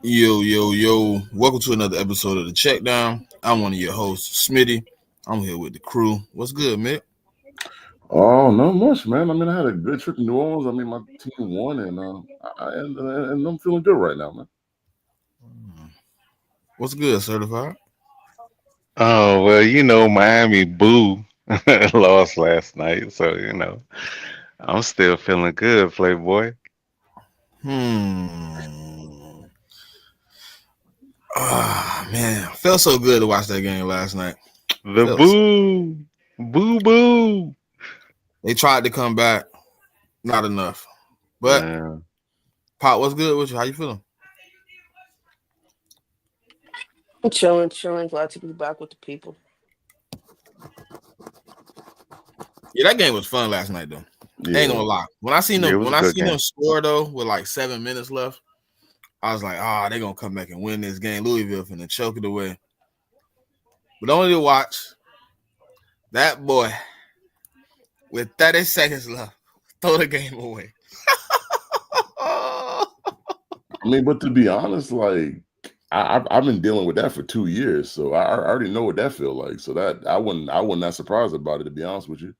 Yo, yo, yo. Welcome to another episode of the CheckDown. I'm one of your hosts, Smitty. I'm here with the crew. What's good, Mick? Oh, not much, man. I mean, I had a good trip to New Orleans. I mean, my team won, and and I'm feeling good right now, man. What's good, certified? Oh, well, Miami Boo lost last night, so I'm still feeling good, Playboy. Hmm. Man. Felt so good to watch that game last night. The Felt so- Boo, Boo Boo. They tried to come back. Not enough. But, Man, Pop, what's good with you? How you feeling? Chilling, chilling. Glad to be back with the people. Yeah, that game was fun last night, though. Ain't Yeah, gonna lie. When I seen yeah, it them, was when a I good seen them game. score though, with like 7 minutes left, I was like, they gonna come back and win this game. Louisville finna choke it away. But only to watch that boy with 30 seconds left throw the game away. I mean, but to be honest, like I've been dealing with that for 2 years, so I already know what that feel like. So that I wasn't that surprised about it, to be honest with you.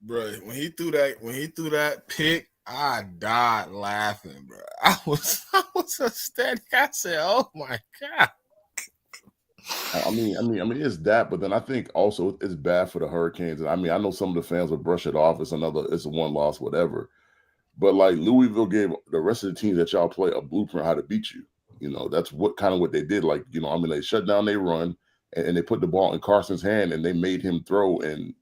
Bro, when he threw that pick, I died laughing, bro. I was ecstatic. I said, "Oh my god!" I mean, it's that, but then I think also it's bad for the Hurricanes. And I mean, I know some of the fans will brush it off. It's a one loss, whatever. But like Louisville gave the rest of the teams that y'all play a blueprint how to beat you. That's what they did. Like, I mean, they shut down, they run, and they put the ball in Carson's hand, and they made him throw. And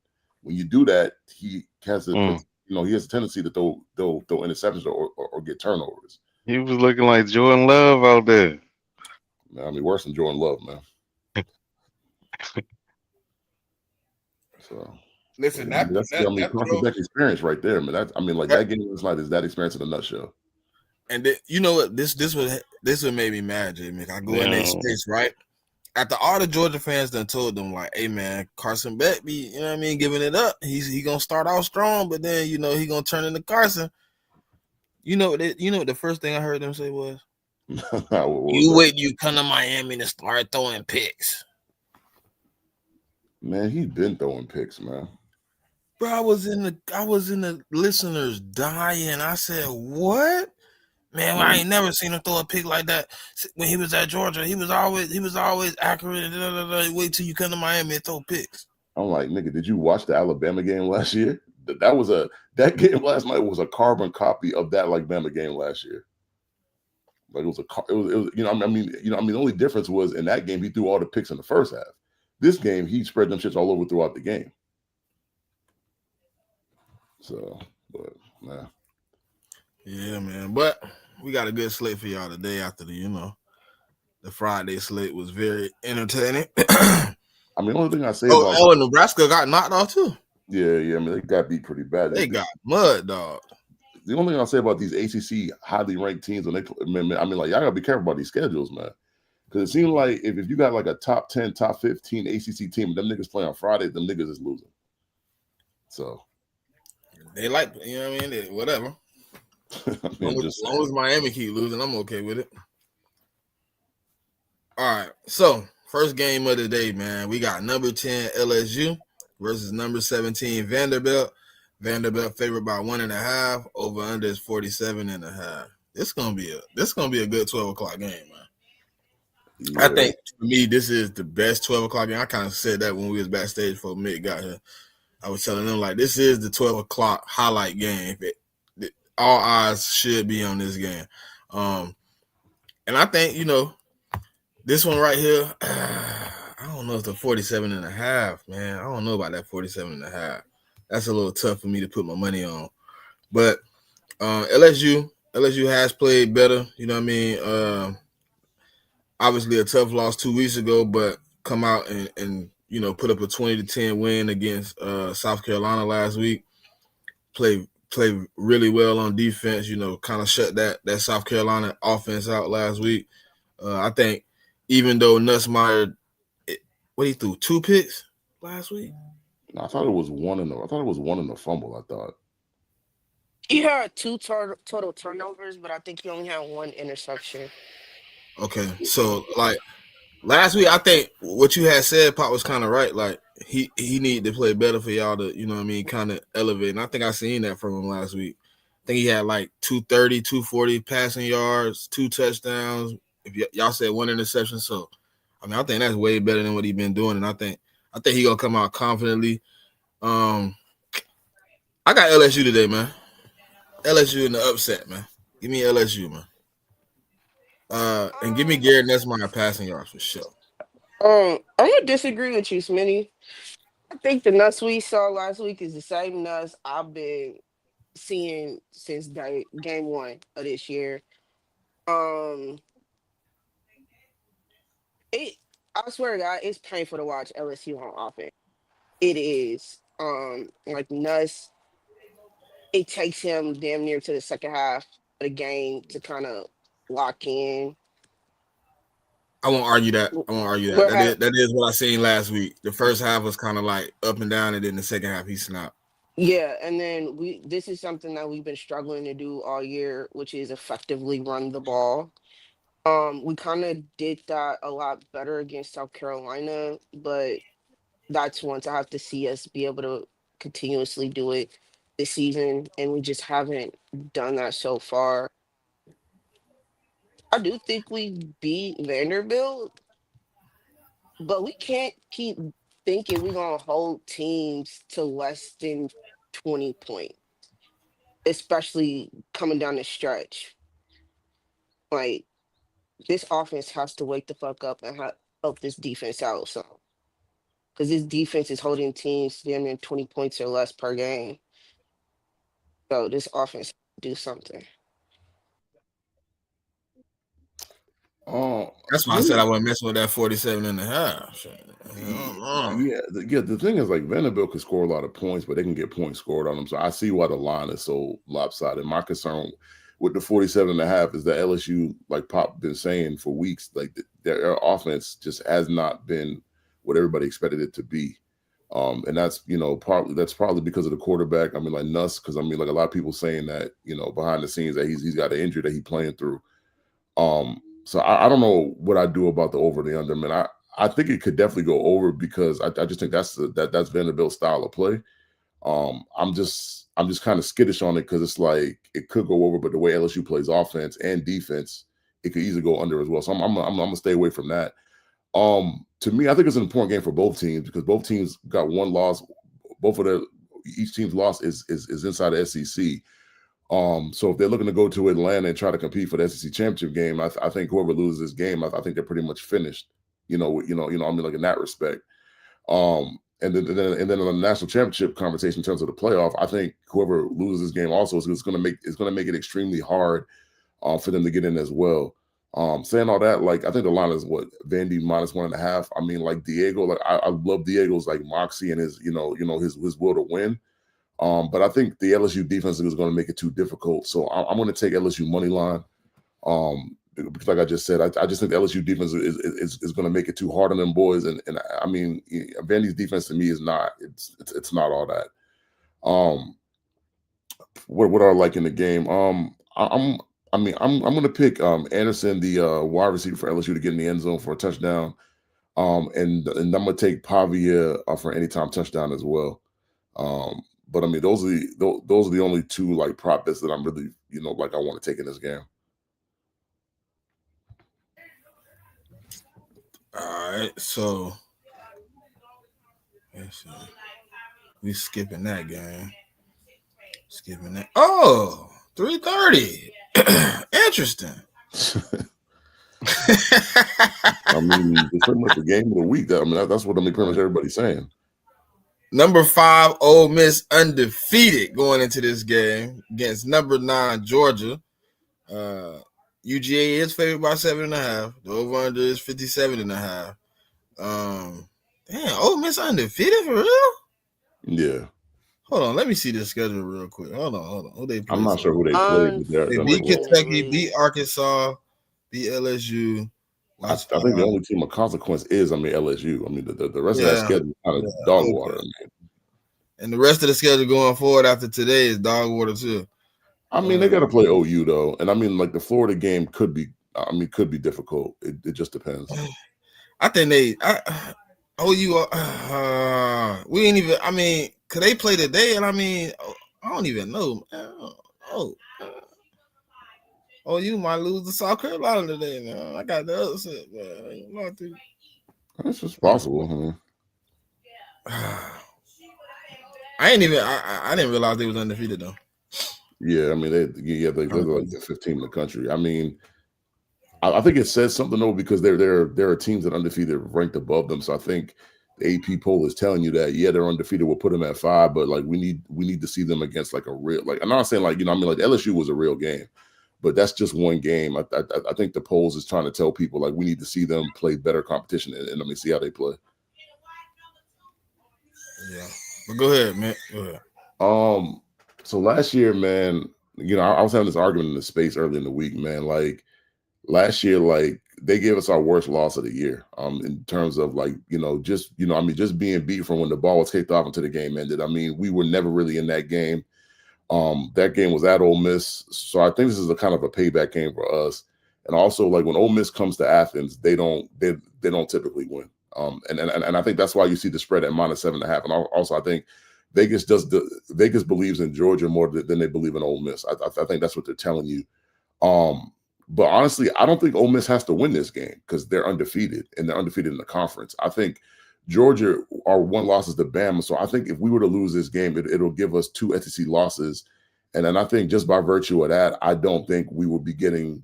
when you do that, Mm. he has a tendency to throw interceptions or get turnovers. He was looking like Jordan Love out there. I mean, worse than Jordan Love, man. So, but, Listen, I mean, that's I mean, that Carson throw Beck experience right there, man. I mean, like that, that game last night is that experience in a nutshell. you know what this would make me mad, Jimmy. I go in their Yeah, space, right? After all the Georgia fans done told them, like, hey man, Carson Beck be, you know what I mean, giving it up. He gonna start out strong, but then he gonna turn into Carson. You know what the first thing I heard them say was, What was "You that? wait, you come to Miami to start throwing picks." Man, he's been throwing picks, man. Bro, I was in the listeners dying. I said, "What?" Man, I Man, ain't never seen him throw a pick like that when he was at Georgia. He was always accurate. Wait till you come to Miami and throw picks. I'm like, nigga, did you watch the Alabama game last year? That game last night was a carbon copy of that like Bama game last year. Like it was the only difference was in that game he threw all the picks in the first half. This game he spread them shits all over throughout the game. So, but nah. Yeah, man. But we got a good slate for y'all today after the Friday slate was very entertaining. I mean, the only thing I say oh, about oh, and Nebraska got knocked off too. yeah, I mean they got beat pretty bad. They got mud, dog. The only thing I'll say about these ACC highly ranked teams when I mean, like y'all gotta be careful about these schedules, man. Because it seems like if you got like a top 10, top 15 ACC team, them niggas play on Friday, them niggas is losing. So, They like, what I mean? Whatever. I mean, I'm just As long saying. as Miami keep losing, I'm okay with it. All right. So, first game of the day, man. We got number 10 LSU versus number 17 Vanderbilt. Vanderbilt favored by 1.5. Over under is 47.5. This gonna be a good 12 o'clock game, man. I Yeah. think for me, this is the best 12 o'clock game. I kind of said that when we was backstage before Mick got here. I was telling them like this is the 12 o'clock highlight game. All eyes should be on this game. And I think, this one right here, I don't know if the 47.5, man. I don't know about that 47.5. That's a little tough for me to put my money on. But LSU has played better. You know what I mean? Obviously a tough loss 2 weeks ago, but come out and put up a 20-10 win against South Carolina last week. Play really well on defense. Kind of shut that South Carolina offense out last week. I think even though Nussmeier, what he threw 2 picks last week. I thought it was one in the fumble, I thought. He had two total turnovers, but I think he only had one interception. Okay, so like last week, I think what you had said, Pop, was kind of right. Like he needed to play better for y'all to, you know what I mean, kind of elevate. And I think I seen that from him last week. I think he had like 230, 240 passing yards, 2 touchdowns. If y'all said 1 interception, so I mean, I think that's way better than what he been doing. And I think he gonna come out confidently. I got LSU today, man. LSU in the upset, man. Give me LSU, man. And give me Garrett Nesmire passing yards for sure. I'm gonna disagree with you, Smitty. I think the nuts we saw last week is the same nuts I've been seeing since game 1 of this year. Um, it I swear to God, it's painful to watch LSU on offense. It is. Like nuts. It takes him damn near to the second half of the game to kind of lock in. I won't argue that. We're That is what I seen last week. The first half was kind of like up and down, and then the second half he snapped. Yeah, and then this is something that we've been struggling to do all year, which is effectively run the ball. We kind of did that a lot better against South Carolina, but that's once I have to see us be able to continuously do it this season, and we just haven't done that so far. I do think we beat Vanderbilt, but we can't keep thinking we're gonna hold teams to less than 20 points, especially coming down the stretch. Like this offense has to wake the fuck up and help this defense out. So, because this defense is holding teams damn near 20 points or less per game. So this offense do something. That's why I said I wasn't messing with that 47.5. The thing is, like, Vanderbilt can score a lot of points, but they can get points scored on them. So I see why the line is so lopsided. My concern with the 47.5 is that LSU, like Pop been saying for weeks, like their offense just has not been what everybody expected it to be. And that's, probably because of the quarterback. I mean, like Nuss, because I mean, like a lot of people saying that, behind the scenes that he's got an injury that he's playing through. So I don't know what I do about the over the under, man. I think it could definitely go over because I just think that's Vanderbilt's style of play. I'm just kind of skittish on it because it's like it could go over, but the way LSU plays offense and defense, it could easily go under as well. So I'm gonna stay away from that. To me, I think it's an important game for both teams because both teams got one loss. Each team's loss is inside the SEC. So if they're looking to go to Atlanta and try to compete for the SEC championship game, I think whoever loses this game, I think they're pretty much finished. I mean, like in that respect. And then on the national championship conversation in terms of the playoff, I think whoever loses this game also is going to make it extremely hard for them to get in as well. Saying all that, like I think the line is what Vandy -1.5. I mean, like Diego, like I love Diego's like moxie and his his will to win. But I think the LSU defense is going to make it too difficult. So I'm going to take LSU money line. Because like I just said, I just think the LSU defense is going to make it too hard on them boys. And I mean, Vandy's defense to me is not. It's not all that. What are like in the game? I'm going to pick Anderson, the wide receiver for LSU, to get in the end zone for a touchdown. And I'm going to take Pavia for anytime touchdown as well. But I mean, those are the only two like prop bets that I'm really, like I want to take in this game. All right, so we skipping that game. Skipping that. Oh, 3:30. Interesting. I mean, it's pretty much the game of the week. That's what pretty much everybody's saying. Number 5, Ole Miss undefeated going into this game against number 9 Georgia. UGA is favored by 7.5. The over/under is 57.5. Damn, Ole Miss undefeated for real? Yeah. Hold on, let me see the schedule real quick. Hold on. Who they play? I'm not sure who they played. They beat Kentucky, beat Arkansas, beat LSU. I think the only team of consequence is, LSU. I mean, the rest of that schedule is kind of dog water. Man. And the rest of the schedule going forward after today is dog water too. I mean, they got to play OU though, and I mean, like the Florida game could be difficult. It just depends. I think OU. We ain't even. I mean, could they play today? And I mean, I don't even know. OU might lose to South Carolina today. Now I got the other set, man. That's just possible. I ain't even. I didn't realize they was undefeated though. Yeah, I mean, they're like the 15th in the country. I mean, I think it says something though because there are teams that are undefeated ranked above them. So I think the AP poll is telling you that they're undefeated. We'll put them at 5, but like we need to see them against like a real like. I'm not saying like I mean like LSU was a real game, but that's just one game. I think the polls is trying to tell people like we need to see them play better competition and I mean see how they play. Yeah, but go ahead, man. Go ahead. So last year, man, I was having this argument in the space early in the week, man. Like last year, like they gave us our worst loss of the year. In terms of like, just being beat from when the ball was kicked off until the game ended. I mean, we were never really in that game. That game was at Ole Miss, so I think this is a kind of a payback game for us. And also, like when Ole Miss comes to Athens, they don't typically win. And I think that's why you see the spread at -7.5. And also, I think Vegas believes in Georgia more than they believe in Ole Miss. I think that's what they're telling you. But honestly, I don't think Ole Miss has to win this game because they're undefeated and they're undefeated in the conference. I think Georgia are one losses to Bama. So I think if we were to lose this game, it'll give us 2 SEC losses. And then I think just by virtue of that, I don't think we would be getting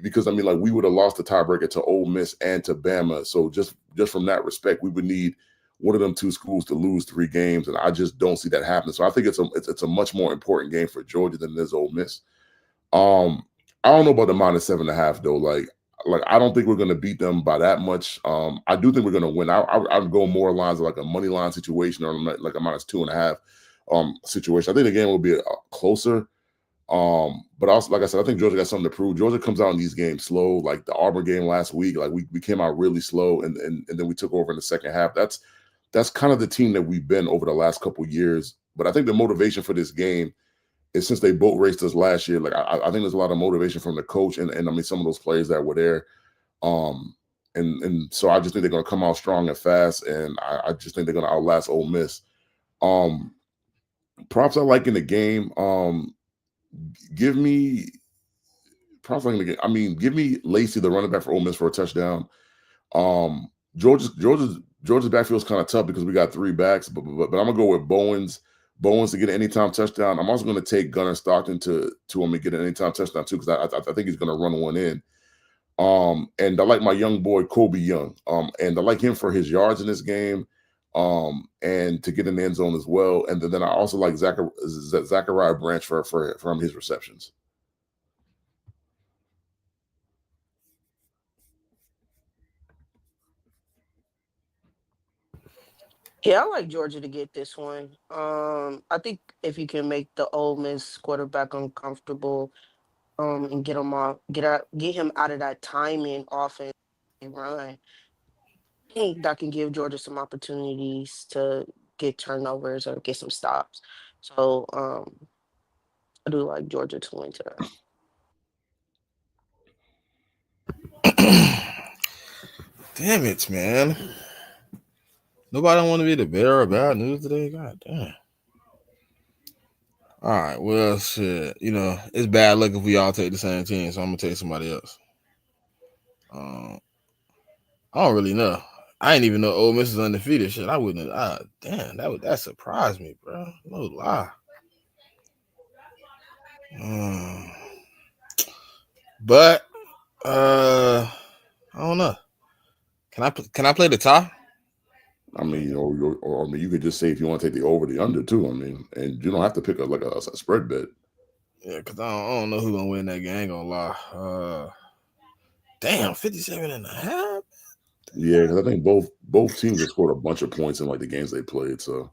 because I mean, like we would have lost the tiebreaker to Ole Miss and to Bama. So just from that respect, we would need one of them 2 schools to lose 3 games, and I just don't see that happening. So I think it's a much more important game for Georgia than it is Ole Miss. I don't know about the -7.5 though. Like I don't think we're going to beat them by that much. I do think we're going to win. I'd go more lines of like a money line situation or like a -2.5 situation. I think the game will be closer. But also, like I said, I think Georgia got something to prove. Georgia comes out in these games slow, like the Auburn game last week. Like we came out really slow, and then we took over in the second half. That's kind of the team that we've been over the last couple of years. But I think the motivation for this game is since they boat raced us last year. Like I think there's a lot of motivation from the coach and I mean some of those players that were there. And so I just think they're going to come out strong and fast, and I just think they're going to outlast Ole Miss. Props I like in the game. Give me props like in the game. I mean, give me Lacey, the running back for Ole Miss, for a touchdown. Georgia's backfield is kind of tough because we got 3 backs, but I'm gonna go with Bowens to get an anytime touchdown. I'm also going to take Gunnar Stockton to get an anytime touchdown too because I think he's going to run one in. And I like my young boy Kobe Young. And I like him for his yards in this game. And to get in the end zone as well. And then I also like Zachariah Branch for his receptions. Yeah, I like Georgia to get this one. I think if you can make the Ole Miss quarterback uncomfortable, and get him out of that timing offense and run, I think that can give Georgia some opportunities to get turnovers or get some stops. So I do like Georgia to win today. Damn it, man. Nobody want to be the bearer of bad news today? God damn. All right, well, shit. It's bad luck if we all take the same team, so I'm going to take somebody else. I don't really know. I didn't even know Ole Miss is undefeated. Shit, I wouldn't have. Damn, that surprised me, bro. No lie. But, I don't know. Can I play the tie? I mean, or you could just say if you want to take the over, the under too. I mean, and you don't have to pick a spread bet. Yeah, because I don't know who's going to win that game, I ain't going to lie. Damn, 57.5? Yeah, because I think both teams have scored a bunch of points in like the games they played. So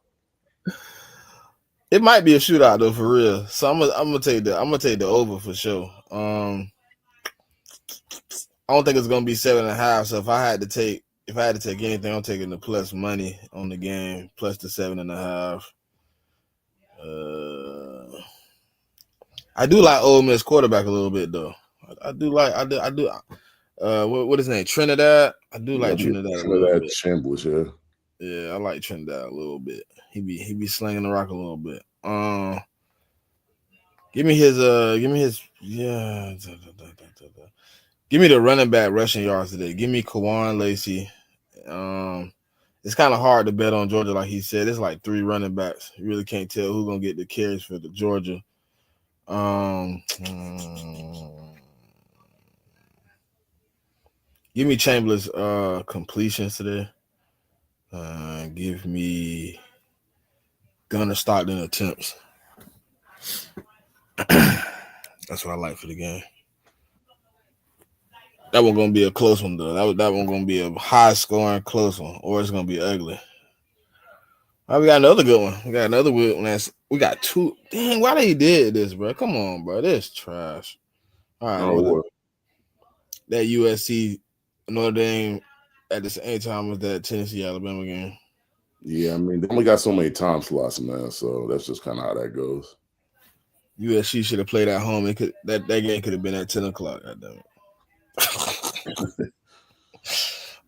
it might be a shootout though, for real. So I'm gonna take the over for sure. I don't think it's gonna be 7.5. So if I had to take anything, I'm taking the plus money on the game, plus the 7.5. I do like Ole Miss quarterback a little bit though. I do like I do. What his name? Trinidad. I do Yeah, like Trinidad a little Trinidad bit. Chambliss, yeah. Yeah, I like Trinidad a little bit. He be slinging the rock a little bit. Give me his yeah. Give me the running back rushing yards today. Give me Kawan Lacey. It's kind of hard to bet on Georgia, like he said. It's like 3 running backs. You really can't tell who's gonna get the carries for the Georgia. Give me Chambliss completions today. Give me Gunner Stockton attempts. That's what I like for the game. That one gonna be a close one though. That one gonna be a high scoring close one, or it's gonna be ugly. All right, we got another good one. We got another good one. We got 2. Dang, why they did this, bro? Come on, bro. This trash. All right, Oh, well, what? that USC Notre Dame at the same time as that Tennessee Alabama game. Yeah, I mean, they only got so many time slots, man. So that's just kind of how that goes. USC should have played at home. That game could have been at 10 o'clock. Goddamn it.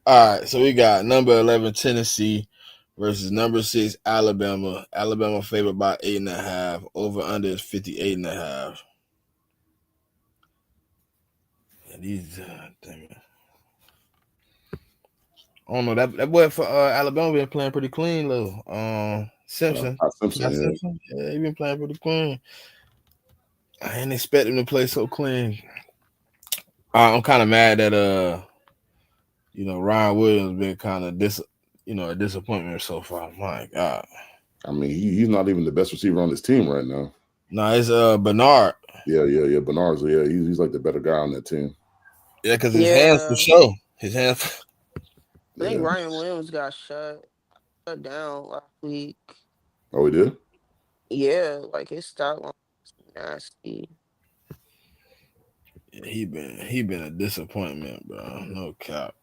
All right, so we got number 11 Tennessee versus number 6 Alabama. Alabama favored by 8.5. Over under is 58.5. And these, damn it. I don't know that boy for Alabama been playing pretty clean though. Simpson, Simpson, yeah, he been playing pretty clean. I didn't expect him to play so clean. I'm kind of mad that Ryan Williams been kind of a disappointment so far. My God. I mean, he's not even the best receiver on this team right now. No, it's Bernard. Yeah. Bernard's he's like the better guy on that team. Yeah, because his hands for sure. His hands. I think Ryan Williams got shut down last week. Oh, he did? Yeah, like his stat line was nasty. Yeah, he been a disappointment, bro. No cap.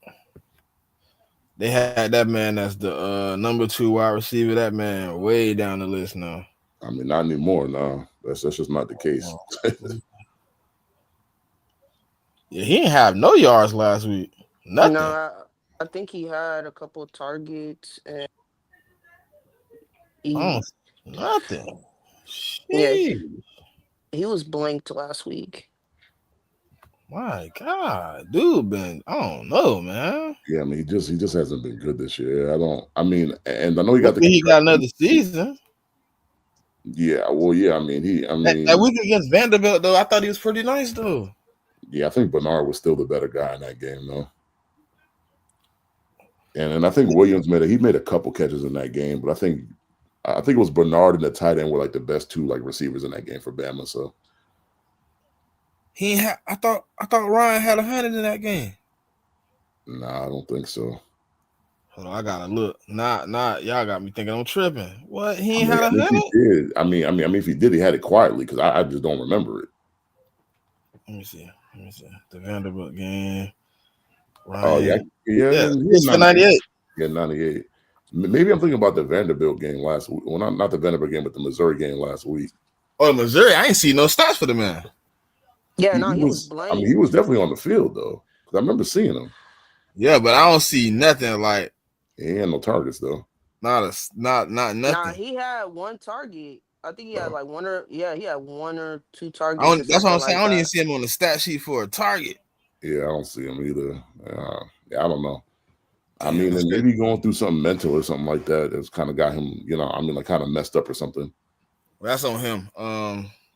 They had that man as the number 2 wide receiver. That man way down the list now. I mean, not anymore. No, that's just not the case. Yeah, he didn't have no yards last week. Nothing. No, I think he had a couple targets and nothing. Yeah, he was blanked last week. My God, dude, I don't know, man. Yeah, I mean, he just hasn't been good this year. I mean, and I know he got another season. Yeah, well, yeah, I mean, that week against Vanderbilt though, I thought he was pretty nice though. Yeah, I think Bernard was still the better guy in that game though. And I think Williams made a couple catches in that game, but I think it was Bernard and the tight end were like the best 2 like receivers in that game for Bama. So I thought Ryan had 100 in that game. Nah, I don't think so. Hold on, I gotta look. Nah, y'all got me thinking I'm tripping. What? He ain't had 100? If he did, I mean, if he did, he had it quietly because I just don't remember it. Let me see. The Vanderbilt game. Ryan. Oh yeah. It's 98. Yeah, 98. Maybe I'm thinking about the Vanderbilt game last week. Well, not the Vanderbilt game, but the Missouri game last week. Oh, Missouri! I ain't see no stats for the man. Yeah, he was blanked. I mean, he was definitely on the field though, because I remember seeing him. Yeah, but I don't see nothing like. He had no targets though. Not nothing. Nah, he had 1 target. I think he had like he had 1 or 2 targets. That's what I'm saying. I don't even see him on the stat sheet for a target. Yeah, I don't see him either. I don't know. I mean, and maybe going through something mental or something like that has kind of got him, like kind of messed up or something. Well, that's on him.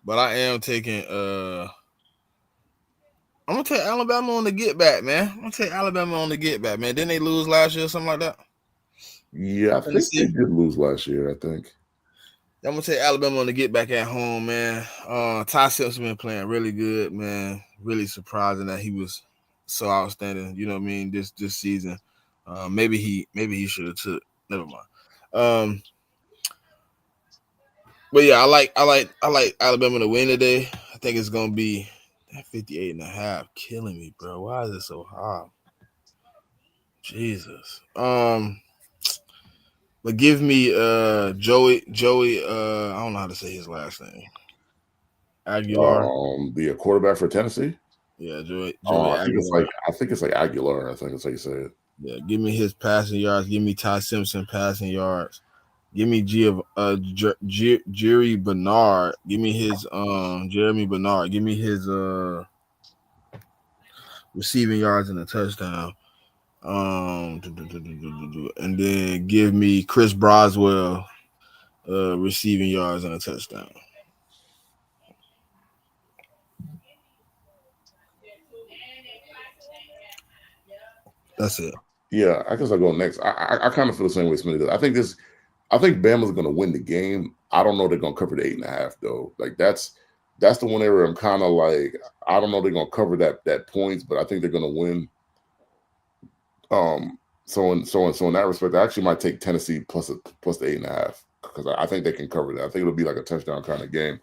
But I am taking I'm gonna take Alabama on the get back, man. Didn't they lose last year or something like that? Yeah, I think they did lose last year, I think. I'm gonna take Alabama on the get back at home, man. Ty Simpson been playing really good, man. Really surprising that he was so outstanding. You know what I mean? This season. Maybe he should have took. Never mind. But yeah, I like Alabama to win today. I think it's gonna be that 58.5 killing me, bro. Why is it so high? Jesus. But give me Joey. I don't know how to say his last name. Aguilar. The quarterback for Tennessee. Yeah, Joey Aguilar. I think it's like Aguilar. I think that's how you say it. Yeah, give me his passing yards. Give me Ty Simpson passing yards. Give me Jerry Bernard. Give me his Jeremy Bernard. Give me his receiving yards and a touchdown. And then give me Chris Broswell receiving yards and a touchdown. That's it. Yeah, I guess I'll go next. I kind of feel the same way Smitty does. I think Bama's going to win the game. I don't know they're going to cover the 8.5 though. Like that's the one area I'm kind of like I don't know they're going to cover that points, but I think they're going to win. So in that respect, I actually might take Tennessee plus the 8.5 because I think they can cover that. I think it'll be like a touchdown kind of game.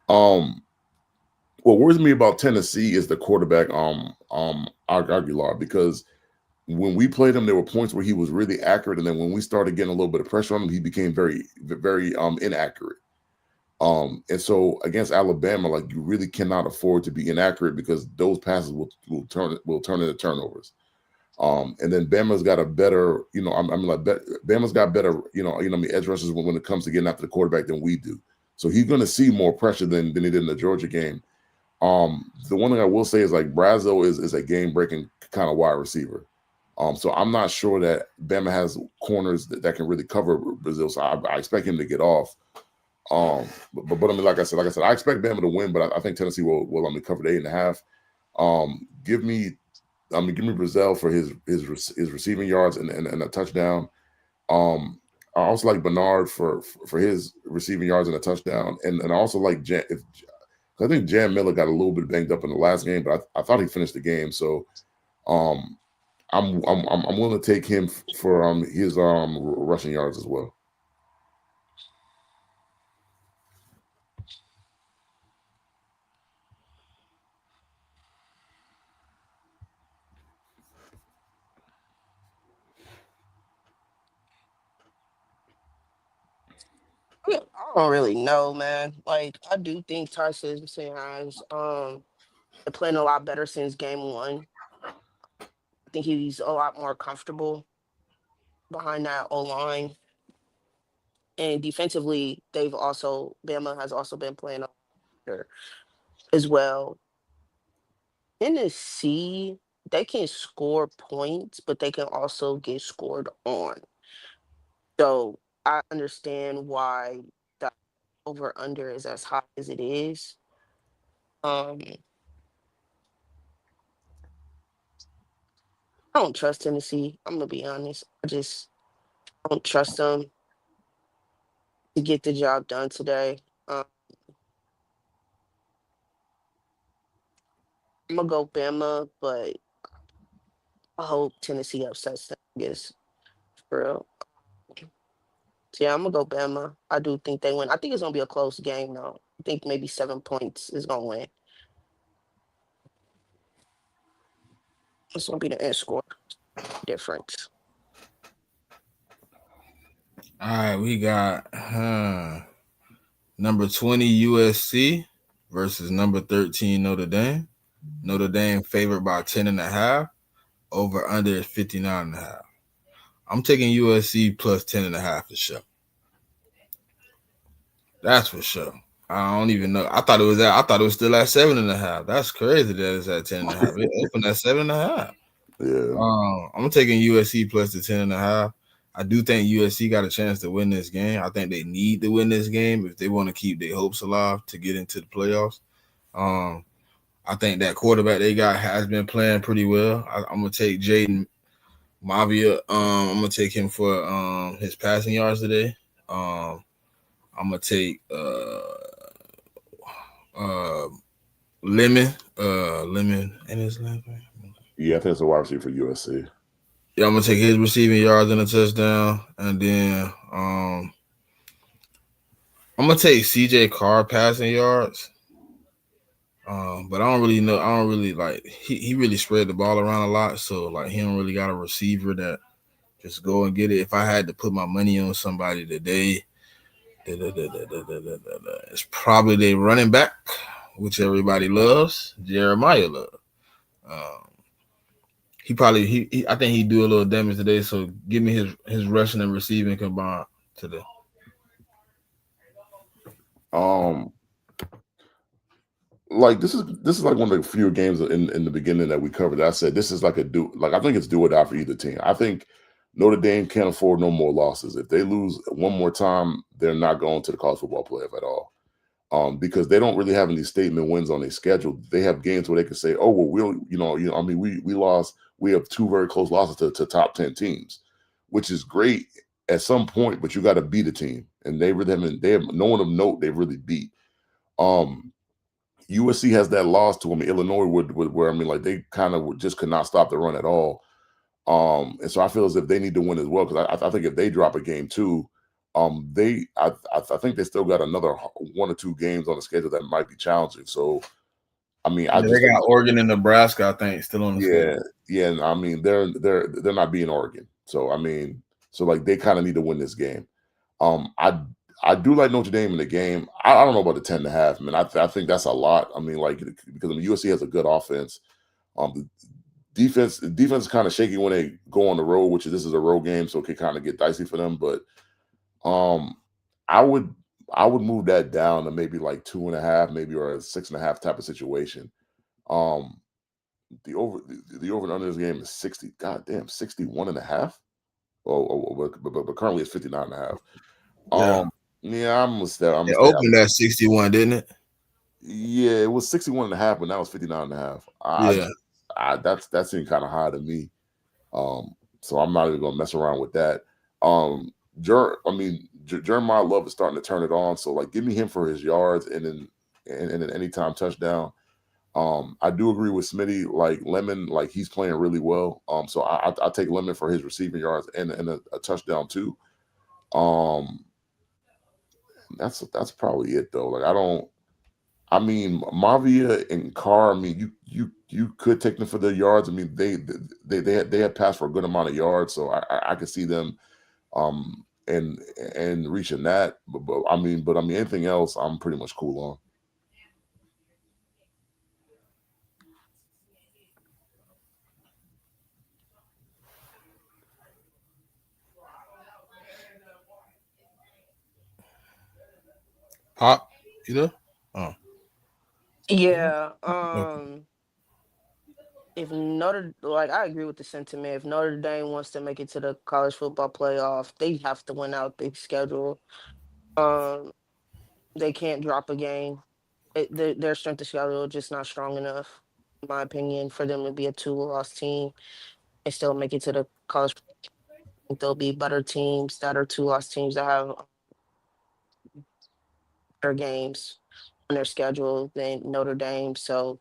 What worries me about Tennessee is the quarterback Aguilar, because when we played him, there were points where he was really accurate, and then when we started getting a little bit of pressure on him, he became very, very inaccurate. And so against Alabama, like you really cannot afford to be inaccurate because those passes will turn into turnovers. And then Bama's got a better, Bama's got better, edge rushers when it comes to getting after the quarterback than we do. So he's going to see more pressure than he did in the Georgia game. The one thing I will say is like Brazo is a game-breaking kind of wide receiver. So I'm not sure that Bama has corners that can really cover Brazil. So I expect him to get off. But I mean, like I said, I expect Bama to win, but I think Tennessee will cover the 8.5. Give me Brazil for his receiving yards and a touchdown. I also like Bernard for his receiving yards and a touchdown, and I also like I think Jan Miller got a little bit banged up in the last game, but I thought he finished the game. So I'm willing to take him for his rushing yards as well. I don't really know, man. Like I do think Ty Simpson has been playing a lot better since game one. I think he's a lot more comfortable behind that O line. And defensively, Bama has also been playing better as well. Tennessee, they can score points, but they can also get scored on. So I understand why the over under is as high as it is. Um, I don't trust Tennessee. I'm gonna be honest. I just don't trust them to get the job done today. I'm gonna go Bama, but I hope Tennessee upsets them. I guess for real. So yeah, I'm gonna go Bama. I do think they win. I think it's gonna be a close game though. I think maybe 7 points is gonna win. It's gonna be the end score difference. All right, we got number 20 USC versus number 13 Notre Dame. Notre Dame favored by 10.5. Over under 59.5. I'm taking USC plus 10.5 for sure. That's for sure. I don't even know. I thought it was still at 7.5. That's crazy that it's at 10.5. It opened at 7.5. Yeah. I'm taking USC plus the 10.5. I do think USC got a chance to win this game. I think they need to win this game if they want to keep their hopes alive to get into the playoffs. I think that quarterback they got has been playing pretty well. I'm gonna take Jaden Mavia. I'm gonna take him for his passing yards today. I'm gonna take Lemon and his last name. Yeah, I think it's a wide receiver for USC. Yeah, I'm gonna take his receiving yards and a touchdown, and then I'm gonna take CJ Carr passing yards. But I don't really know. I don't really like he really spread the ball around a lot, so like he don't really got a receiver that just go and get it. If I had to put my money on somebody today, It's probably the running back, which everybody loves, Jeremiah Love. Um, he probably he I think he do a little damage today. So give me his rushing and receiving combined today. Um, like this is like one of the few games in the beginning that we covered. That I said this is like a do like I think it's do or die for either team. I think Notre Dame can't afford no more losses. If they lose one more time, they're not going to the college football playoff at all. Because they don't really have any statement wins on their schedule. They have games where they can say, "Oh well, I mean, we lost. We have two very close losses to top 10 teams, which is great at some point. But you got to beat a team, and they really haven't. They have no one of note they've really beat. Um, USC has that loss to them. Illinois would where I mean, like they kind of just could not stop the run at all. And so I feel as if they need to win as well because I think if they drop a game too, I think they still got another one or two games on the schedule that might be challenging. So I mean, I Yeah, they just think got Oregon and Nebraska, I think, still on the schedule. yeah, and I mean they're not being Oregon. So I mean, so like they kind of need to win this game. I do like Notre Dame in the game. I don't know about the 10.5, man. I think that's a lot. I mean, like because I mean, USC has a good offense. Um, defense is kind of shaky when they go on the road, which this is a road game, so it can kind of get dicey for them. But um, I would move that down to maybe like 2.5, maybe or a 6.5 type of situation. Um, the over and under this game is 60. God damn, 61.5. But currently it's 59.5. Yeah, Yeah, I'm gonna stay. it Out. opened at 61, didn't it? Yeah, it was 61.5, but now it's 59.5. Yeah. That seemed kind of high to me. So I'm not even gonna mess around with that. Jeremiah Love is starting to turn it on. So like, give me him for his yards and an anytime touchdown. I do agree with Smitty. Like Lemon, like he's playing really well. So I take Lemon for his receiving yards and a touchdown too. Um, that's probably it though. Like I don't. I mean, Mavia and Carr. I mean, you could take them for their yards. I mean, they had passed for a good amount of yards, so I could see them and reaching that. But I mean, anything else, I'm pretty much cool on. Pop, you there? Oh, Yeah. okay. If Notre like I agree with the sentiment. If Notre Dame wants to make it to the college football playoff, they have to win out the schedule. Um, they can't drop a game. Their strength of schedule just not strong enough, in my opinion, for them to be a two-loss team and still make it to the college. I think there'll be better teams that are two-loss teams that have better games on their schedule than Notre Dame. So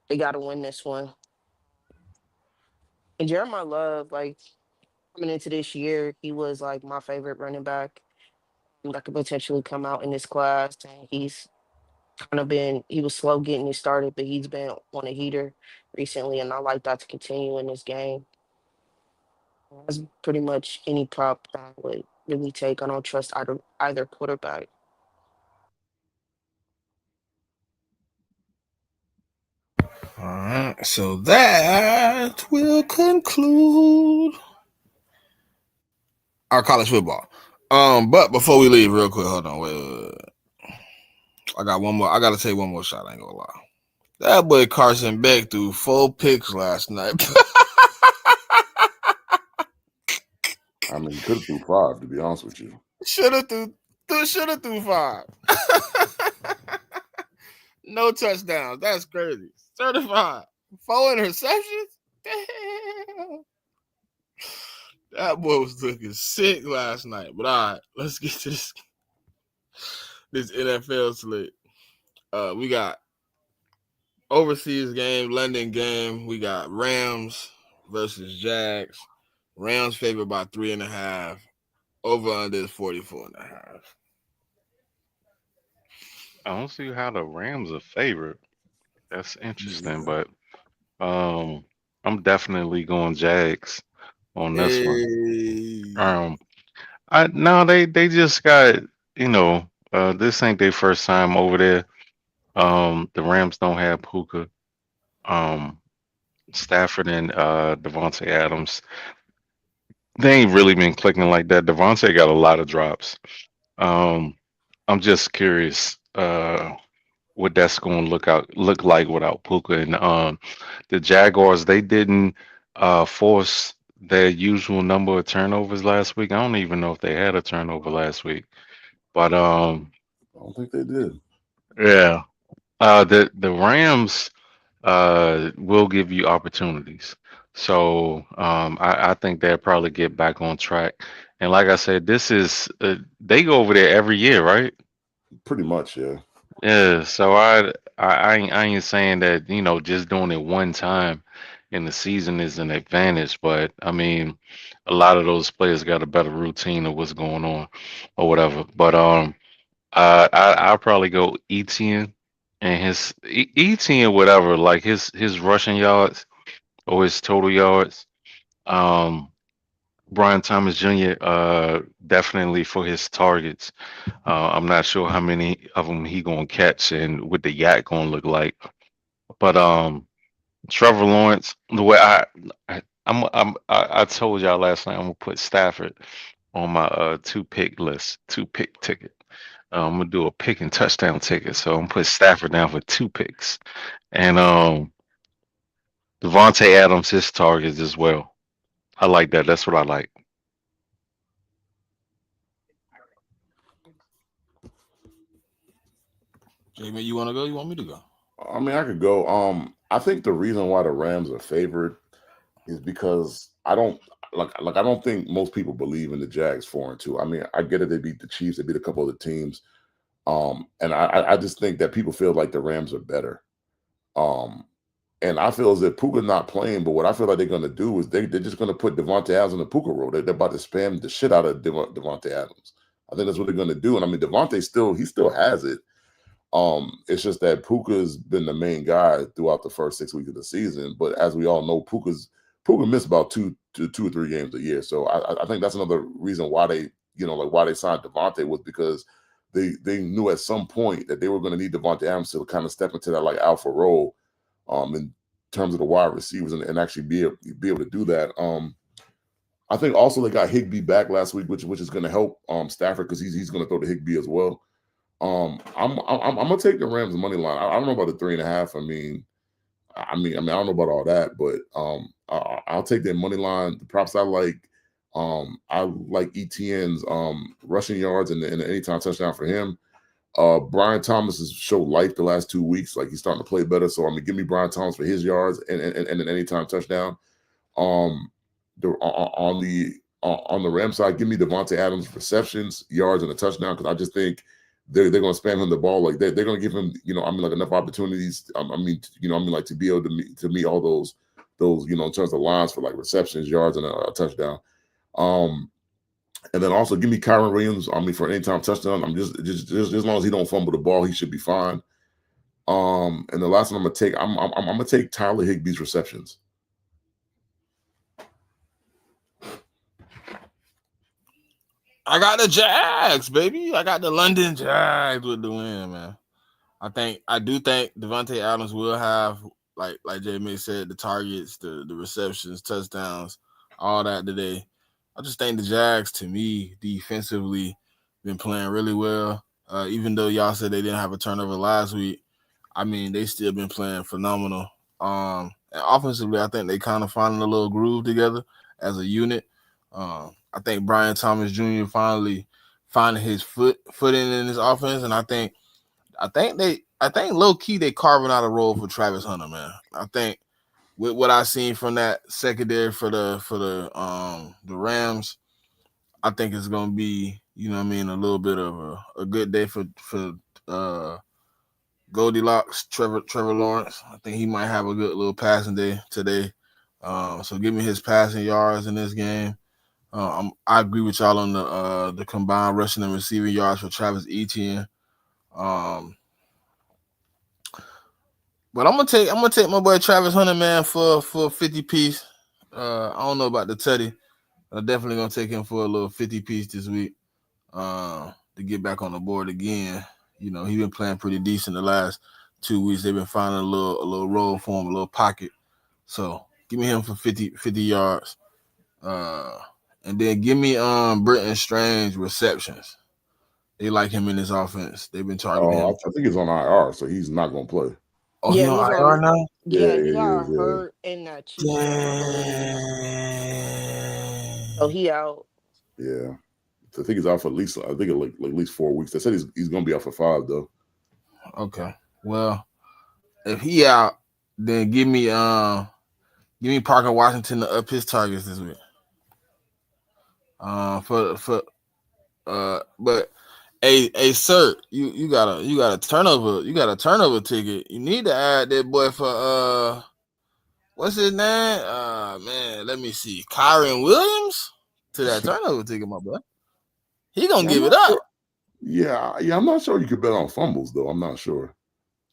they got to win this one. And Jeremiah Love, like coming into this year, he was like my favorite running back that could potentially come out in this class. And he's kind of been, he was slow getting it started, but he's been on a heater recently. And I like that to continue in this game. That's pretty much any prop that I would really take. I don't trust either quarterback. All right. So that will conclude our college football. But before we leave, real quick, hold on, wait. I got one more. I gotta take one more shot. I ain't gonna lie. That boy Carson Beck threw 4 picks last night. I mean, you could have threw 5 to be honest with you. Should have threw 5. No touchdowns. That's crazy. Certified. 4 interceptions. Damn. That boy was looking sick last night. But all right, let's get to this NFL slate. We got overseas game, London game. We got Rams versus Jags. Rams favored by 3.5. Over under is 44.5. I don't see how the Rams are favored. That's interesting, but um, I'm definitely going Jags on this one. Hey. I no, they just got this ain't their first time over there. The Rams don't have Puka. Um, Stafford and Devontae Adams, they ain't really been clicking like that. Devontae got a lot of drops. Um, I'm just curious what that's going to look like without Puka. And the Jaguars, they didn't force their usual number of turnovers last week. I don't even know if they had a turnover last week. But I don't think they did. yeah, the Rams will give you opportunities. So I think they'll probably get back on track. And like I said, this is they go over there every year, right? Pretty much, yeah. Yeah. So I ain't saying that just doing it one time in the season is an advantage, but I mean a lot of those players got a better routine of what's going on or whatever. But I'll probably go Etienne and his Etienne whatever, like his rushing yards or his total yards. Um, Brian Thomas Jr. Definitely for his targets. I'm not sure how many of them he gonna catch and what the yak gonna look like. But Trevor Lawrence, the way I told y'all last night, I'm gonna put Stafford on my two pick ticket. I'm gonna do a pick and touchdown ticket, so I'm gonna put Stafford down for 2 picks, and Devontae Adams his targets as well. I like that. That's what I like. JMIK, you want to go? You want me to go? I mean, I could go. I think the reason why the Rams are favored is because I don't think most people believe in the Jags 4-2. I mean, I get it. They beat the Chiefs. They beat a couple of the teams. And I just think that people feel like the Rams are better. And I feel as if Puka's not playing, but what I feel like they're going to do is they're just going to put Devontae Adams in the Puka role. They're about to spam the shit out of Devontae Adams. I think that's what they're going to do. And I mean, Devontae still has it. It's just that Puka's been the main guy throughout the first 6 weeks of the season. But as we all know, Puka missed about two or three games a year. So I think that's another reason why they, why they signed Devontae was because they knew at some point that they were going to need Devontae Adams to kind of step into that like alpha role, in terms of the wide receivers and actually be able to do that. I think also they got Higbee back last week, which is going to help Stafford because he's going to throw to Higbee as well. I'm gonna take the Rams money line. I don't know about the 3.5. I don't know about all that, but I'll take their money line. The props I like Etienne's rushing yards and the anytime touchdown for him. Brian Thomas has showed life the last 2 weeks. Like he's starting to play better. So give me Brian Thomas for his yards and an anytime touchdown. On the Rams side, give me Devontae Adams receptions, yards, and a touchdown because I just think they're going to spam him the ball. Like they're going to give him, like enough opportunities. Like to be able to meet all those, in terms of lines for like receptions, yards, and a touchdown. And then also give me Kyron Williams. For an anytime touchdown. I'm just as long as he don't fumble the ball, he should be fine. And the last one I'm gonna take Tyler Higbee's receptions. I got the Jags, baby. I got the London Jags with the win, man. I do think Devontae Adams will have, like JMIK said, the targets, the receptions, touchdowns, all that today. I just think the Jags, to me, defensively, been playing really well. Even though y'all said they didn't have a turnover last week, I mean, they still been playing phenomenal. And offensively, I think they kind of finding a little groove together as a unit. I think Brian Thomas Jr. finally finding his footing in this offense, and I think low key they carving out a role for Travis Hunter, man. I think with what I seen from that secondary for the Rams, I think it's gonna be, a little bit of a good day for Goldilocks, Trevor Lawrence. I think he might have a good little passing day today. So give me his passing yards in this game. I agree with y'all on the combined rushing and receiving yards for Travis Etienne. But I'm gonna take my boy Travis Hunter, man, for 50 piece. I don't know about the Teddy. I'm definitely gonna take him for a little 50 piece this week. The to get back on the board again. You know, he's been playing pretty decent the last 2 weeks. They've been finding a little role for him, a little pocket. So give me him for 50 yards. And then give me Britton Strange receptions. They like him in this offense. They've been targeting him. I think it's on IR, so he's not going to play. Oh, he Yeah, on he's IR on. now? Yeah, Yeah, he he got is. Yeah. hurt in that Chiefs game, I believe. So Dang. he out. Yeah. So I think he's out for at least, I think like at least 4 weeks. They said he's going to be out for 5 though. Okay. Well, if he out, then give me Parker Washington to up his targets this week. But hey sir, you got a turnover ticket. You need to add that boy for what's his name? Man, let me see. Kyron Williams to that turnover ticket, my boy. He gonna give it up. Sure. Yeah, I'm not sure you could bet on fumbles though. I'm not sure.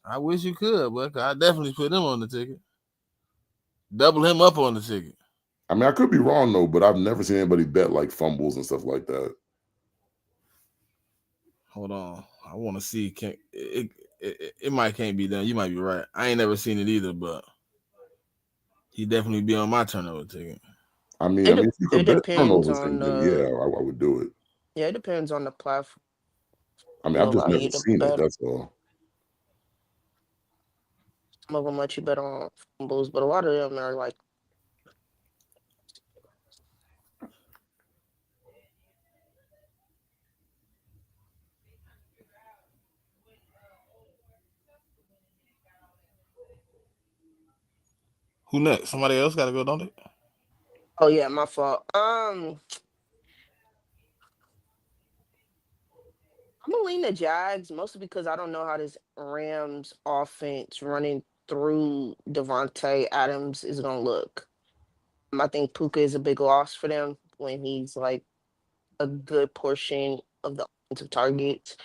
I wish you could, but I definitely put him on the ticket. Double him up on the ticket. I mean, I could be wrong though, but I've never seen anybody bet like fumbles and stuff like that. Hold on, I want to see. It might can't be done. You might be right. I ain't never seen it either, but he definitely be on my turnover ticket. I mean, if you could bet depends turnovers, on then yeah, I would do it. Yeah, it depends on the platform. I mean, I've just never seen it. That's all. Some of them let you bet on fumbles, but a lot of them are like. Who next? Somebody else got to go, don't they? Oh yeah, my fault. I'm gonna lean the Jags mostly because I don't know how this Rams offense running through Devontae Adams is gonna look. I think Puka is a big loss for them when he's like a good portion of the offensive targets.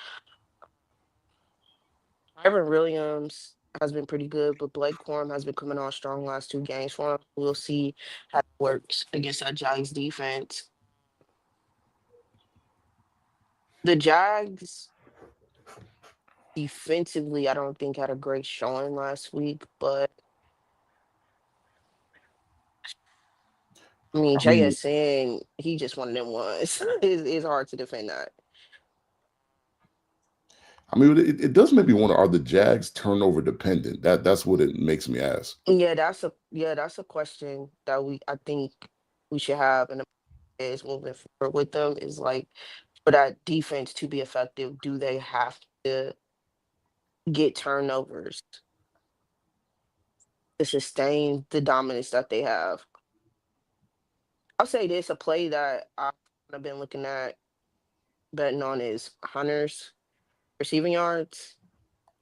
Ivan Williams has been pretty good, but Blake Corum has been coming on strong last 2 games for him. We'll see how it works against that Jags defense. The Jags defensively, I don't think had a great showing last week, but I mean, JSN, he just one of them ones. It's hard to defend that. I mean, it does make me wonder: are the Jags turnover dependent? That's what it makes me ask. Yeah, that's a question that I think we should have and is moving forward with them is like for that defense to be effective, do they have to get turnovers to sustain the dominance that they have? I'll say this: a play that I've been looking at betting on is Hunter's receiving yards.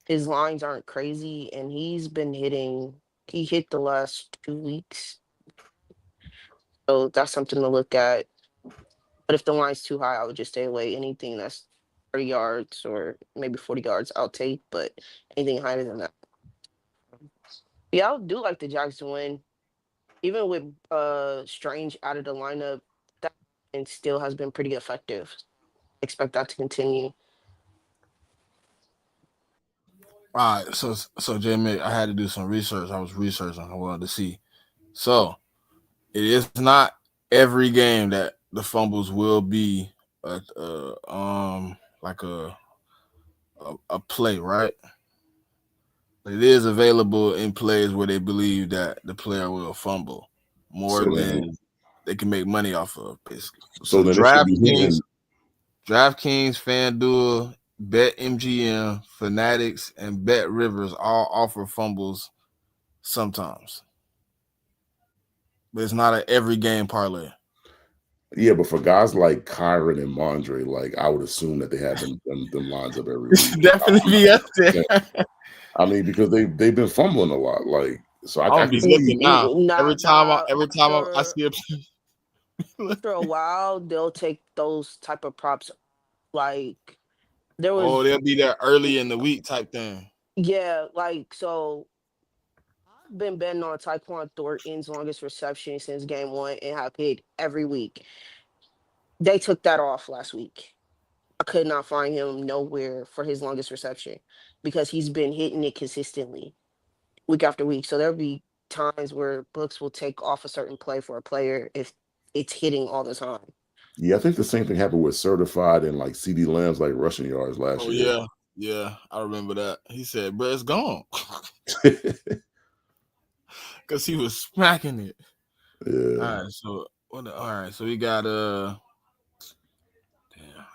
His lines aren't crazy, and he's been hitting. He hit the last 2 weeks, so that's something to look at. But if the line's too high, I would just stay away. Anything that's 30 yards or maybe 40 yards, I'll take. But anything higher than that, yeah, I do like the Jags to win. Even with Strange out of the lineup, that and still has been pretty effective. Expect that to continue. All right, so JMIK, I had to do some research. I was researching. I wanted to see. So it is not every game that the fumbles will be like a play, right? It is available in plays where they believe that the player will fumble more than they can make money off of, basically. So then DraftKings, FanDuel, BetMGM, Fanatics, and Bet Rivers all offer fumbles sometimes, but it's not an every game parlay. Yeah, but for guys like Kyron and Mondre, like I would assume that they had them lines up every week. Definitely be up there. I mean, because they've been fumbling a lot. Like, so I I'll be looking now. Every time after, I see after a while, they'll take those type of props. Like there was, they'll be there early in the week type thing. yeah, like so. I've been betting on Tyquan Thornton's longest reception since game 1 and have hit every week. They took that off last week. I could not find him nowhere for his longest reception because he's been hitting it consistently week after week. So there'll be times where books will take off a certain play for a player if it's hitting all the time. Yeah, I think the same thing happened with Certified and like CD Lamb's like rushing yards last Oh year. yeah, I remember that. He said, "Bro, it's gone," because he was smacking it. Yeah. All right, so we got damn,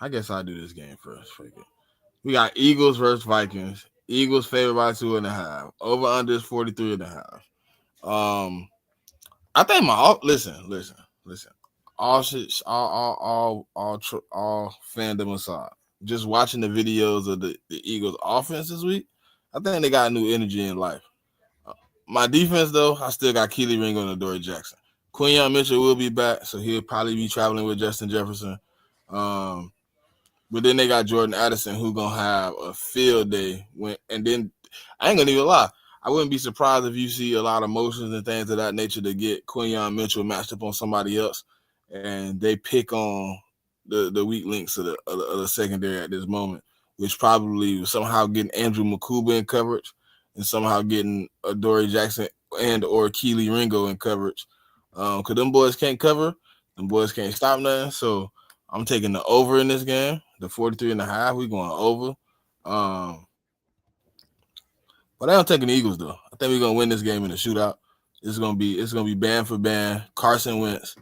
I guess I'll do this game first. Fuck it. We got Eagles versus Vikings. Eagles favored by 2.5. Over under is 43.5. I think listen. All shit, all fandom aside. Just watching the videos of the Eagles offense this week, I think they got new energy in life. My defense, though, I still got Keely Ringo and Adoree Jackson. Quinyon Mitchell will be back, so he'll probably be traveling with Justin Jefferson. But then they got Jordan Addison, who gonna have a field day. And then I ain't gonna even lie, I wouldn't be surprised if you see a lot of motions and things of that nature to get Quinyon Mitchell matched up on somebody else, and they pick on the weak links of the secondary at this moment, which probably was somehow getting Andrew Makuba in coverage and somehow getting Adoree Jackson and or Keely Ringo in coverage. Because them boys can't cover, them boys can't stop nothing. So I'm taking the over in this game, the 43.5. We're going over. But I am taking the Eagles though. I think we're gonna win this game in a shootout. It's gonna be band for band. Carson Wentz.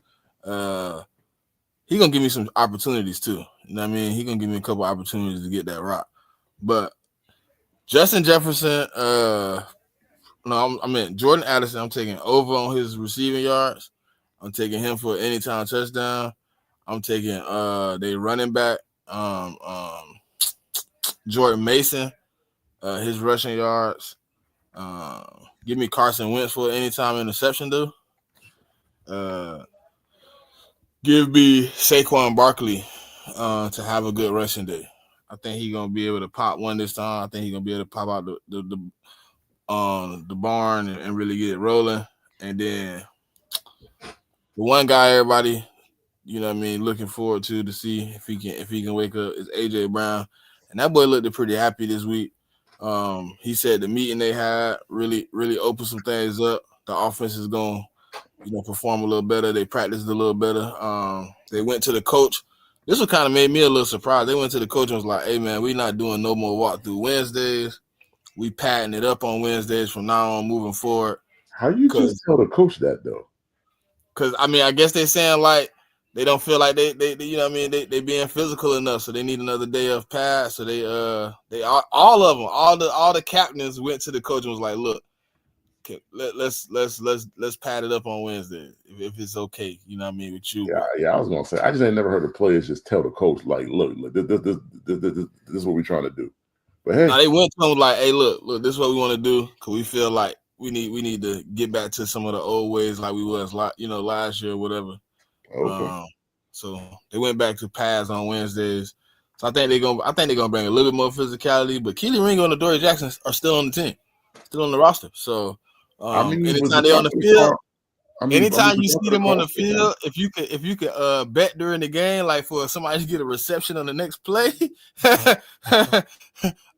He gonna give me some opportunities too. You know what I mean? He gonna give me a couple opportunities to get that rock. But Justin Jefferson, I mean Jordan Addison. I'm taking over on his receiving yards. I'm taking him for an anytime touchdown. I'm taking they running back, Jordan Mason, his rushing yards. Give me Carson Wentz for an anytime interception, though. Give me Saquon Barkley to have a good rushing day. I think he's gonna be able to pop one this time. I think he's gonna be able to pop out the barn and really get it rolling. And then the one guy everybody, you know what I mean, looking forward to see if he can wake up is AJ Brown. And that boy looked pretty happy this week. He said the meeting they had really opened some things up. The offense is going to perform a little better. They practiced a little better. They went to the coach. This one kind of made me a little surprised. They went to the coach and was like, "Hey man, we're not doing no more walkthrough Wednesdays. We patting it up on Wednesdays from now on moving forward." How you just tell the coach that though? Because I mean, I guess they're saying like they don't feel like they you know what I mean, they being physical enough, so they need another day of pass. So they all of them, all the captains went to the coach and was like, "Look, let's pad it up on Wednesday if it's okay, you know what I mean, with you." Yeah, I was gonna say I just ain't never heard the players just tell the coach like, "Look, this is what we're trying to do." But hey, now they went to him like, "Hey, look, this is what we want to do because we feel like we need to get back to some of the old ways like we was last year or whatever." okay. So they went back to pads on Wednesdays. So I think they're gonna bring a little bit more physicality. But Keely Ringo and Adoree Jackson are still on the team, still on the roster. So I mean, anytime they're on the field, anytime you see them on the field, if you could bet during the game, like for somebody to get a reception on the next play,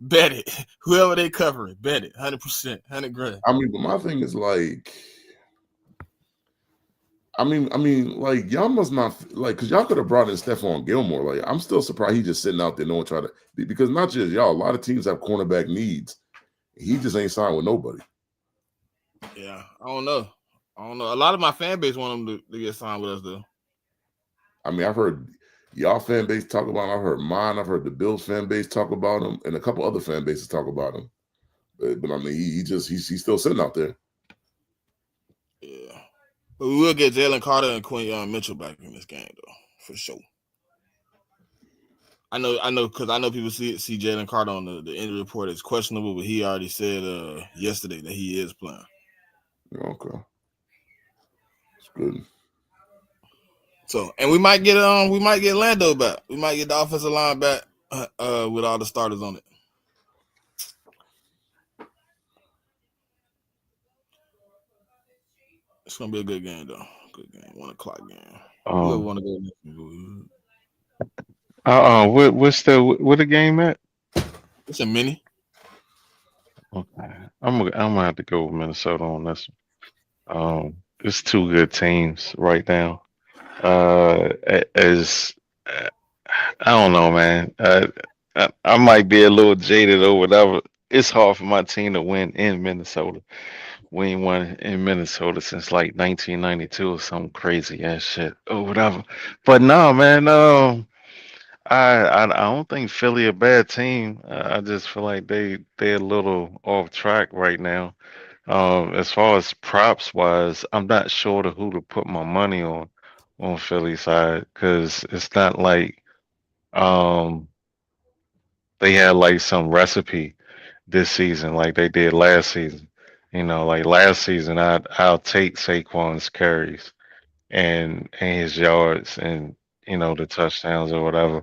bet it. Whoever they cover it, bet it 100%, 100 grand. I mean, but my thing is like, I mean, like y'all must not like because y'all could have brought in Stephon Gilmore. Like, I'm still surprised he's just sitting out there, no one try to because not just y'all, a lot of teams have cornerback needs. He just ain't signed with nobody. Yeah, I don't know. A lot of my fan base want him to get signed with us, though. I mean, I've heard y'all fan base talk about him. I've heard mine. I've heard the Bills fan base talk about him, and a couple other fan bases talk about him. But I mean, he's still sitting out there. Yeah, but we will get Jalen Carter and Quinyon Mitchell back in this game, though, for sure. I know, because I know people see Jalen Carter on the injury report as questionable, but he already said yesterday that he is playing. Okay, it's good. So, and we might get Lando back. We might get the offensive line back with all the starters on it. It's gonna be a good game, though. Good game, 1:00 game. Whoever want to go next? What the game at? It's a mini. Okay. I'm gonna have to go with Minnesota on this one. It's two good teams right now. As I don't know, man. I might be a little jaded or whatever. It's hard for my team to win in Minnesota. We ain't won in Minnesota since like 1992 or some crazy ass shit or whatever. But no, man. I don't think Philly a bad team. I just feel like they're a little off track right now. As far as props wise, I'm not sure to who to put my money on Philly side because it's not like um they had like some recipe this season like they did last season. You know, like last season, I'll take Saquon's carries and his yards and the touchdowns or whatever.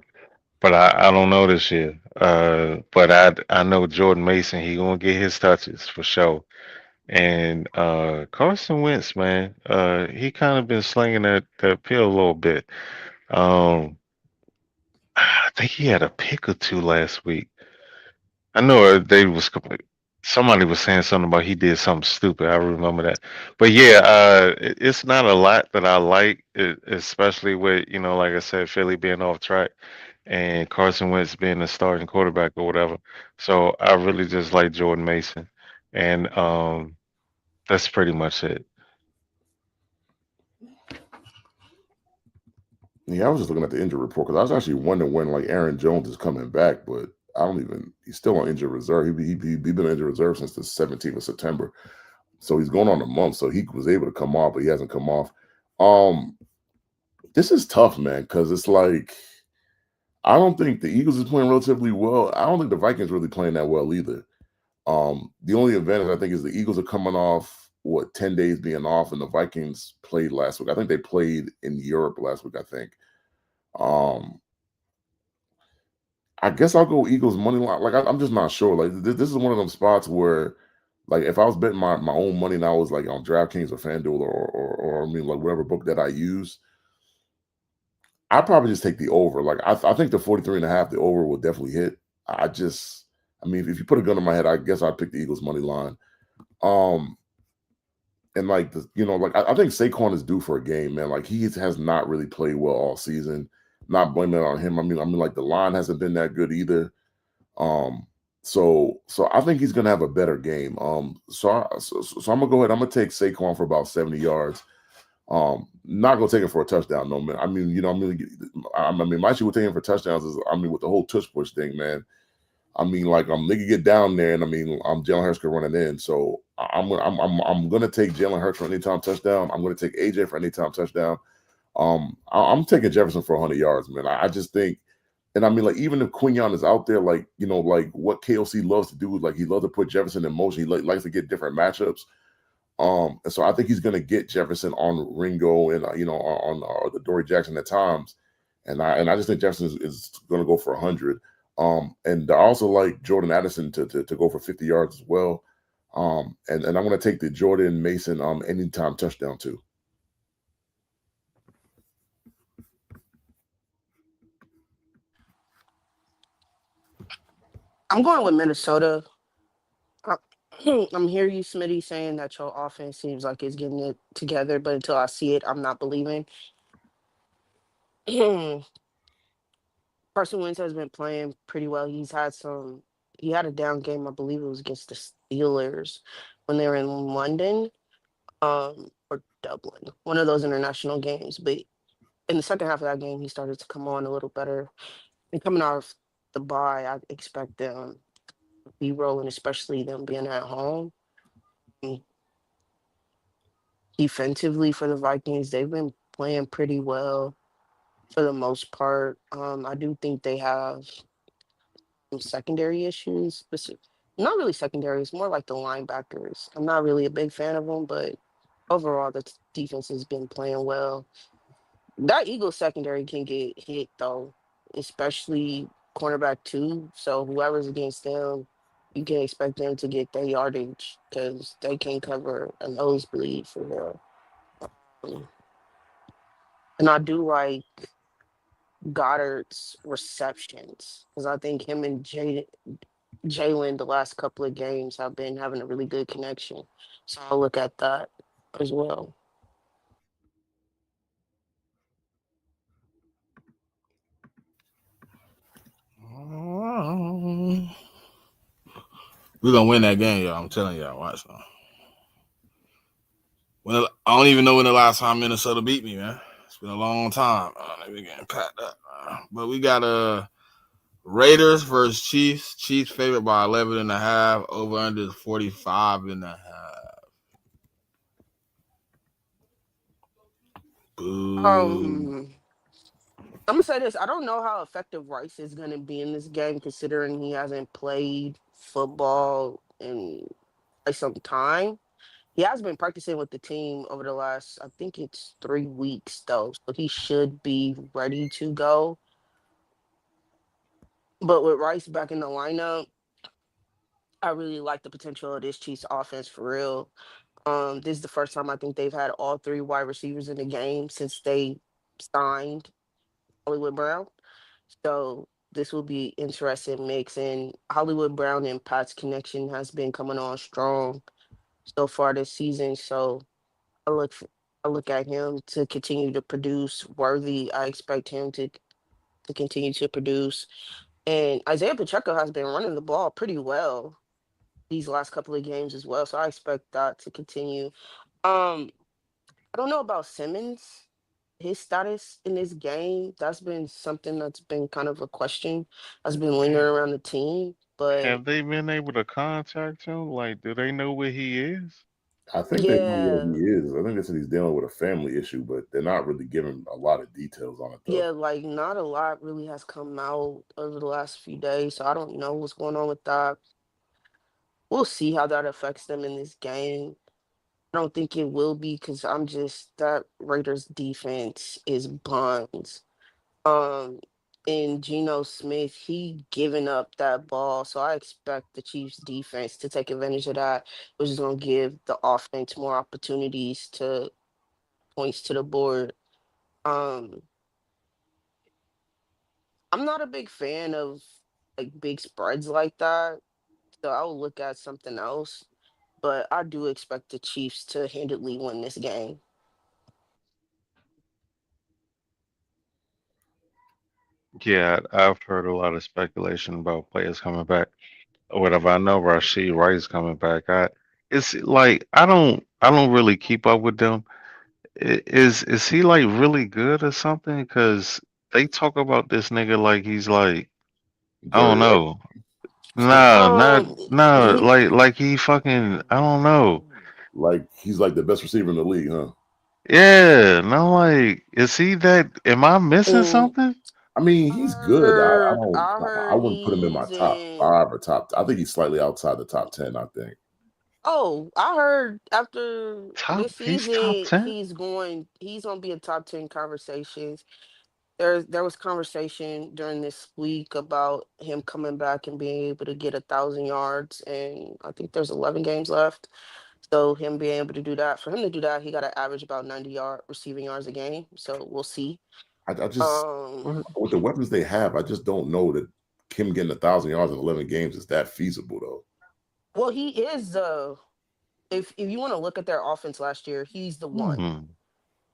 But I don't know this year. But I know Jordan Mason, he gonna get his touches for sure. And Carson Wentz, man, he kind of been slinging that pill a little bit. Um, I think he had a pick or two last week. I know somebody was saying something about he did something stupid. I remember that. But yeah, it's not a lot that I like, especially with like I said, Philly being off track and Carson Wentz being the starting quarterback or whatever. So I really just like Jordan Mason, and that's pretty much it. Yeah, I was just looking at the injury report because I was actually wondering when like Aaron Jones is coming back, but I don't even. He's still on injured reserve. He been on injured reserve since the 17th of September, so he's going on a month. So he was able to come off, but he hasn't come off. Um, this is tough, man, because it's like I don't think the Eagles is playing relatively well. I don't think the Vikings really playing that well either. The only advantage I think is the Eagles are coming off 10 days being off, and the Vikings played last week. I think they played in Europe last week. I think. Um, I guess I'll go Eagles money line. Like I'm just not sure. Like this is one of them spots where, like, if I was betting my own money and I was like on DraftKings or FanDuel or I mean like whatever book that I use, I'd probably just take the over. Like I think the 43.5, the over will definitely hit. I mean, if you put a gun in my head, I guess I'd pick the Eagles money line. Um, and like like I think Saquon is due for a game, man. Like he has not really played well all season. Not blaming it on him. I mean, like the line hasn't been that good either. Um, so I think he's gonna have a better game. So I'm gonna go ahead. I'm gonna take Saquon for about 70 yards. Not gonna take him for a touchdown, no man. I mean, my issue with taking him for touchdowns is, I mean, with the whole tush push thing, man. I mean, like they could get down there, and I mean, Jalen Hurts could run it in. So I'm gonna take Jalen Hurts for anytime touchdown. I'm gonna take AJ for anytime touchdown. I'm taking Jefferson for 100 yards, man. I just think, and I mean, like even if Quinion is out there, like like what KOC loves to do, like he loves to put Jefferson in motion. He likes to get different matchups. And so I think he's gonna get Jefferson on Ringo and on the Dory Jackson at times, and I just think Jefferson is gonna go for 100. And I also like Jordan Addison to go for 50 yards as well. And I'm gonna take the Jordan Mason anytime touchdown too. I'm going with Minnesota. I- I'm hearing you, Smitty, saying that your offense seems like it's getting it together, but until I see it, I'm not believing. Carson Wentz has been playing pretty well. He had a down game, I believe it was against the Steelers when they were in London, or Dublin, one of those international games. But in the second half of that game, he started to come on a little better. And coming off the bye, I expect them to be rolling, especially them being at home. Mm, Defensively for the Vikings, they've been playing pretty well for the most part. I do think they have some secondary issues. Not really secondary, it's more like the linebackers. I'm not really a big fan of them, but overall, the defense has been playing well. That Eagles secondary can get hit though, especially cornerback two. So whoever's against them, you can expect them to get their yardage because they can cover a nosebleed for real. Um, And I do like Goddard's receptions because I think him and Jalen the last couple of games have been having a really good connection. So I'll look at that as well. We're gonna win that game, y'all. I'm telling y'all. Watch now. I don't even know when the last time Minnesota beat me, man. It's been a long time. We're getting packed up. But we got Raiders versus Chiefs. Chiefs favored by 11.5. Over under 45.5. Boo. I'm gonna say this. I don't know how effective Rice is gonna be in this game, considering he hasn't played football in quite some time. He has been practicing with the team over the last, I think it's 3 weeks though, so he should be ready to go. But with Rice back in the lineup, I really like the potential of this Chiefs offense for real. This is the first time I think they've had all three wide receivers in the game since they signed Hollywood Brown. So this will be interesting mix. And Hollywood Brown and Pat's connection has been coming on strong so far this season. So I look f- I look at him to continue to produce. Worthy, I expect him to continue to produce. And Isaiah Pacheco has been running the ball pretty well these last couple of games as well. So I expect that to continue. Um, I don't know about Simmons, his status in this game. That's been something that's been kind of a question that's been lingering around the team. But Have they been able to contact him? Like, do they know where he is? I think they know where yeah, he is. I think they said he's dealing with a family issue, but they're not really giving a lot of details on it though. yeah, like not a lot really has come out over the last few days. So I don't know what's going on with that. We'll see how that affects them in this game. I don't think it will be because I'm just that Raiders defense is buns. Um, and Geno Smith, he giving up that ball, so I expect the Chiefs defense to take advantage of that, which is going to give the offense more opportunities to points to the board. Um, I'm not a big fan of like big spreads like that, so I'll look at something else. But I do expect the Chiefs to handedly win this game. Yeah, I've heard a lot of speculation about players coming back or whatever. I know Rashid Rice coming back. It's like I don't really keep up with them. Is he like really good or something? Because they talk about this nigga like he's like I Jerry don't Rice, know. No, not Um, no, he, like he fucking I don't know. like he's like the best receiver in the league, huh? Yeah, and I'm like, is he that? Am I missing mm, something? I mean, he's good. I don't. I I heard wouldn't put him in my he's top in. 5 or top. I think he's slightly outside the top 10. I think. Oh, I heard after Top? this He's top season, 10? he's gonna be in top 10 conversations. There was conversation during this week about him coming back and being able to get 1,000 yards, and I think there's 11 games left. So him being able to do that, for him to do that, he got to average about 90 receiving yards a game. So we'll see. I just Um, What? with the weapons they have, I just don't know that him getting 1,000 yards in 11 games is that feasible though. well, he is the if you want to look at their offense last year, he's the one. Hmm.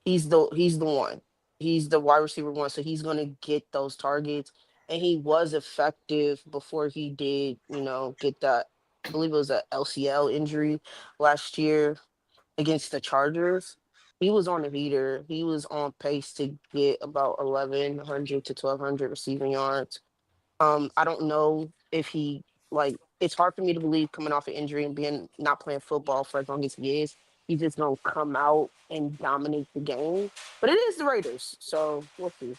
He's the one. He's the wide receiver one, so he's gonna get those targets. And he was effective before he did, get that. I believe it was a LCL injury last year against the Chargers. He was on the heater. He was on pace to get about 1,100 to 1,200 receiving yards. I don't know if he like. It's hard for me to believe coming off an injury and being not playing football for as long as he is. He's just gonna come out and dominate the game. But it is the Raiders, so we'll see.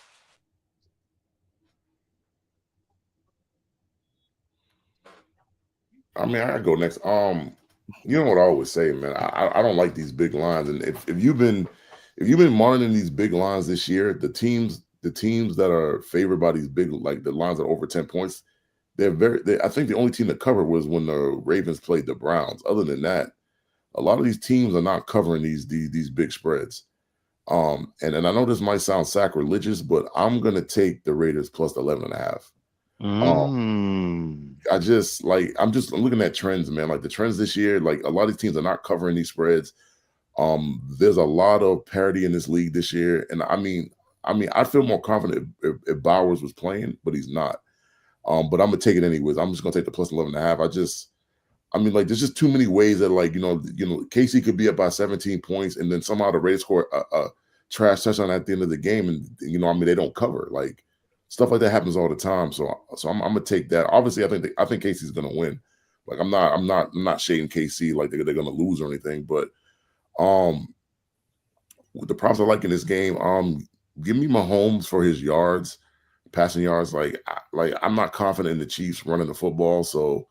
I mean, I go next. You know what I always say, man. I don't like these big lines, and if you've been monitoring these big lines this year, the teams that are favored by these big like the lines that are over 10 points, I think the only team that covered was when the Ravens played the Browns. Other than that, a lot of these teams are not covering these big spreads. And I know this might sound sacrilegious, but I'm gonna take the Raiders plus the 11 and a half. Um, Mm. I'm looking at trends, man. Like the trends this year, like a lot of these teams are not covering these spreads. There's a lot of parity in this league this year, and I feel more confident if Bowers was playing, but he's not. But I'm gonna take it anyways. I'm just gonna take the plus 11 and a half. Like, there's just too many ways that, like, KC could be up by 17 points, and then somehow the Raiders score a trash touchdown at the end of the game, and they don't cover. Like, stuff like that happens all the time. So I'm gonna take that. Obviously, I think KC's gonna win. Like, I'm not shading KC like they're gonna lose or anything. But um, with the props I like in this game, give me Mahomes for his yards, passing yards. I'm not confident in the Chiefs running the football, so.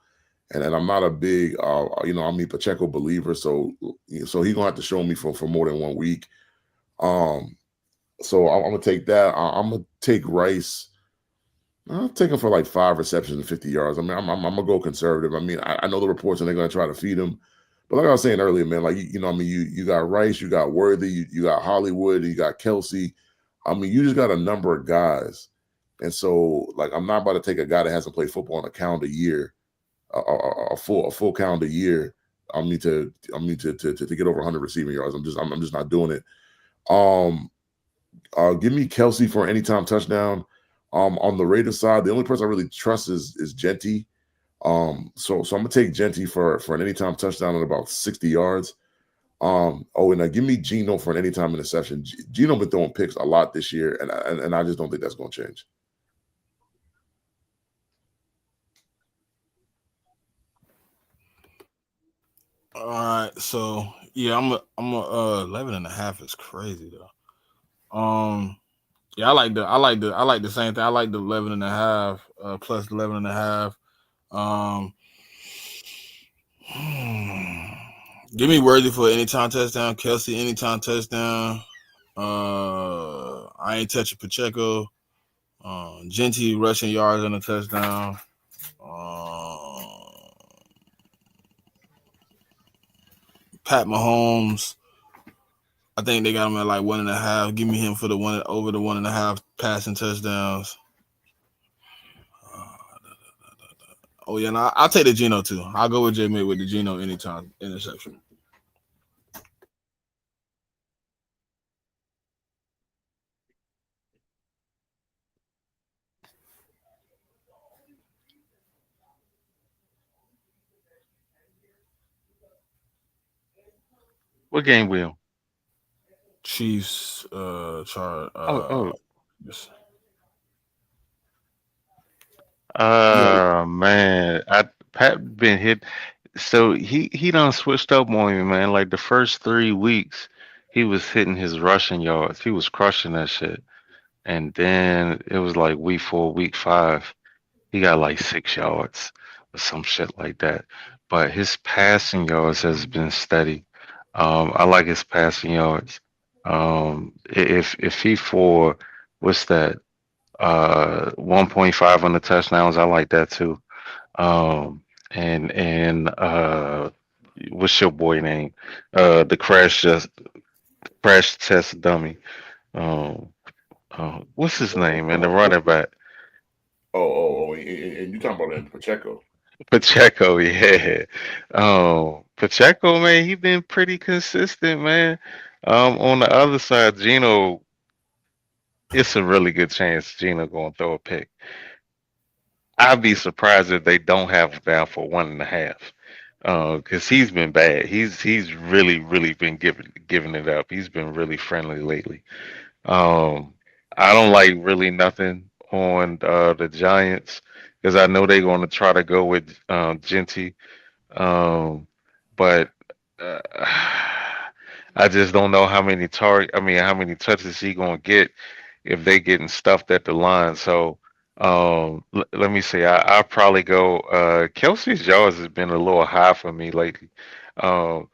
And I'm not a big, Pacheco believer. So he's gonna have to show me for more than 1 week. Um, so I'm gonna take that. I'm gonna take Rice. I'll take him for like 5 receptions and 50 yards. I mean, I'm gonna go conservative. I mean, I know the reports and they're gonna try to feed him, but like I was saying earlier, man, like you got Rice, you got Worthy, you got Hollywood, you got Kelsey. I mean, you just got a number of guys, and so like I'm not about to take a guy that hasn't played football in a calendar year, a full calendar year. To get over 100 receiving yards. I'm just not doing it. Um, Give me Kelsey for an anytime touchdown. On the Raiders side, the only person I really trust is Genty. So I'm gonna take Genty for an anytime touchdown at about 60 yards. And give me Geno for an anytime interception. Geno been throwing picks a lot this year, and I just don't think that's gonna change. All right, so yeah, I'm a 11 and a half is crazy though. Yeah, I like the same thing. I like the 11 and a half, plus 11 and a half. Um, give me Worthy for anytime touchdown, Kelsey anytime touchdown. I ain't touching Pacheco. Genty rushing yards on a touchdown. Pat Mahomes. I think they got him at like 1.5. Give me him for the one over the 1.5 passing touchdowns. Oh yeah, and I'll take the Geno too. I'll go with JMIK with the Geno anytime interception. What game will? Chiefs, chart. Oh, oh, Yes. Yeah, man, I Pat been hit. So he done switched up on me, man. Like the first 3 weeks, he was hitting his rushing yards. He was crushing that shit. And then it was like week 4, week 5, he got like 6 yards or some shit like that. But his passing yards has been steady. I like his passing yards. If he for what's that? 1.5 on the touchdowns, I like that too. And what's your boy name? The crash test dummy. Um, what's his name? And the running back. and you talking about Pacheco? Pacheco, yeah. Pacheco, man, he been pretty consistent, man. On the other side, Gino, it's a really good chance Gino gonna throw a pick. I'd be surprised if they don't have him down for 1.5. Because he's been bad. He's really been giving it up. He's been really friendly lately. Um, I don't like really nothing on the Giants because I know they're going to try to go with Genty. Um, but uh, I just don't know how many how many touches he gonna get if they getting stuffed at the line. So let me see. I'll probably go. Kelsey's yards has been a little high for me lately. I'll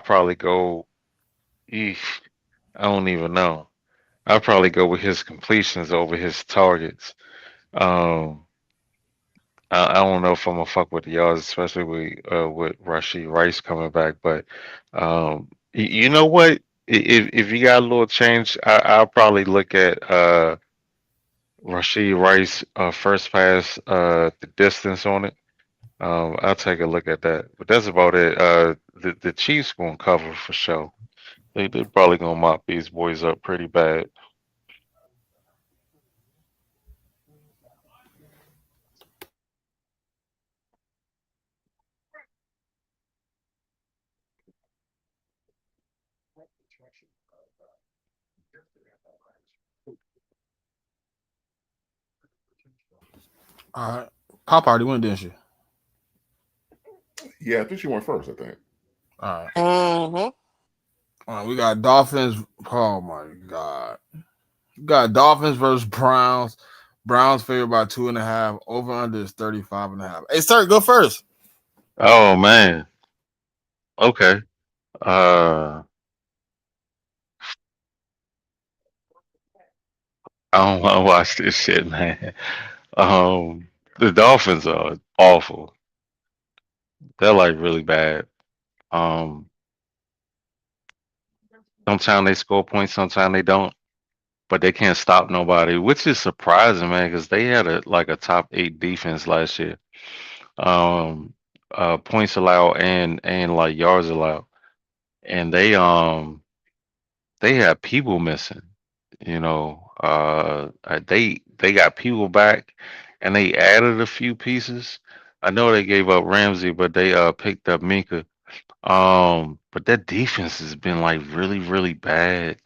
probably go. Eesh, I don't even know. I'll probably go with his completions over his targets. Um, I don't know if I'm gonna fuck with the yards, especially with Rashi Rice coming back. But you know what? If you got a little change, I'll probably look at Rashid Rice first pass, the distance on it. I'll take a look at that. But that's about it. The Chiefs gonna cover for sure. They probably gonna mop these boys up pretty bad. All right. Pop already went, didn't she? Yeah, I think she went first. I think. All right. Mm-hmm. All right. We got Dolphins. Oh my God. We got Dolphins versus Browns. Browns favored by 2.5. Over under is 35.5. Hey, sir, go first. Oh man. Okay. Uh, I don't want to watch this shit, man. The Dolphins are awful. They're like really bad. Um, Sometimes they score points, sometimes they don't, but they can't stop nobody, which is surprising, man, because they had a top 8 defense last year. Um, Points allowed and like yards allowed, and they had people missing. They got people back, and they added a few pieces. I know they gave up Ramsey, but they picked up Minka. But that defense has been like really, really bad.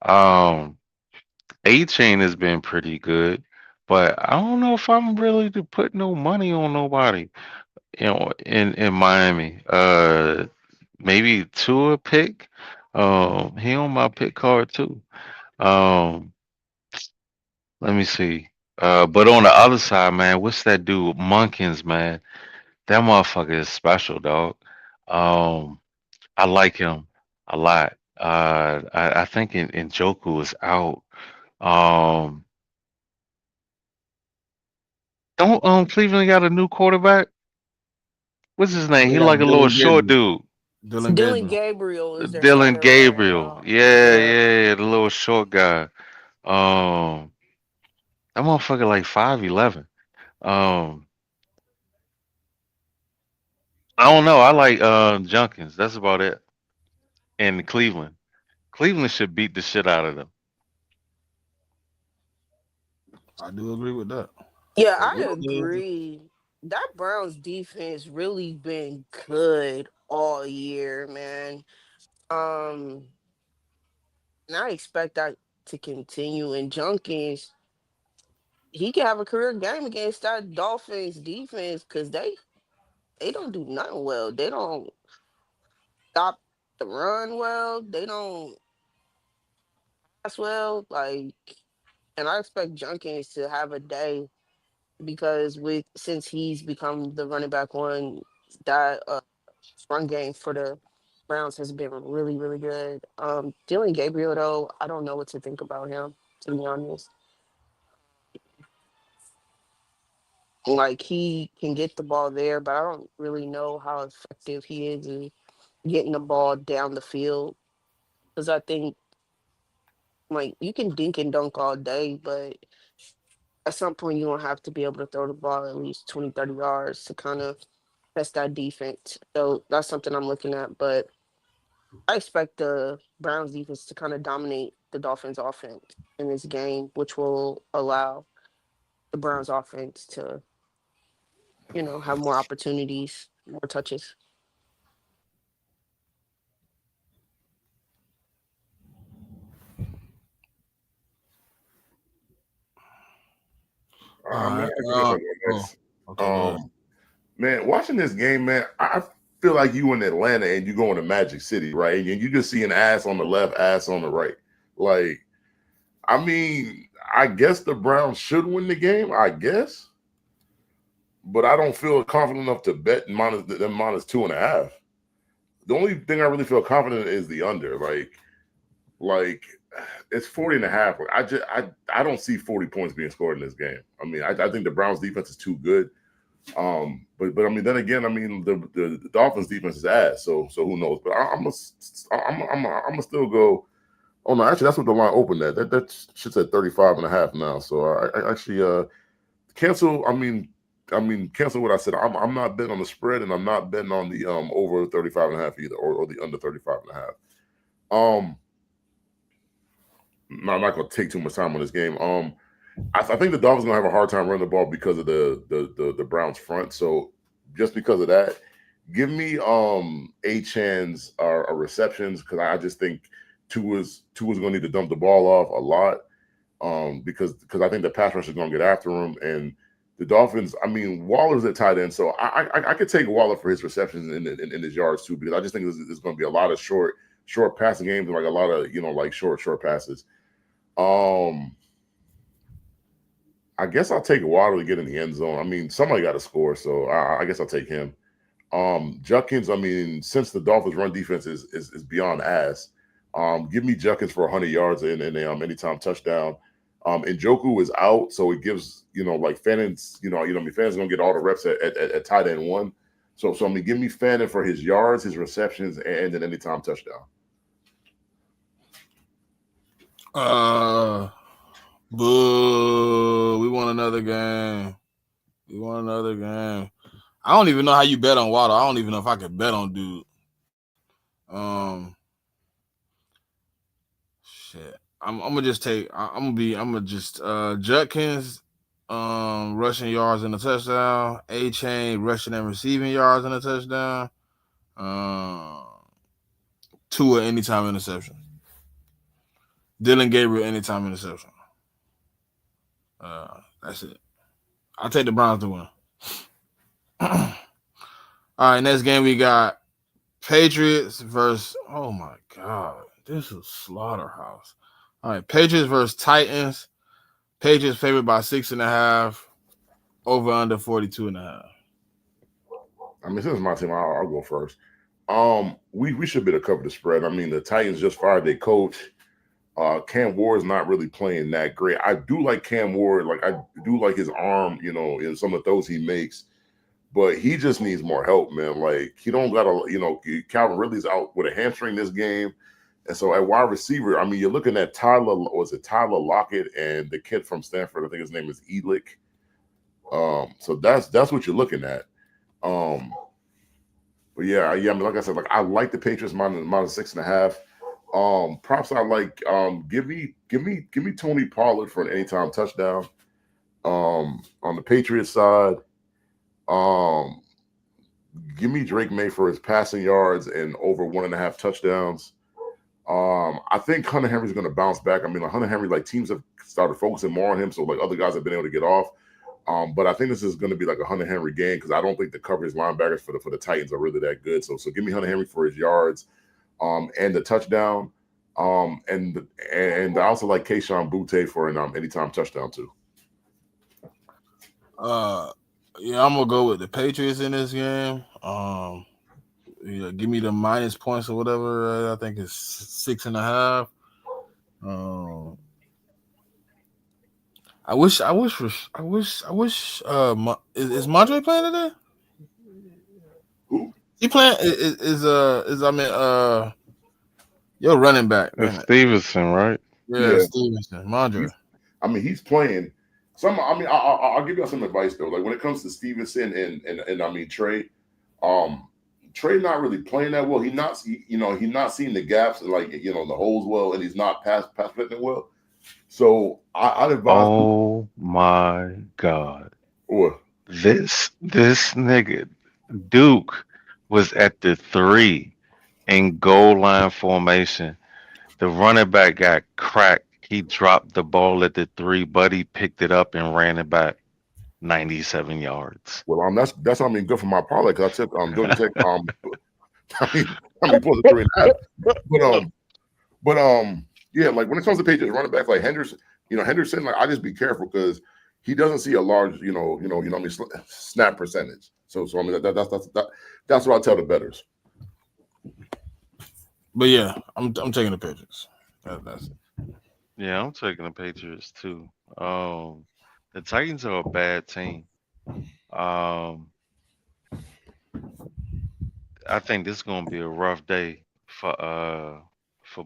Um, A Chain has been pretty good, but I don't know if I'm really to put no money on nobody, in Miami. Maybe Tua pick. He on my pick card too. Um, Let me see. But on the other side, man, what's that dude? Munkins, man. That motherfucker is special, dog. Um, I like him a lot. I think in Njoku is out. Um, don't Cleveland got a new quarterback? What's his name? They He got like a little Dylan short Gabriel. dude. Dylan Dylan Gabriel. Gabriel is their Dylan starter right Gabriel. now. Yeah, Yeah. yeah, the little short guy. Um, that motherfucker like 5'11". Um, I don't know. I like Junkins. That's about it. And Cleveland. Cleveland should beat the shit out of them. I do agree with that. Yeah, But I we'll see. agree. That Browns defense really been good all year, man. Um, and I expect that to continue. And Junkins, he can have a career game against that Dolphins defense because they don't do nothing well. They don't stop the run well. They don't pass well. Like, and I expect Junkins to have a day because with since he's become the running back one, that run game for the Browns has been really, really good. Dylan Gabriel though, I don't know what to think about him, to be honest. Like he can get the ball there, but I don't really know how effective he is in getting the ball down the field. Because I think like you can dink and dunk all day, but at some point you're gonna have to be able to throw the ball at least 20, 30 yards to kind of test that defense. So that's something I'm looking at. But I expect the Browns defense to kind of dominate the Dolphins offense in this game, which will allow the Browns offense to, have more opportunities, more touches. All Man, right. I can make one Oh, next. okay, go ahead. Man, watching this game, man, I feel like you in Atlanta and you going to Magic City, right? And you just see an ass on the left, ass on the right. Like, I mean, I guess the Browns should win the game, I guess, but I don't feel confident enough to bet minus 2.5. The only thing I really feel confident in is the under. Like it's 40.5. I don't see 40 points being scored in this game. I mean, I think the Browns defense is too good. But I mean, then again, I mean, the Dolphins defense is ass, so who knows? But I'm gonna still go. Oh no, actually, that's what the line opened at. That shit's at 35.5 now. So I actually cancel. I mean, cancel what I said. I'm not betting on the spread, and I'm not betting on the over 35.5 either, or the under 35.5. No, I'm not gonna take too much time on this game. I think the Dolphins gonna have a hard time running the ball because of the Browns front. So just because of that, give me Achan's receptions, because I just think Tua's gonna need to dump the ball off a lot. Because I think the pass rush is gonna get after him, and the Dolphins. I mean, Waller's at tight end, so I could take Waller for his receptions in his yards too, because I just think there's going to be a lot of short passing games and like a lot of like short passes. I guess I'll take Waller to get in the end zone. I mean, somebody got to score, so I guess I'll take him. Judkins, I mean, since the Dolphins' run defense is beyond ass, give me Judkins for 100 yards and anytime touchdown. Njoku is out, so it gives like Fannon's Fannon's gonna get all the reps at tight end one. So I mean, give me Fannon for his yards, his receptions, and an anytime touchdown. Boo! We want another game. I don't even know how you bet on Water. I don't even know if I could bet on dude. Shit. I'm gonna just take. Judkins, rushing yards and a touchdown. A-Chain rushing and receiving yards and a touchdown. Tua anytime interception. Dylan Gabriel anytime interception. That's it. I'll take the Browns to win. All right, next game we got Patriots versus. Oh my God, this is slaughterhouse. All right, Patriots versus Titans. Patriots favored by 6.5. Over under 42.5. I mean, since it's my team, I'll go first. We should be able to cover the spread. I mean, the Titans just fired their coach. Cam Ward's not really playing that great. I do like Cam Ward. Like, I do like his arm, in some of the throws he makes, but he just needs more help, man. Like, he don't got Calvin Ridley's out with a hamstring this game. And so at wide receiver, I mean, you're looking at Tyler Lockett and the kid from Stanford. I think his name is Elick. So that's what you're looking at. But yeah, I mean, like I said, like I like the Patriots minus 6.5. Props I like. Give me Tony Pollard for an anytime touchdown. On the Patriots side, give me Drake May for his passing yards and over 1.5 touchdowns. I think Hunter Henry's going to bounce back. I mean, like Hunter Henry, like teams have started focusing more on him, so like other guys have been able to get off. But I think this is going to be like a Hunter Henry game because I don't think the coverage linebackers for the Titans are really that good. So give me Hunter Henry for his yards, and the touchdown. And I also like Kayshon Boutte for an anytime touchdown too. Yeah, I'm gonna go with the Patriots in this game. Yeah, give me the minus points or whatever. I think it's 6.5. I wish. Is Mondre playing today? Who? He playing? Your running back. It's Stevenson, right? Yeah. Stevenson. Mondre. I mean, he's playing. I'll give you some advice though. Like when it comes to Stevenson and I mean Trey, Trey not really playing that well. He's not seeing the gaps and like the holes well, and he's not pass fitting well. So I'd advise. Oh my God! What? This nigga Duke was at the 3 in goal line formation. The running back got cracked. He dropped the ball at the 3. Buddy picked it up and ran it back 97 yards. Well, that's good for my parlay because I took Georgia Tech. I mean, plus the 3.5. But yeah, like when it comes to Patriots running back like Henderson, like I just be careful because he doesn't see a large, snap percentage. So I mean that's what I tell the bettors. But yeah, I'm taking the Patriots. That's it. Yeah, I'm taking the Patriots too. The Titans are a bad team. Um, I think this is gonna be a rough day for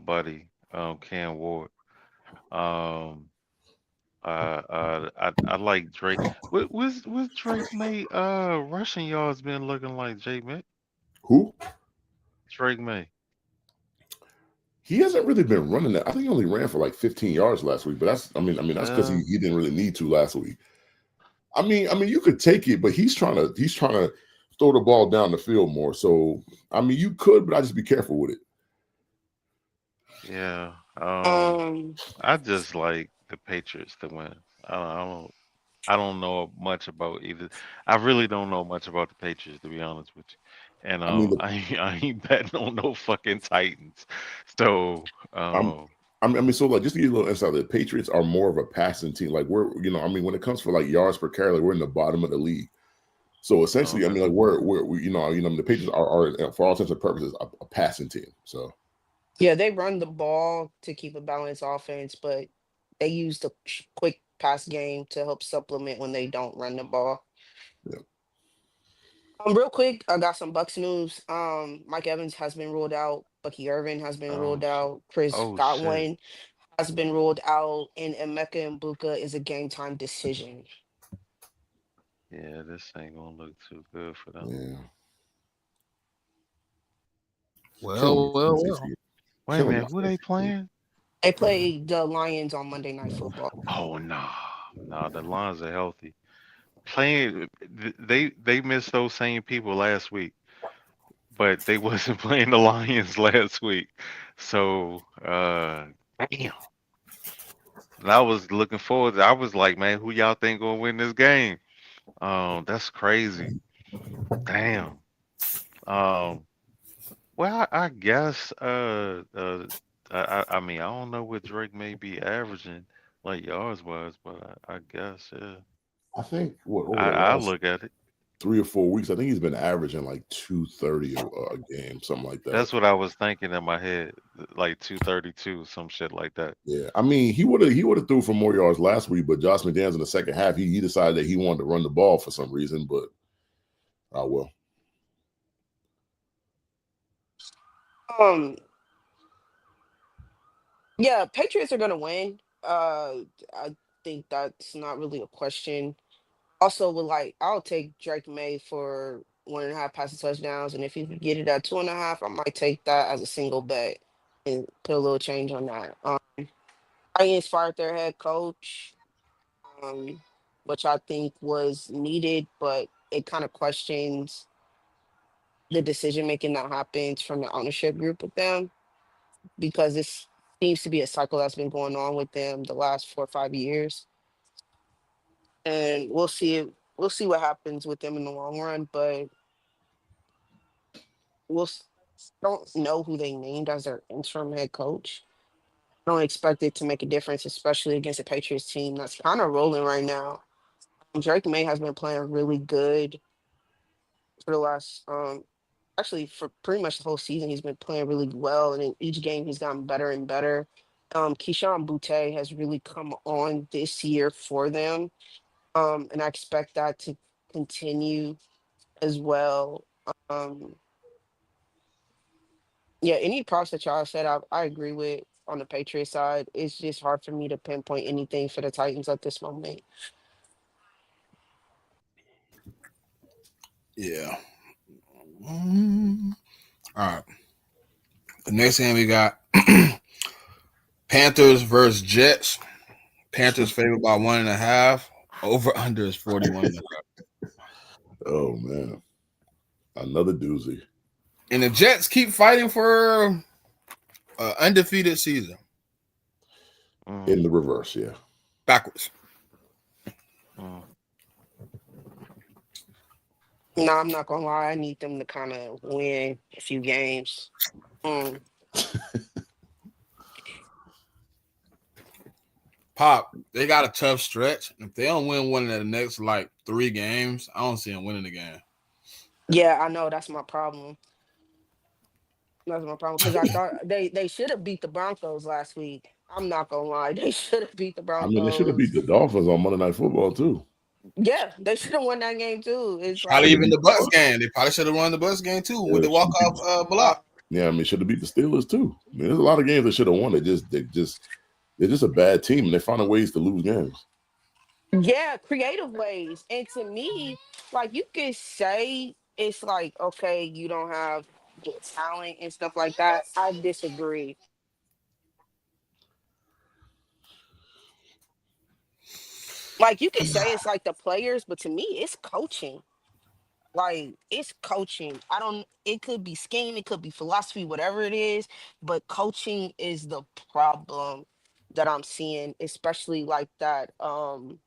Buddy, Cam Ward. Um, I like Drake. Was Drake May rushing yards been looking like JMIK? Who? Drake May. He hasn't really been running that. I think he only ran for like 15 yards last week, but I mean that's because Yeah, he didn't really need to last week. I mean, you could take it, but he's trying to throw the ball down the field more. So I mean, you could, but I just be careful with it. yeah. Um, I just like the Patriots to win. I don't know much about either. I really don't know much about the Patriots to be honest with you. And I mean, I ain't betting on no fucking Titans. So I'm. I mean, so like just to give you a little insight, the Patriots are more of a passing team. Like I mean, when it comes for like yards per carry, like we're in the bottom of the league. So essentially, I okay. mean, like the Patriots are for all intents and purposes a passing team. So yeah, they run the ball to keep a balanced offense, but they use the quick pass game to help supplement when they don't run the ball. yeah. Real quick, I got some Bucks news. Mike Evans has been ruled out. Bucky Irvin has been Oh ruled shit. out. Chris Oh shit. Godwin has been ruled out, and Emeka and Buka is a game time decision. Yeah, this ain't gonna look too good for them. Yeah, killing Well, me, well, well. Wait a killing my minute, who they fantasy team. playing? They play the Lions on Monday Night Football. Oh no, no, the Lions are healthy. Playing, they missed those same people last week, but they wasn't playing the Lions last week. So, damn. And I was looking forward. I was like, man, who y'all think gonna win this game? That's crazy. Damn. Um, well, I guess I mean I don't know what Drake may be averaging like yards was, but I guess yeah. I think what over the I last look at it. 3 or 4 weeks, I think he's been averaging like 230 a game, something like that. That's what I was thinking in my head, like 232, some shit like that. Yeah, I mean, he would have threw for more yards last week, but Josh McDaniels in the second half, he decided that he wanted to run the ball for some reason. But well, Um, yeah, Patriots are gonna win. I think that's not really a question. Also, with like, I'll take Drake May for 1.5 passing touchdowns, and if you can get it at 2.5, I might take that as a single bet and put a little change on that. Titans fired their head coach, um, which I think was needed, but it kind of questions the decision making that happens from the ownership group with them because this seems to be a cycle that's been going on with them the last 4 or 5 years, and we'll see it. We'll see what happens with them in the long run, but we'll don't know who they named as their interim head coach. I don't expect it to make a difference, especially against a Patriots team that's kind of rolling right now. Drake May has been playing really good for the last actually for pretty much the whole season. He's been playing really well, and in each game he's gotten better and better. Keyshawn Butte has really come on this year for them, and I expect that to continue as well. Um, yeah, any props that y'all said, I agree with on the Patriot side. It's just hard for me to pinpoint anything for the Titans at this moment. Yeah. All right. The next game we got Panthers versus Jets. Panthers favored by 1.5. Over under is 41.5. oh man, another doozy And the Jets keep fighting for an undefeated season. Mm, in the reverse. Yeah, Backwards. mm. No, I'm not gonna lie. I need them to kind of win a few games. Mm. Pop, they got a tough stretch. If they don't win one of the next like 3 games, I don't see them winning the game. Yeah, I know that's my problem. That's my problem because I thought they should have beat the Broncos last week. I'm not gonna lie, they should have beat the I mean they should have beat Broncos. the Dolphins on Monday Night Football too. Yeah, they should have won that game too. It's Should Probably have like even beat the Bucks game. They probably should have won the Bucks game too with the should walk have beat. off block. Yeah, I mean, should have beat the Steelers too. I mean, there's a lot of games they should have won. They're just a bad team, and they're finding ways to lose games. yeah, creative ways. And to me, like you could say it's like, okay, you don't have the talent and stuff like that. I disagree. Like you could say it's like the players, but to me, it's coaching. Like it's coaching. I don't it could be scheme, it could be philosophy, whatever it is, but coaching is the problem that I'm seeing, especially like that 2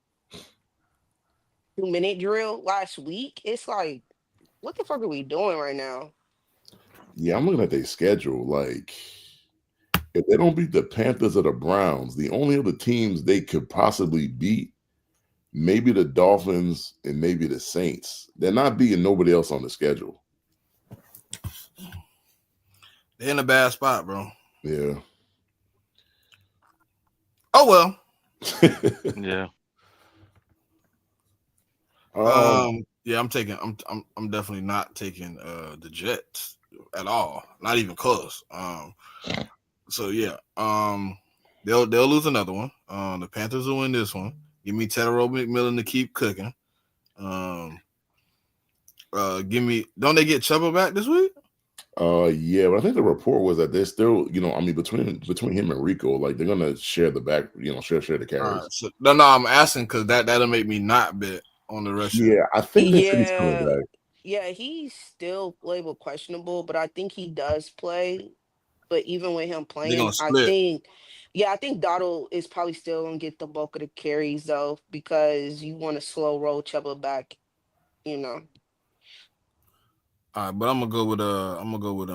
minute drill last week. It's like, what the fuck are we doing right now? Yeah, I'm looking at their schedule. Like, if they don't beat the Panthers or the Browns, the only other teams they could possibly beat, maybe the Dolphins and maybe the Saints. They're not beating nobody else on the schedule. They're in a bad spot, bro. Yeah. Oh well. Yeah. Yeah, I'm definitely not taking the Jets at all. Not even close. So yeah. They'll lose another one. The Panthers will win this one. Give me Tedero McMillan to keep cooking. Give me don't they get Chuba back this week? Yeah, but I think the report was that they're still, I mean, between him and Rico, like they're gonna share the back, share the All carries. right. So, no, I'm asking because that'll make me not bet on the Russian. Yeah, I think they said he's coming Yeah, back. yeah, he's still labeled questionable, but I think he does play. But even with him They're playing, gonna split. I think Dottle is probably still gonna get the bulk of the carries though, because you want to slow roll Chuba back, you know. All right, but I'm gonna go with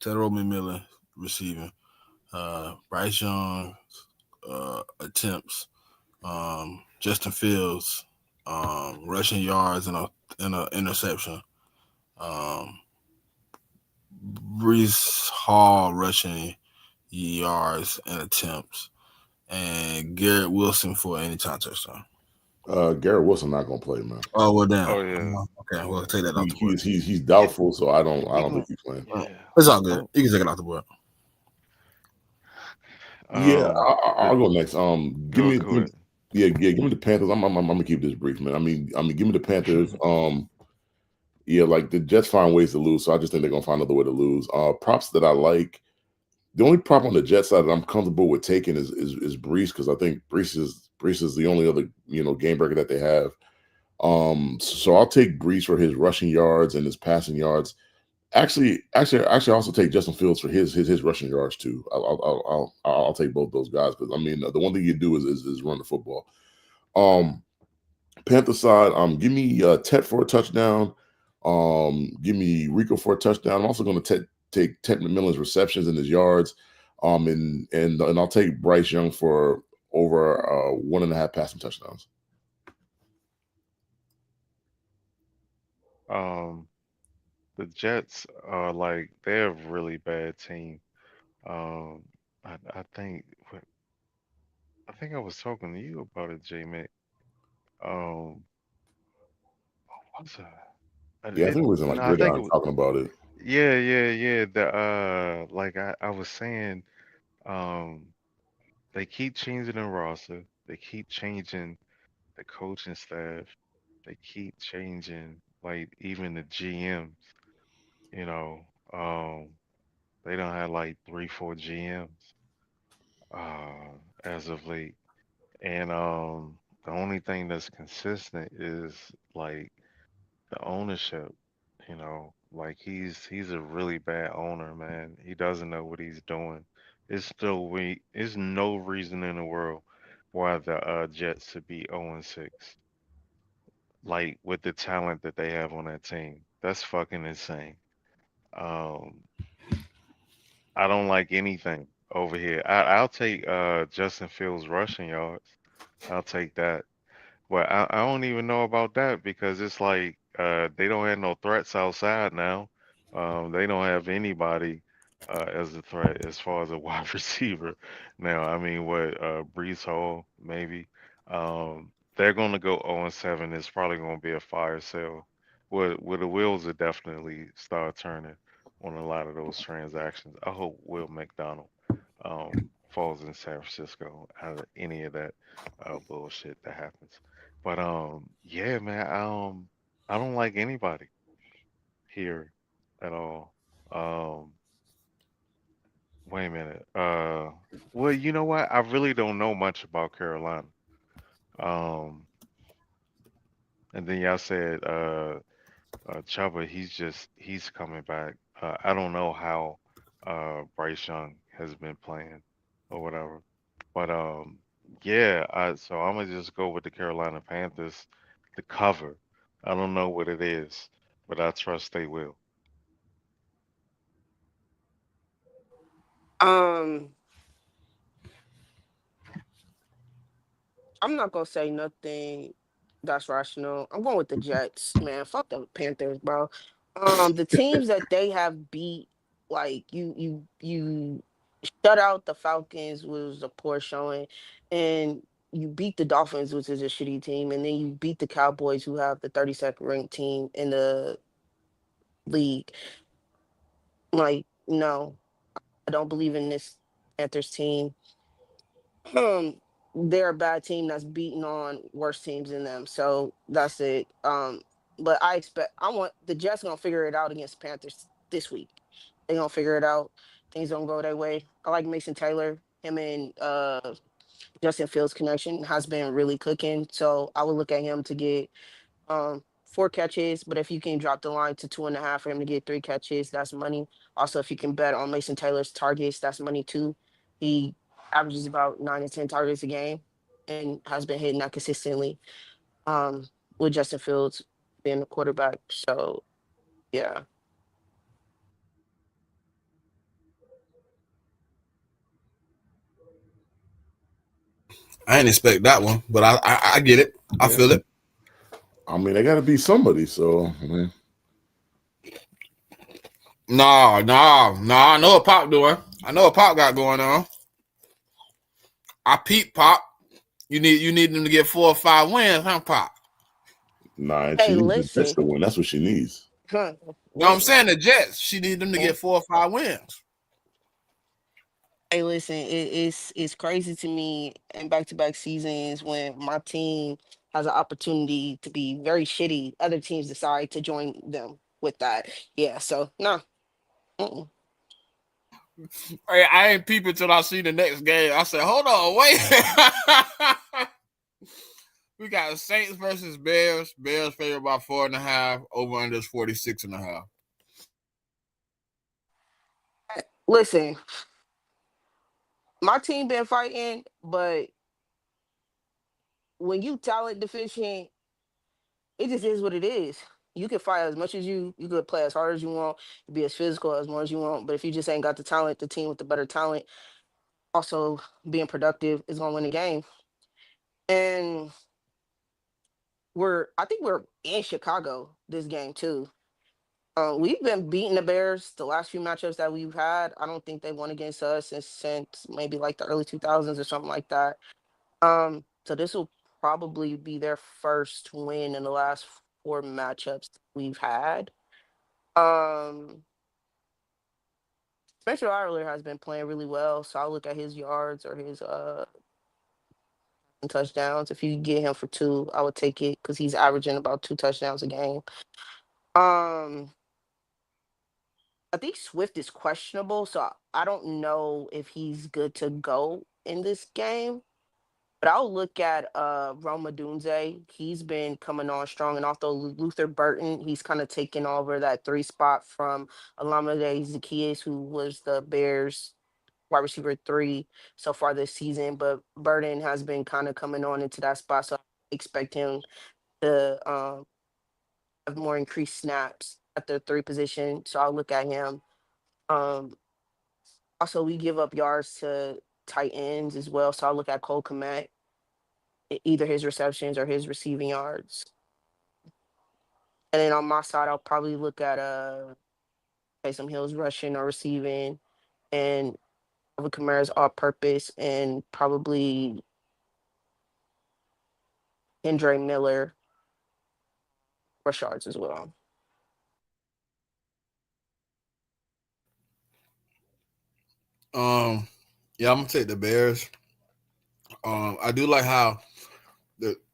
Tedero McMillan receiving. Bryce Young attempts. Justin Fields rushing yards and a interception. Um, Brees Hall rushing yards and attempts, and Garrett Wilson for an anytime touchdown. Garrett Wilson not gonna play, man. Oh well, damn. Oh yeah. Okay, well take that off the board. He's doubtful, so I You don't think can. he's playing. Yeah. It's all good. Oh, You can take it off the board. Yeah, the, I'll go next. go ahead. Give me the Panthers. I'm gonna keep this brief, man. I mean, give me the Panthers. Yeah, like the Jets find ways to lose, so I just think they're gonna find another way to lose. Props that I like. The only prop on the Jets side that I'm comfortable with taking is Brees, because I think Brees is the only other game breaker that they have. So I'll take Brees for his rushing yards and his passing yards. Actually, also take Justin Fields for his rushing yards too. I'll take both those guys, because I mean the one thing you do is run the football. Um, Panther side, give me Tet for a touchdown. Give me Rico for a touchdown. I'm also going to take Ted McMillan's receptions and his yards. And I'll take Bryce Young for over 1.5 passing touchdowns. Um, the Jets are like they're a really bad team. Um, I think I think I was talking to you about it, JMIK. Um, what was that? Yeah, I It think it was in like no, I think Gridiron it was, talking about it. yeah. The like I was saying, um, they keep changing the roster. They keep changing the coaching staff. They keep changing like even the GMs. You know, um, they don't have like 3, 4 GMs as of late, and the only thing that's consistent is like the ownership. You know, like he's a really bad owner, man. He doesn't know what he's doing. It's no reason in the world why the Jets should be 0-6, like with the talent that they have on that team. That's fucking insane. Um, I don't like anything over here. I'll take Justin Fields rushing yards. I'll take that. But I don't even know about that because it's like they don't have no threats outside now. They don't have anybody as a threat as far as a wide receiver now. I mean, what Brees Hall maybe. Um, they're going to go 0-7. It's probably going to be a fire sale. Where the wheels will definitely start turning on a lot of those transactions. I hope Will McDonald falls in San Francisco out of any of that bullshit that happens. But yeah, man, I don't like anybody here at all. Um, wait a minute. Well, you know what? I really don't know much about Carolina. Um, and then y'all said Chuba, he's coming back. I don't know how Bryce Young has been playing or whatever. But yeah, so I'm gonna just go with the Carolina Panthers, the cover. I don't know what it is, but I trust they will. Um, I'm not gonna say nothing that's rational. I'm going with the Jets, man. Fuck the Panthers, bro. The teams that they have beat, like you shut out the Falcons was a poor showing, and you beat the Dolphins, which is a shitty team, and then you beat the Cowboys, who have the 32nd ranked team in the league. Like, no, I don't believe in this Panthers team. um they're a bad team that's beating on worse teams than them. So that's it. But I want the Jets gonna figure it out against Panthers this week. They gonna figure it out. Things don't go their way. I like Mason Taylor. Him and Justin Fields connection has been really cooking. So I would look at him to get 4 catches, but if you can drop the line to 2.5 for him to get 3 catches, that's money. Also, if you can bet on Mason Taylor's targets, that's money too. He averages about 9 to 10 targets a game and has been hitting that consistently. Um, with Justin Fields being the quarterback. So yeah. I didn't expect that one, but I get it. I Yeah. feel it. I mean, they got to be somebody. So, I mean, No. I know what Pop doing. I know what Pop got going on. I peep Pop. You need them to get 4 or 5 wins, huh, Pop? nah, she Hey, needs the Jets listen. to win. That's what she needs. Huh, No, I'm listen. saying the Jets. She need them to get 4 or 5 wins. Hey, listen, it's crazy to me in back-to-back seasons when my team has an opportunity to be very shitty. Other teams decide to join them with that. Yeah, so no. Mm-mm. Hey, I ain't peeping till I see the next game. I said, hold on, wait. We got Saints versus Bears. Bears favored by 4.5. Over under is 46.5. Listen, my team been fighting, but when you talent deficient, it just is what it is. You can fight as much as you could play as hard as you want, be as physical as much as you want. But if you just ain't got the talent, the team with the better talent, also being productive is gonna win the game. And I think we're in Chicago this game too. We've been beating the Bears the last few matchups that we've had. I don't think they won against us since maybe like the early 2000s or something like that. So this will probably be their first win in the last 4 matchups we've had. Um, Spencer Rattler has been playing really well, so I'll look at his yards or his touchdowns. If you can get him for 2, I would take it because he's averaging about 2 touchdowns a game. Um, I think Swift is questionable, so I don't know if he's good to go in this game. But I'll look at Roma Dunze. He's been coming on strong, and also Luther Burton. He's kind of taken over that 3 spot from Olamide Zaccheaus, who was the Bears wide receiver 3 so far this season. But Burton has been kind of coming on into that spot, so I expect him to have more increased snaps at the 3 position. So I'll look at him. Um, Also, we give up yards to tight ends as well. So I'll look at Cole Kmet, either his receptions or his receiving yards. And then on my side, I'll probably look at Taysom Hill's rushing or receiving, and Alvin Kamara's all purpose, and probably Kendra Miller rush yards as well. Um, yeah, I'm gonna take the Bears. I do like how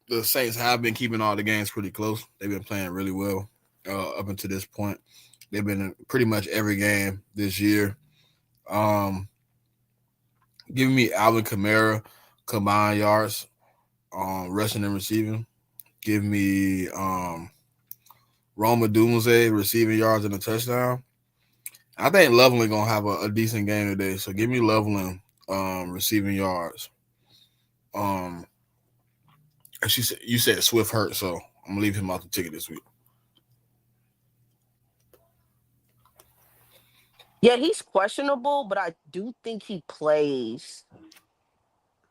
the Saints have been keeping all the games pretty close. They've been playing really well up until this point. They've been in pretty much every game this year. Um, Giving me Alvin Kamara combined yards, rushing and receiving. Give me Roma Dunze receiving yards and a touchdown. I think Loveland gonna have a decent game today, so give me Loveland receiving yards. Um, she said you said Swift hurt, so I'm gonna leave him off the ticket this week. Yeah, he's questionable, but I do think he plays.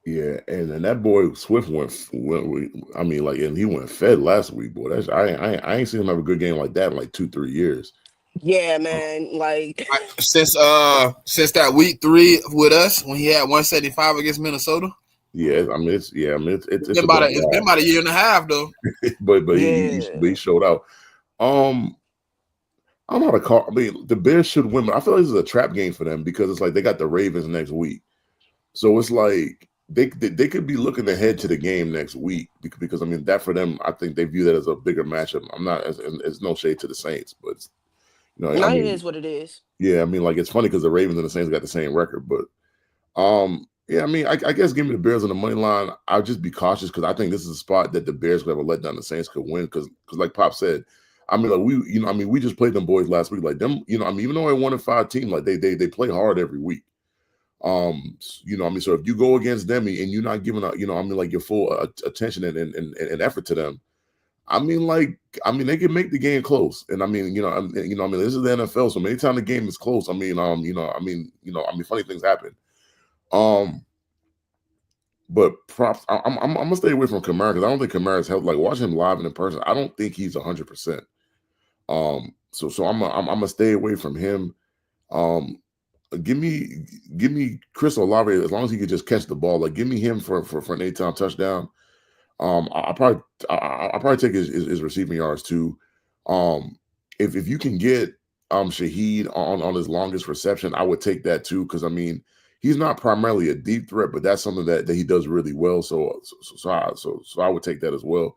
Yeah, and that boy Swift went. I mean, like, and he went fed last week, boy. That's I ain't seen him have a good game like that in like 2-3 years. Yeah, man. Like, Since that week 3 with us when he had 175 against Minnesota. Yeah, I mean it's It's about been about a year and a half though. but he yeah. showed out. I'm not a car. I mean, the Bears should win, but I feel like this is a trap game for them because it's like they got the Ravens next week, so it's like they could be looking ahead to the game next week because I mean that for them, I think they view that as a bigger matchup. I'm not as it's no shade to the Saints, but I No, it mean, is what it is. yeah, I mean, like it's funny because the Ravens and the Saints got the same record, but yeah, I mean, I guess give me the Bears on the money line. I'll just be cautious because I think this is a spot that the Bears could have a letdown. The Saints could win because like Pop said, I mean, like I mean, we just played them boys last week. Like them, I mean, even though they're 1-5 team, like they play hard every week. I mean, so if you go against them and you're not giving up, I mean, like your full attention and effort to them, I mean, like, I mean, they can make the game close. And I mean, I mean, this is the NFL, so anytime the game is close, I mean, I mean, funny things happen. But props, I'm gonna stay away from Kamara because I don't think Kamara's helped. Like watching him live and in person, I don't think he's 100%. So I'm gonna stay away from him. Um, give me Chris Olave as long as he could just catch the ball. Like give me him for an 8-time touchdown. I probably take his receiving yards too. If you can get Shaheed on his longest reception, I would take that too because I mean he's not primarily a deep threat, but that's something that he does really well. So I would take that as well.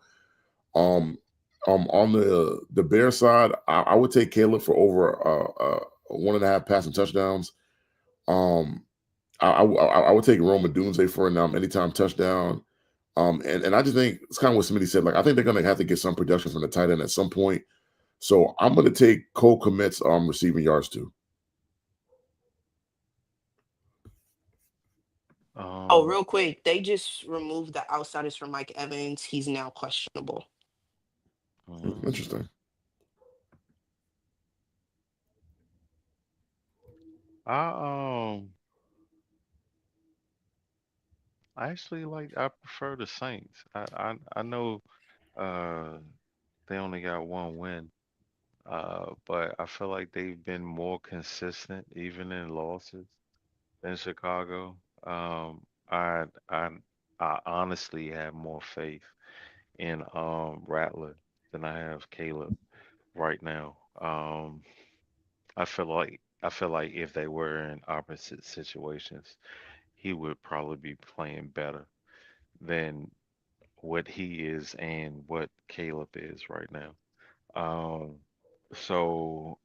On the Bear side, I would take Caleb for over 1.5 passing touchdowns. Um, I would take Roma Dunze for an anytime touchdown. And I just think it's kind of what Smitty said. Like I think they're gonna have to get some production from the tight end at some point. So I'm gonna take Cole Kmet's receiving yards too. Oh, Um, real quick, they just removed the outsiders from Mike Evans. He's now questionable. mm, Interesting. I actually I prefer the Saints. I know uh they only got one win, but I feel like they've been more consistent even in losses than Chicago. I honestly have more faith in Rattler than I have Caleb right now. I feel like if they were in opposite situations, he would probably be playing better than what he is and what Caleb is right now. Um, so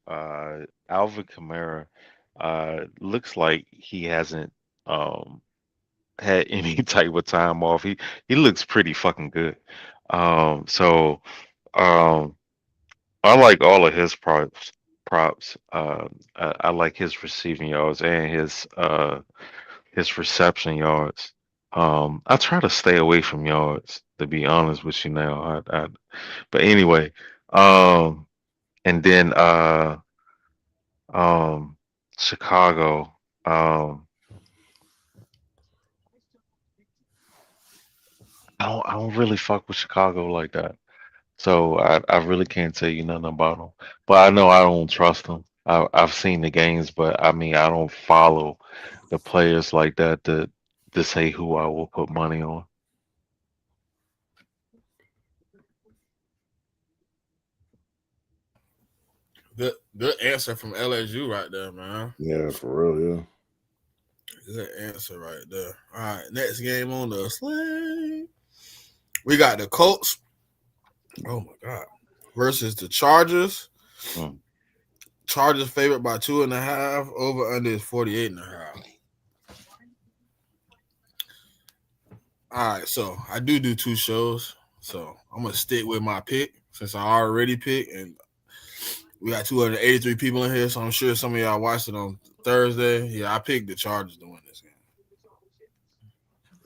Alvin Kamara looks like he hasn't um had any type of time off. He looks pretty fucking good. So um I like all of his props. I like his receiving yards and his reception yards. I try to stay away from yards, to be honest with you now. But anyway, um, and then um, Chicago. Um, I don't really fuck with Chicago like that. So I really can't tell you nothing about them. But I know I don't trust them. I've seen the games, but I mean I don't follow the players like that to say who I will put money on. Good answer from LSU right there, man. Yeah, for real. Yeah. Good answer right there. All right, next game on the slate. We got the Colts. Oh my god. Versus the Chargers. Mm. Chargers favored by 2.5. Over under is 48.5. All right, so I do 2 shows. So I'm gonna stick with my pick since I already picked, and we got 283 people in here. So I'm sure some of y'all watched it on Thursday. Yeah, I picked the Chargers to win this game.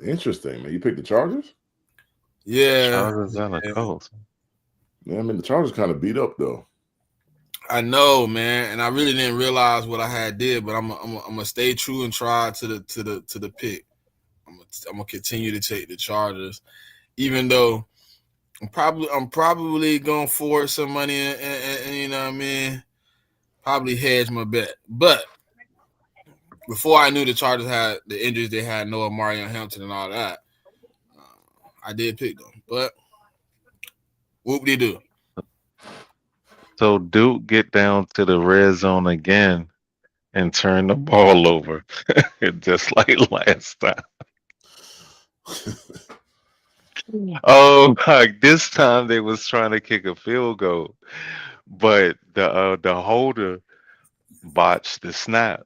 Interesting, man. You picked the Chargers? Yeah, Chargers and the yeah. Colts. Yeah, I mean the Chargers kind of beat up though. I know, man, and I really didn't realize what I had did, but I'm gonna stay true and try to the pick. I'm gonna continue to take the Chargers, even though I'm probably gonna forward some money and you know what I mean, probably hedge my bet. But before I knew the Chargers had the injuries they had, Noah Marion Hampton and all that, I did pick them. But whoop de do. So Duke get down to the red zone again and turn the ball over, just like last time. Oh, like this time they was trying to kick a field goal, but the holder botched the snap,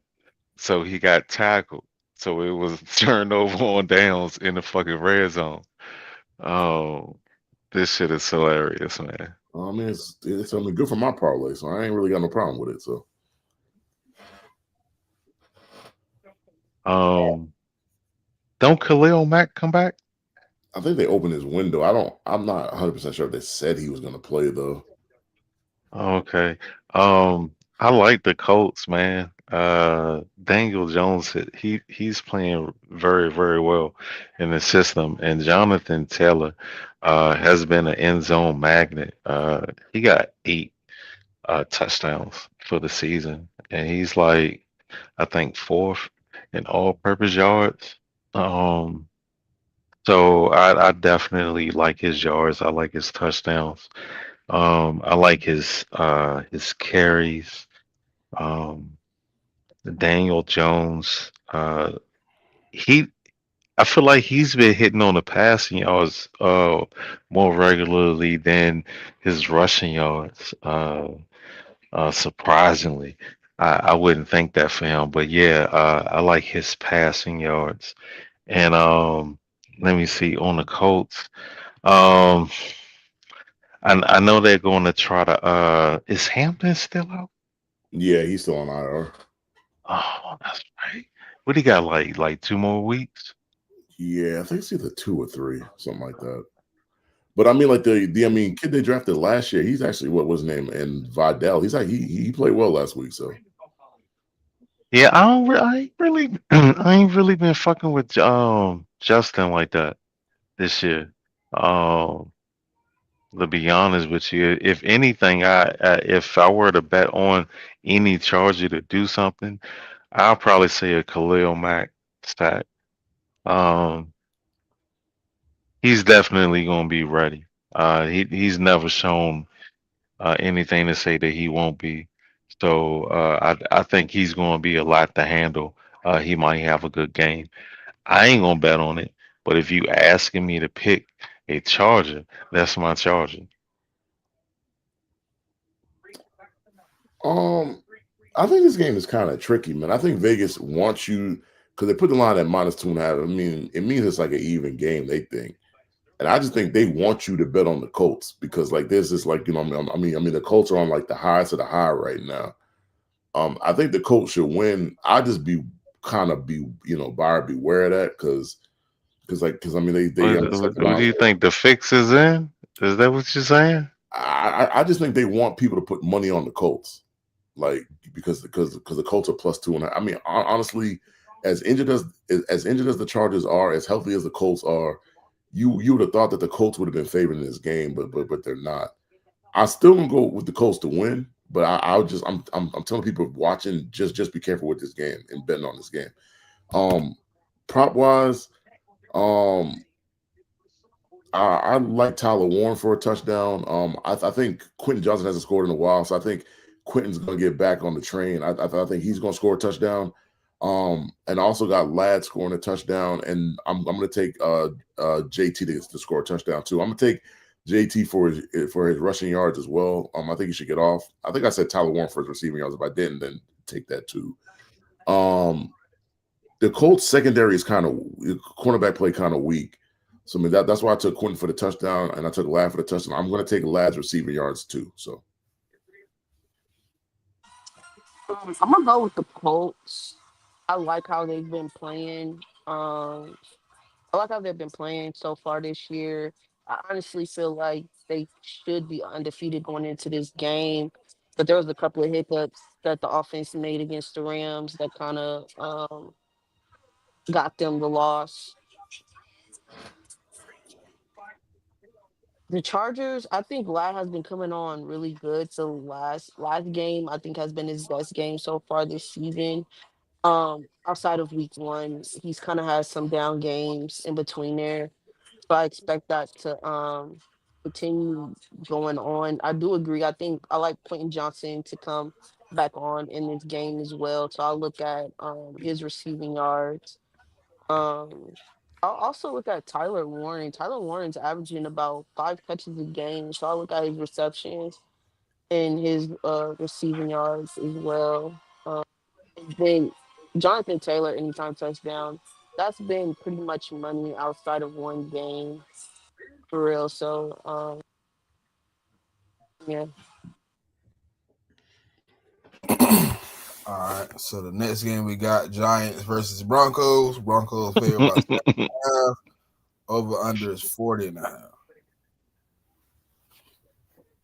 so he got tackled. So it was turned over on downs in the fucking red zone. Oh, this shit is hilarious, man. I mean, it's I mean, good for my parlay, so I ain't really got no problem with it. So Um, don't Khalil Mack come back? I think they opened his window. I'm not 100% sure if they said he was going to play though. Okay. I like the Colts, man. Daniel Jones, he's playing very, very well in the system, and Jonathan Taylor, has been an end zone magnet. He got 8 touchdowns for the season, and he's like, I think fourth in all-purpose yards. Um, so I definitely like his yards. I like his touchdowns. I like his carries. Um, Daniel Jones. He I feel like he's been hitting on the passing yards more regularly than his rushing yards. Surprisingly. I wouldn't think that for him, but yeah, I like his passing yards. And let me see on the Colts. Um, I know they're going to try to. Is Hampton still out? Yeah, he's still on IR. Oh, that's right. What he got like 2 more weeks? Yeah, I think it's either 2 or 3, something like that. But I mean, like the I mean, kid they drafted last year, he's actually what was his name? And Vidal. He's like he played well last week. So Yeah, I ain't really I ain't really been fucking with Justin like that this year. Um, to be honest with you, if anything, if I were to bet on any Charger to do something, I'll probably say a Khalil Mack stack. Um, he's definitely gonna be ready. He's never shown anything to say that he won't be. So I think he's going to be a lot to handle. He might have a good game. I ain't gonna bet on it, but if you asking me to pick a Charger, that's my Charger. um I think this game is kind of tricky, man. I think Vegas wants you because they put the line at -2.5. I mean, it means it's like an even game, they think. And I just think they want you to bet on the Colts because like this is like, I mean the Colts are on like the highest of the high right now. I think the Colts should win. I just be kind of be, buyer beware of that because I mean they on the second What do round. you think the fix is in? Is that what you're saying? I just think they want people to put money on the Colts, like because the Colts are +2.5. I mean, honestly, as injured as the Chargers are, as healthy as the Colts are, you would have thought that the Colts would have been favored in this game, but they're not. I still gonna go with the Colts to win, but I'm telling people watching just be careful with this game and betting on this game. Prop wise, um, I like Tyler Warren for a touchdown. I think Quentin Johnson hasn't scored in a while, so I think Quentin's going to get back on the train. I think he's going to score a touchdown. And I also got Ladd scoring a touchdown, and I'm going to take JT to score a touchdown too. I'm going to take JT for his rushing yards as well. I think he should get off. I think I said Tyler Warren for his receiving yards. If I didn't, then take that too. The Colts secondary is kind of cornerback play kind of weak. So I mean that's why I took Quentin for the touchdown and I took Ladd for the touchdown. I'm going to take Ladd's receiving yards too. So I'm gonna go with the Colts. I like how they've been playing. I like how they've been playing so far this year. I honestly feel like they should be undefeated going into this game, but there was a couple of hiccups that the offense made against the Rams that kind of got them the loss. The Chargers, I think Vlad has been coming on really good. So last game, I think has been his best game so far this season. Outside of week one, he's kind of has some down games in between there. So I expect that to continue going on. I do agree. I think I like Quentin Johnson to come back on in this game as well. So I'll look at his receiving yards. Um, I'll also look at Tyler Warren. Tyler Warren's averaging about 5 catches a game. So I'll look at his receptions and his receiving yards as well. And then Jonathan Taylor, anytime touchdown, that's been pretty much money outside of one game for real. So yeah. All right. So the next game we got Giants versus Broncos. Broncos favored by 7.5. Over under is 40.5.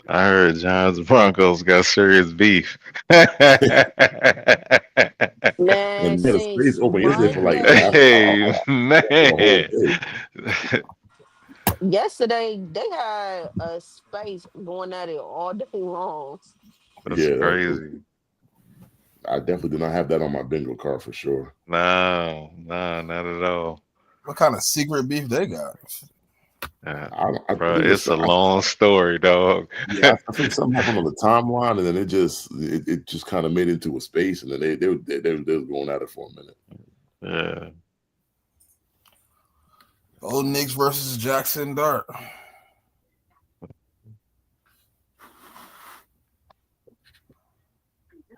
I heard Giants Broncos got serious beef. Man, and he had a since space open yesterday for like Monday, Hey the whole man, day. yesterday they had a space going at it all day long. that's Yeah, crazy. I definitely do not have that on my bingo card for sure. No, not at all. What kind of secret beef they got? I Bro, think it's a long story, dog. yeah, I think something happened on the timeline, and then it just kind of made it into a space, and then they were going at it for a minute. Yeah. Old Knicks versus Jackson Dart.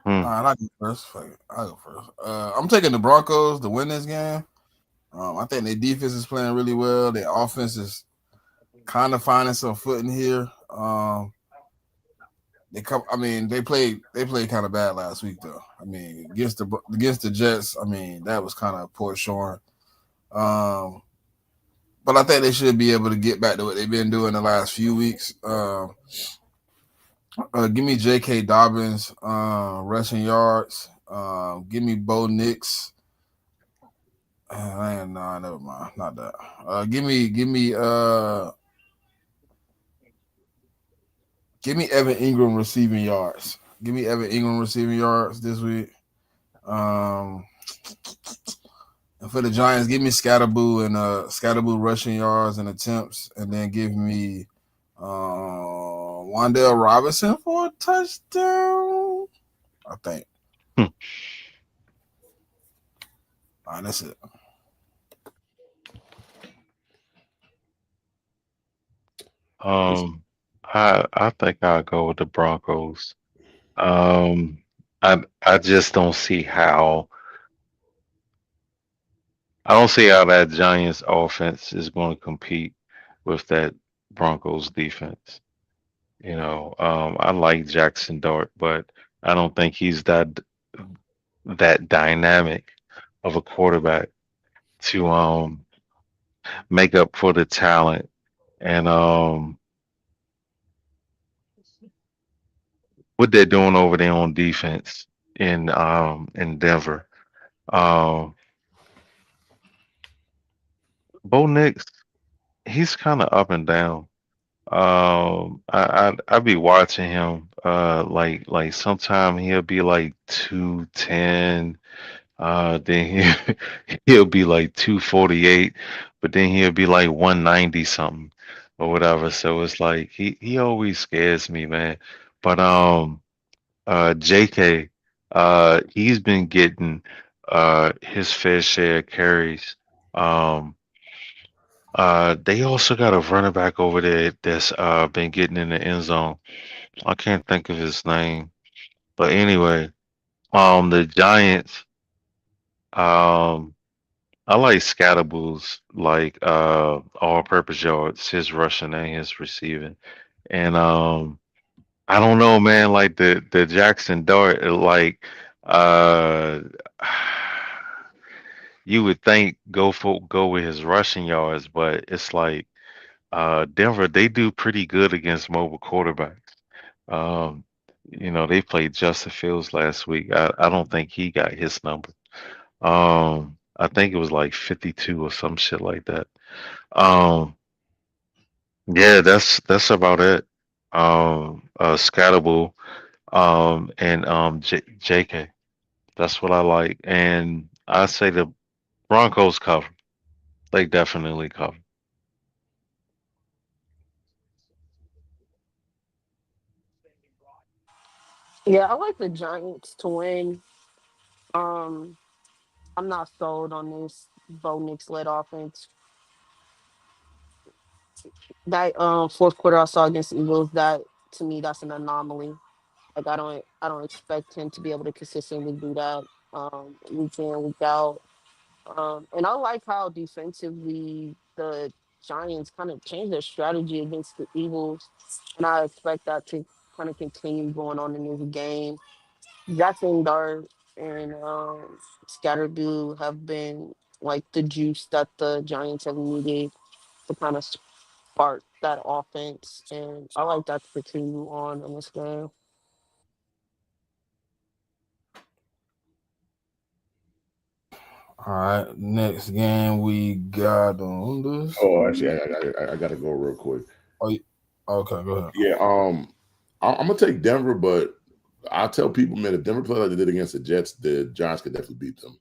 All right, I'll go first. I'll go first. I'm taking the Broncos to win this game. I think their defense is playing really well. Their offense is kind of finding some footing here. They played kind of bad last week though. I mean, against the Jets, I mean, that was kind of poor showing. But I think they should be able to get back to what they've been doing the last few weeks. Give me J.K. Dobbins rushing yards. Give me Bo Nix. Never mind, not that. Give me Evan Ingram receiving yards. Give me Evan Ingram receiving yards this week. And for the Giants, give me Scatterboo and Scatterboo rushing yards and attempts, and then give me Wan'Dale Robinson for a touchdown. I think. All right, that's it. I think I'll go with the Broncos. I just don't see how. I don't see how that Giants offense is going to compete with that Broncos defense. I like Jackson Dart, but I don't think he's that dynamic of a quarterback to make up for the talent and what they're doing over there on defense in Denver. Um, Bo Nix, he's kind of up and down. I be watching him. Like sometime he'll be like 210. Then he'll be like 248, but then he'll be like 190 something or whatever. So it's like he always scares me, man. But JK, he's been getting his fair share of carries. Um, they also got a running back over there that's been getting in the end zone. I can't think of his name, but anyway, the Giants. Um, I like Scatterbull's like all-purpose yards, his rushing and his receiving, and I don't know, man. Like the Jackson Dart, uh, you would think go with his rushing yards, but it's like Denver, they do pretty good against mobile quarterbacks. Um, they played Justin Fields last week. I don't think he got his number. I think it was like 52 or some shit like that. Um, yeah, that's about it. Scattable, and JK. That's what I like, and I say the Broncos cover. They definitely cover. Yeah, I like the Giants to win. Um, I'm not sold on this Bo Nix led offense. That fourth quarter I saw against the Eagles, that to me that's an anomaly. Like I don't expect him to be able to consistently do that week in, week out. And I like how defensively the Giants kind of changed their strategy against the Eagles. And I expect that to kind of continue going on in this game. Jackson Dart and Scatterboo have been like the juice that the Giants have needed to kind of spark that offense. And I like that to continue on in this game. All right, next game we got on this. Oh, actually, I gotta go real quick. Oh, okay, go ahead. Yeah, I'm gonna take Denver, but I tell people, man, if Denver play like they did against the Jets, the Giants could definitely beat them.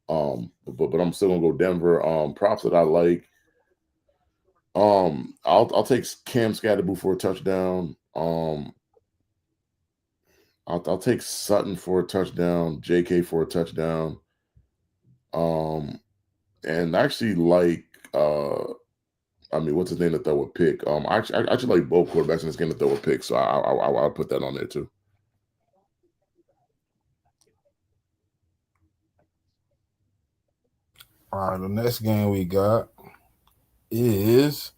But I'm still gonna go Denver. Props that I like. I'll take Cam Scatterboo for a touchdown. I'll take Sutton for a touchdown. JK for a touchdown. Um, and actually like I mean, what's his name to throw a pick? I actually like both quarterbacks in this game to throw a pick, so I'll put that on there too. All right, the next game we got is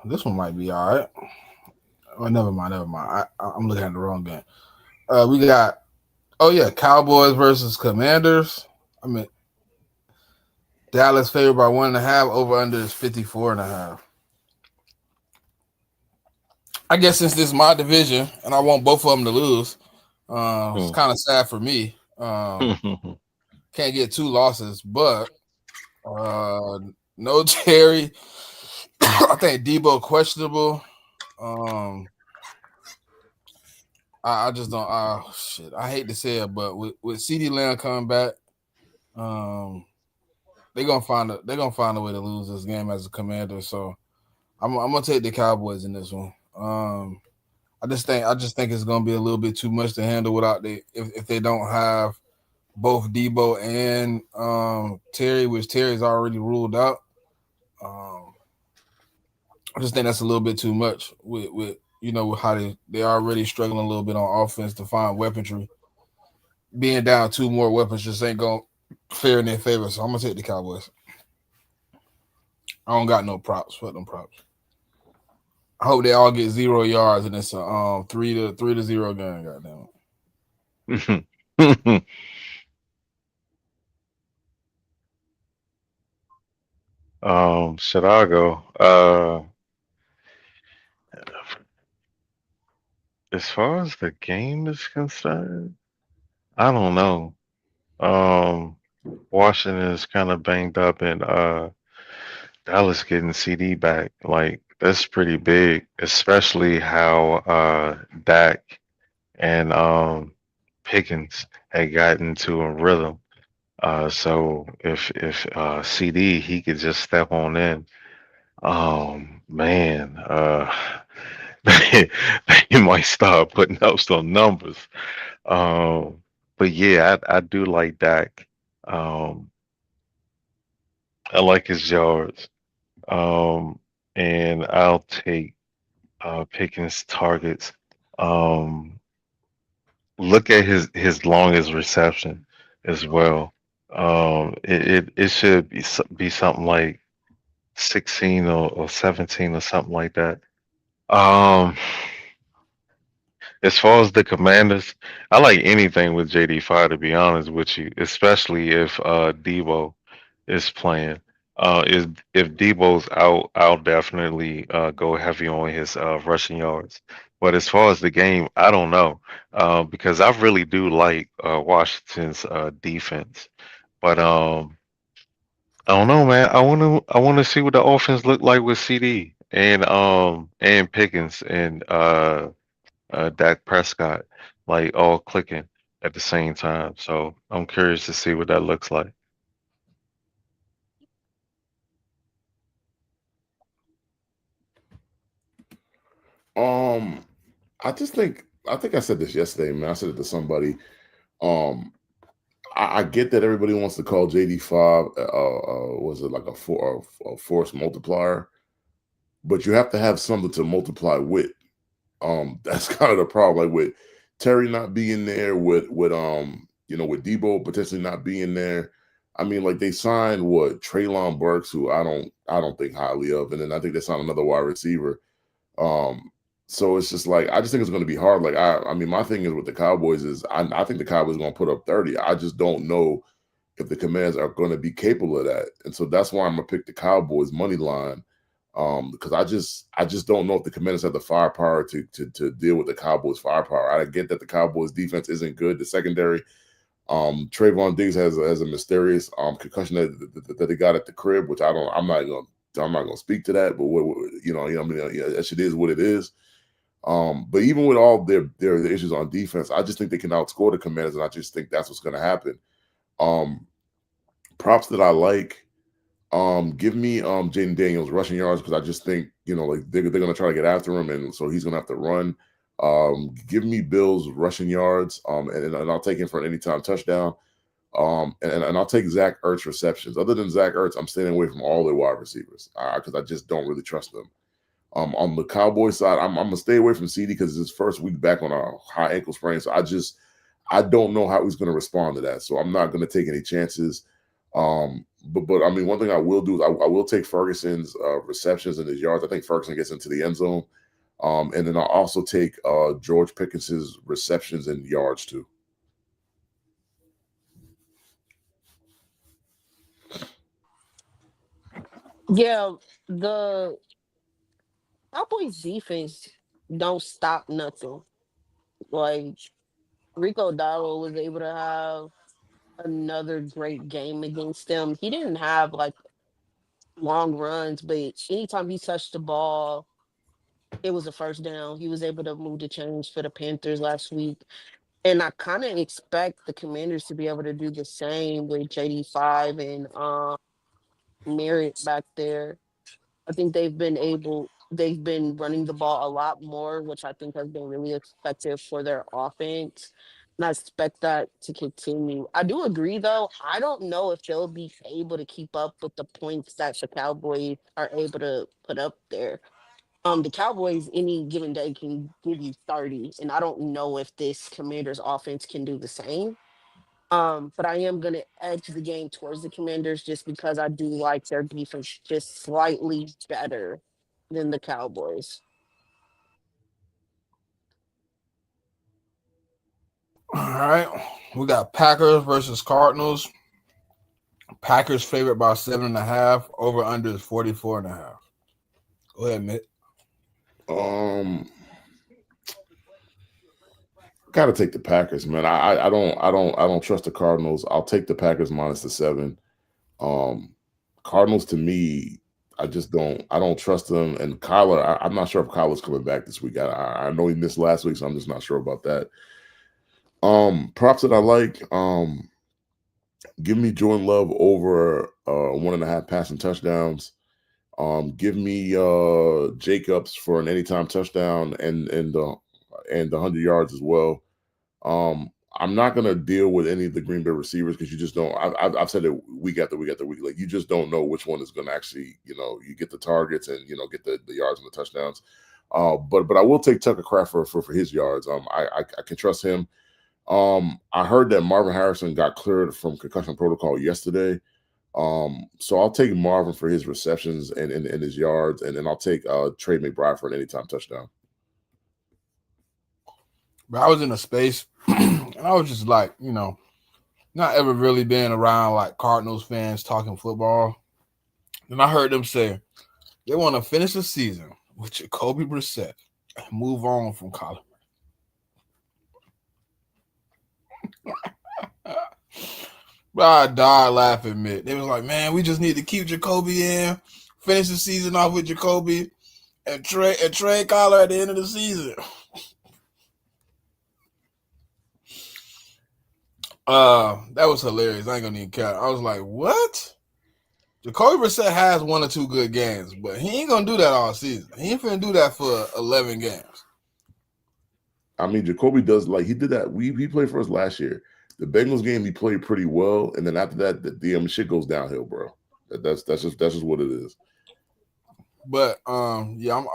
this one might be all right. Oh, never mind, never mind. I'm looking at the wrong game. We got Cowboys versus Commanders. I mean, Dallas favored by 1.5. Over under is 54.5. I guess since this is my division and I want both of them to lose, it's kind of sad for me. Can't get two losses, but no Terry. I think Debo questionable. I just don't. Shit. I hate to say it, but with CD Lamb coming back, they're gonna find a way to lose this game as a Commander. So I'm gonna take the Cowboys in this one. I just think it's gonna be a little bit too much to handle without if they don't have both Debo and Terry, which Terry's already ruled out. I just think that's a little bit too much with with how they already struggling a little bit on offense to find weaponry. Being down two more weapons just ain't going fair in their favor. So I'm gonna take the Cowboys. I don't got no props. Fuck them props. I hope they all get 0 yards and it's a 3-0 game. Goddamn. Should I go? As far as the game is concerned, I don't know. Um, Washington is kind of banged up, and Dallas getting CD back, like that's pretty big, especially how Dak and Pickens had gotten to a rhythm. So if CD he could just step on in. Man, they might start putting up some numbers. Um, but yeah, I do like Dak. Um, I like his yards. Um, and I'll take Pickens targets. Um, look at his longest reception as well. It should be something like 16 or 17 or something like that. Um, as far as the Commanders, I like anything with JD5 to be honest with you, especially if Debo is playing. Is if Debo's out, I'll definitely go heavy on his rushing yards. But as far as the game, I don't know because I really do like Washington's defense. But I don't know, man. I want to see what the offense look like with CD and Pickens and Dak Prescott, like all clicking at the same time. So I'm curious to see what that looks like. Um, I think I said this yesterday, man. I said it to somebody. Um, I get that everybody wants to call JD5 was it like a force multiplier, but you have to have something to multiply with. That's kind of the problem. Like with Terry not being there, with Debo potentially not being there. I mean, like they signed what Traylon Burks, who I don't think highly of, and then I think they signed another wide receiver. Um, so it's just like I just think it's going to be hard. Like I mean, my thing is with the Cowboys is I think the Cowboys are going to put up 30. I just don't know if the Commanders are going to be capable of that, and so that's why I'm gonna pick the Cowboys money line. Because I just don't know if the Commanders have the firepower to deal with the Cowboys firepower. I get that the Cowboys defense isn't good. The secondary, Trayvon Diggs has a mysterious concussion that they got at the crib, which I'm not gonna speak to that. But I mean, yeah, that shit is what it is. But even with all their issues on defense, I just think they can outscore the Commanders, and I just think that's what's gonna happen. Um, props that I like. Give me Jaden Daniels rushing yards because I just think like they're gonna try to get after him, and so he's gonna have to run. Give me Bills rushing yards. And I'll take him for an anytime touchdown. And I'll take Zach Ertz receptions. Other than Zach Ertz, I'm staying away from all their wide receivers because I just don't really trust them. On the Cowboy side, I'm gonna stay away from CD because it's his first week back on a high ankle sprain. So I don't know how he's gonna respond to that. So I'm not gonna take any chances. But I mean, one thing I will do is I will take Ferguson's receptions and his yards. I think Ferguson gets into the end zone. And then I'll also take George Pickens's receptions and yards too. Yeah, the Cowboys defense don't stop nothing. Like Rico Dowdle was able to have another great game against them. He didn't have like long runs, but anytime he touched the ball, it was a first down. He was able to move the chains for the Panthers last week. And I kind of expect the Commanders to be able to do the same with JD5 and Merritt back there. I think they've been running the ball a lot more, which I think has been really effective for their offense. And I expect that to continue. I do agree, though. I don't know if they'll be able to keep up with the points that the Cowboys are able to put up there. The Cowboys any given day can give you 30, and I don't know if this Commanders offense can do the same. But I am gonna edge the game towards the Commanders just because I do like their defense just slightly better than the Cowboys. All right. We got Packers versus Cardinals. Packers favorite by 7.5. Over under is 44.5. Go ahead, Mitt. Um, Gotta take the Packers, man. I don't trust the Cardinals. I'll take the Packers minus the 7. Um, Cardinals to me, I don't trust them. And Kyler, I'm not sure if Kyler's coming back this week. I know he missed last week, so I'm just not sure about that. Props that I like. Give me Jordan Love over 1.5 passing touchdowns. Give me Jacobs for an anytime touchdown and the 100 yards as well. I'm not gonna deal with any of the Green Bay receivers because you just don't. I've said it week after week after week. Like you just don't know which one is gonna actually, you get the targets and get the yards and the touchdowns. But I will take Tucker Kraft for his yards. I can trust him. I heard that Marvin Harrison got cleared from concussion protocol yesterday. So I'll take Marvin for his receptions and his yards, and then I'll take Trey McBride for an anytime touchdown. But I was in a space and I was just like, not ever really being around like Cardinals fans talking football. And I heard them say they want to finish the season with Jacoby Brissett and move on from Colin. But I died laughing, Mitt. They was like, man, we just need to keep Jacoby in, finish the season off with Jacoby, and trade Collar at the end of the season. That was hilarious. I ain't gonna even count. I was like, what? Jacoby Brissett has 1 or 2 good games, but he ain't gonna do that all season. He ain't finna do that for 11 games. I mean, Jacoby does he did that. He played for us last year. The Bengals game he played pretty well, and then after that, the shit goes downhill, bro. That's just what it is. But yeah, I'm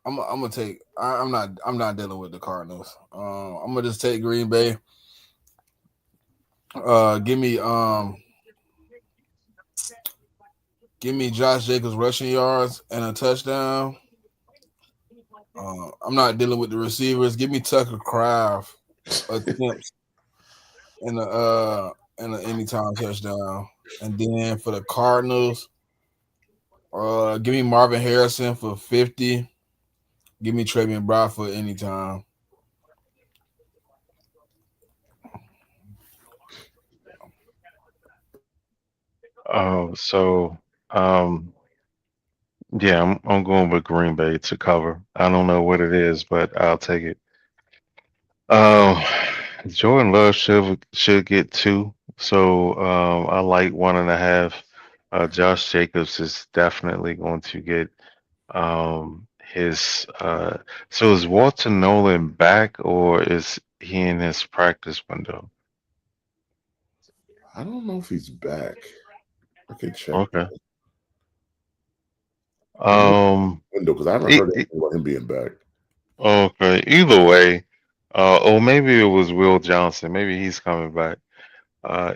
gonna take. I'm not dealing with the Cardinals. I'm gonna just take Green Bay. Give me Josh Jacobs rushing yards and a touchdown. I'm not dealing with the receivers. Give me Tucker Kraft attempts and an anytime touchdown. And then for the Cardinals, give me Marvin Harrison for 50. Give me Trey McBride for anytime. So yeah, I'm going with Green Bay to cover. I don't know what it is, but I'll take it. Um, Jordan Love should get 2. So I like 1.5. Josh Jacobs is definitely going to get his. So is Walter Nolan back or is he in his practice window? I don't know if he's back. I can check. Okay. Window because I haven't heard anything about him being back. Okay. Either way, or maybe it was Will Johnson. Maybe he's coming back.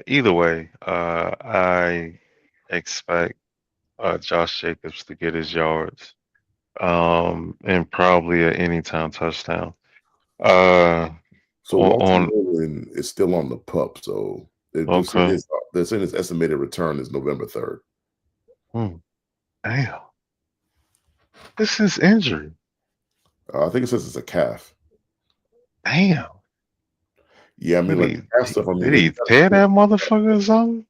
Either way, I expect Josh Jacobs to get his yards, and probably an anytime touchdown. So Walter Nolan is still on the pup. So they're saying his estimated return is November 3rd. Damn. This is injury. I think it says it's a calf. Damn. Yeah, I mean, calf stuff. I mean, did he tear that motherfucker or something?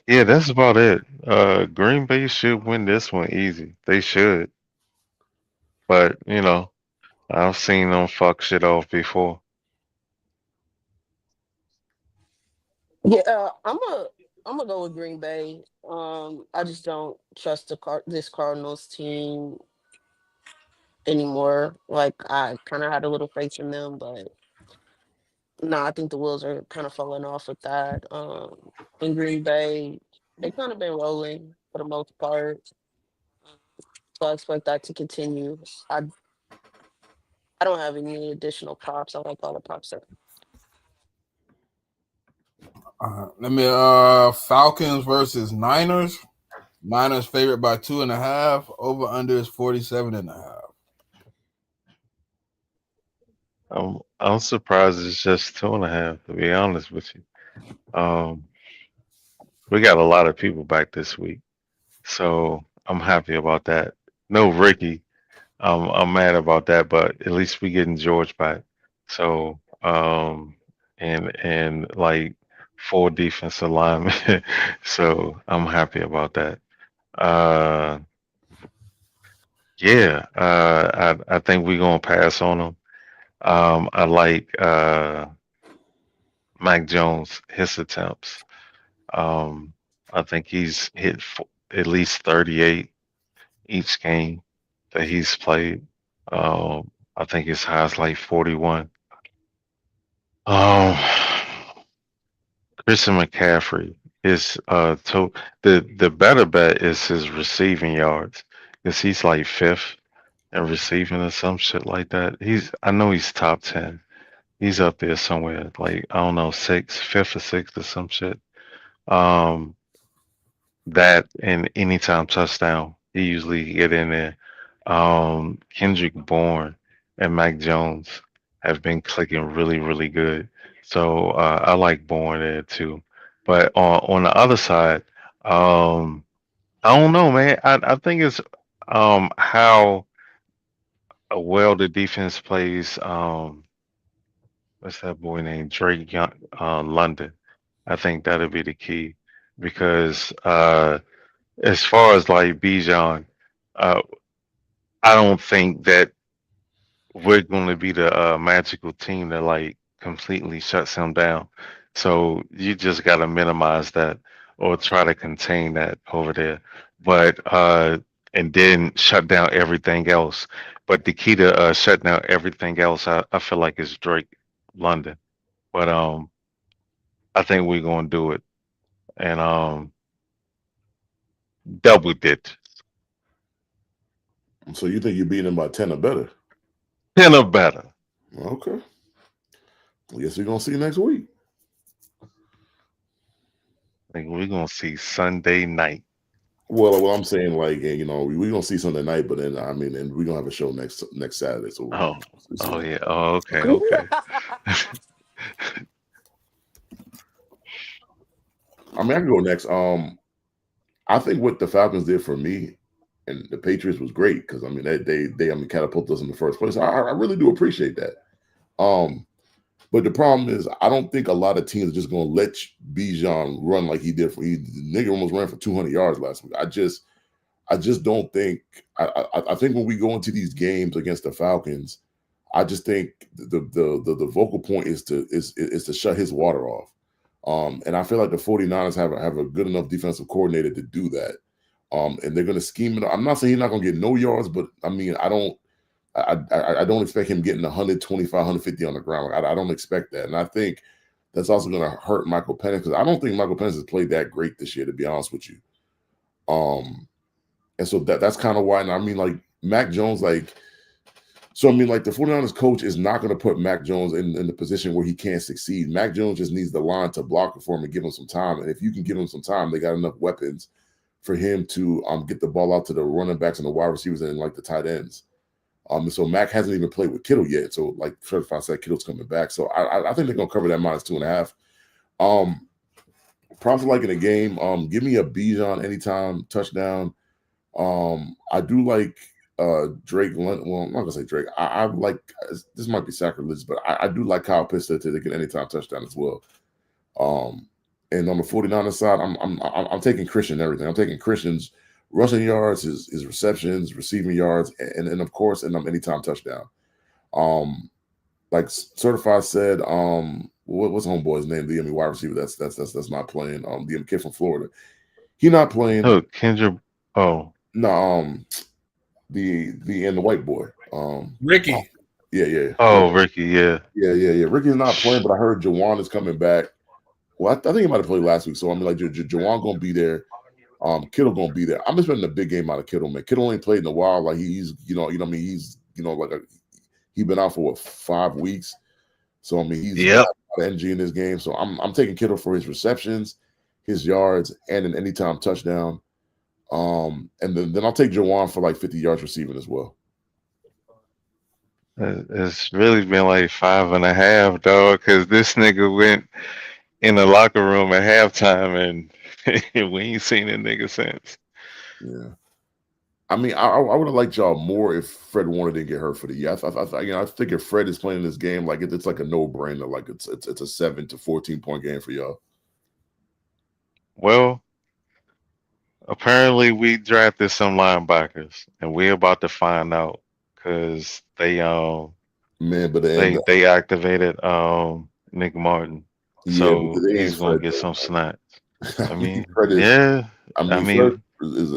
Yeah, that's about it. Green Bay should win this one easy. They should. But, I've seen them fuck shit off before. Yeah, I'm gonna go with Green Bay. I just don't trust this Cardinals team anymore. Like I kind of had a little faith in them, but no, I think the wheels are kind of falling off with that. In Green Bay, they kind of been rolling for the most part, so I expect that to continue. I I don't have any additional props. I like all the props there. Let me Falcons versus Niners. Niners favorite by 2.5. Over under is 47.5. I'm surprised it's just 2.5, to be honest with you. We got a lot of people back this week, so I'm happy about that. No Ricky, I'm mad about that, but at least we getting George back. So and like 4 defensive linemen, so I'm happy about that. Uh, yeah, I think we're gonna pass on them. I like Mac Jones, his attempts. Um, I think he's hit at least 38 each game that he's played. I think his high is like 41. Um, Christian McCaffrey is the better bet is his receiving yards because he's like fifth in receiving or some shit like that. I know he's top 10. He's up there somewhere like I don't know fifth or sixth or some shit. Um, that and anytime touchdown, he usually get in there. Kendrick Bourne and Mac Jones have been clicking really, really good. So I like Bourne there too. But on the other side, um, I don't know, man. I think it's how well the defense plays. What's that boy named London? I think that'll be the key because as far as like Bijan, uh, I don't think that we're going to be the magical team that like completely shuts him down. So you just got to minimize that or try to contain that over there. But and then shut down everything else. But the key to shut down everything else, I feel like is Drake London. But I think we're going to do it and double it. So you think you're beating them by 10 or better? 10 or better. Okay. I guess we're gonna see next week. I think we're gonna see Sunday night. Well, I'm saying like we're gonna see Sunday night, but then and we're gonna have a show next Saturday. So Oh, we'll see. oh yeah. Oh, okay, okay. I can go next. I think what the Falcons did for me and the Patriots was great because they catapulted us in the first place. I really do appreciate that. But the problem is I don't think a lot of teams are just gonna let Bijan run like he did. The nigga almost ran for 200 yards last week. I just don't think. I think when we go into these games against the Falcons, I just think the vocal point is to shut his water off. And I feel like the 49ers have a good enough defensive coordinator to do that. And they're going to scheme it. I'm not saying he's not going to get no yards, but I don't expect him getting 125, 150 on the ground. I don't expect that. And I think that's also going to hurt Michael Penix because I don't think Michael Penix has played that great this year, to be honest with you. And so that's kind of why. And like Mac Jones, like the 49ers coach is not going to put Mac Jones in the position where he can't succeed. Mac Jones just needs the line to block it for him and give him some time. And if you can give him some time, they got enough weapons for him to get the ball out to the running backs and the wide receivers and like the tight ends. And so Mac hasn't even played with Kittle yet. So like Certified said, Kittle's coming back. So I think they're going to cover that -2.5. Props like in a game. Give me a Bijan anytime touchdown. I do like Drake. Well, I'm not gonna say Drake. I like this might be sacrilegious, but I do like Kyle Pitts to get an anytime touchdown as well. And on the 49ers side, I'm taking Christian everything. I'm taking Christian's rushing yards, his receptions, receiving yards, and of course, anytime touchdown. Like Certified said, what's homeboy's name? The wide receiver that's not playing. The kid from Florida, he not playing. Oh, Kendra. Oh no. The white boy. Ricky. Yeah. Oh, Ricky. Yeah. Ricky's not playing, but I heard Jawan is coming back. Well, I think he might have played last week. So Jawan gonna be there. Kittle gonna be there. I'm expecting a big game out of Kittle, man. Kittle ain't played in a while. Like he's he's been out for 5 weeks. So he's got a lot of energy in this game. So I'm taking Kittle for his receptions, his yards, and an anytime touchdown. And then I'll take Jawan for like 50 yards receiving as well. It's really been like 5.5, dog, because this nigga went in the locker room at halftime and we ain't seen that nigga since. Yeah. I would have liked y'all more if Fred Warner didn't get hurt for the year. I think if Fred is playing this game, like it's like a no-brainer. Like it's a 7 to 14 point game for y'all. Well, apparently we drafted some linebackers, and we're about to find out because they man, but they activated Nick Martin. Yeah, So because it is he's gonna Fred. get some snaps. I You mean, think Fred is? yeah. I I mean, Fred mean, is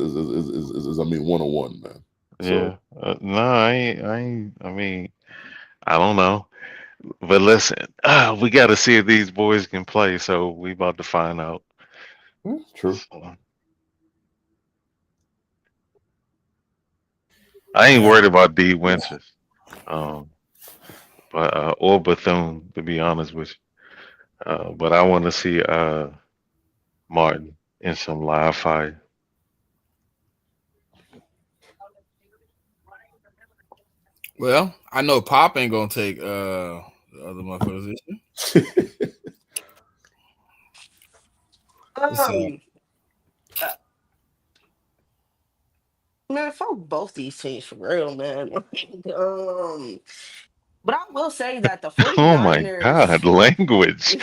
101, man. So yeah. No, I mean, I don't know. But listen, we got to see if these boys can play. So we about to find out. true. So, I ain't Yeah. worried about D Winters, um, but or Bethune, to be honest with you. But I want to see Martin in some live fire. Well, I know Pop ain't gonna take the other motherfuckers. It's, Uh, Man, fuck both these teams for real, man. But I will say that the Oh my God, 49ers, language.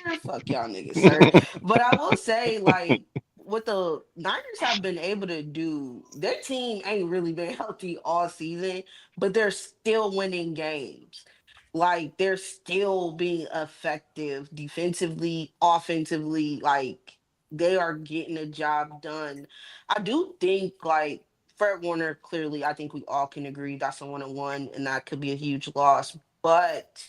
man, fuck y'all niggas, sir. But I will say, like, what the Niners have been able to do, their team ain't really been healthy all season, but they're still winning games. Like, they're still being effective defensively, offensively. Like, they are getting the job done. I do think, like, Fred Warner, clearly, I think we all can agree that's a 1-1, and that could be a huge loss. But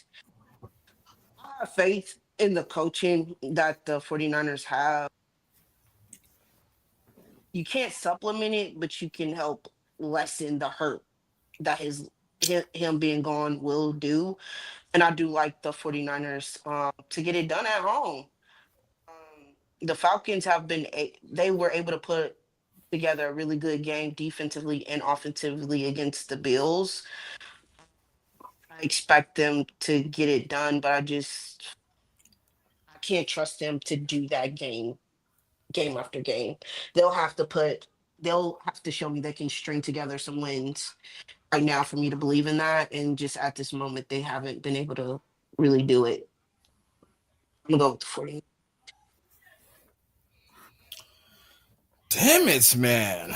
I have faith in the coaching that the 49ers have. You can't supplement it, but you can help lessen the hurt that him being gone will do. And I do like the 49ers to get it done at home. The Falcons have they were able to put together a really good game defensively and offensively against the Bills. I expect them to get it done, but I can't trust them to do that game after game. They'll have to put they'll have to show me they can string together some wins right now for me to believe in that. And just at this moment, they haven't been able to really do it. I'm gonna go with the 40. damn it, man.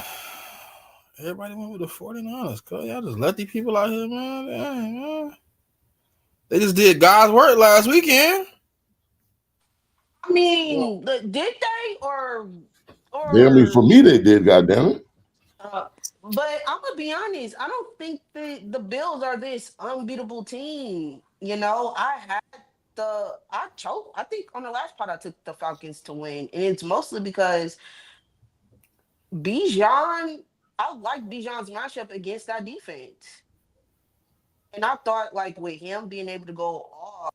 Everybody went with the 49ers. Cause y'all just let these people out here, man. Dang, man. They just did God's work last weekend. I mean, did they I mean, for or me, they did. Goddamn it. uh, but I'm gonna be honest. I don't think the Bills are this unbeatable team. You know, I chose. I think on the last part I took the Falcons to win, and it's mostly because Bijan. I like Bijan's matchup against that defense, and I thought like with him being able to go off,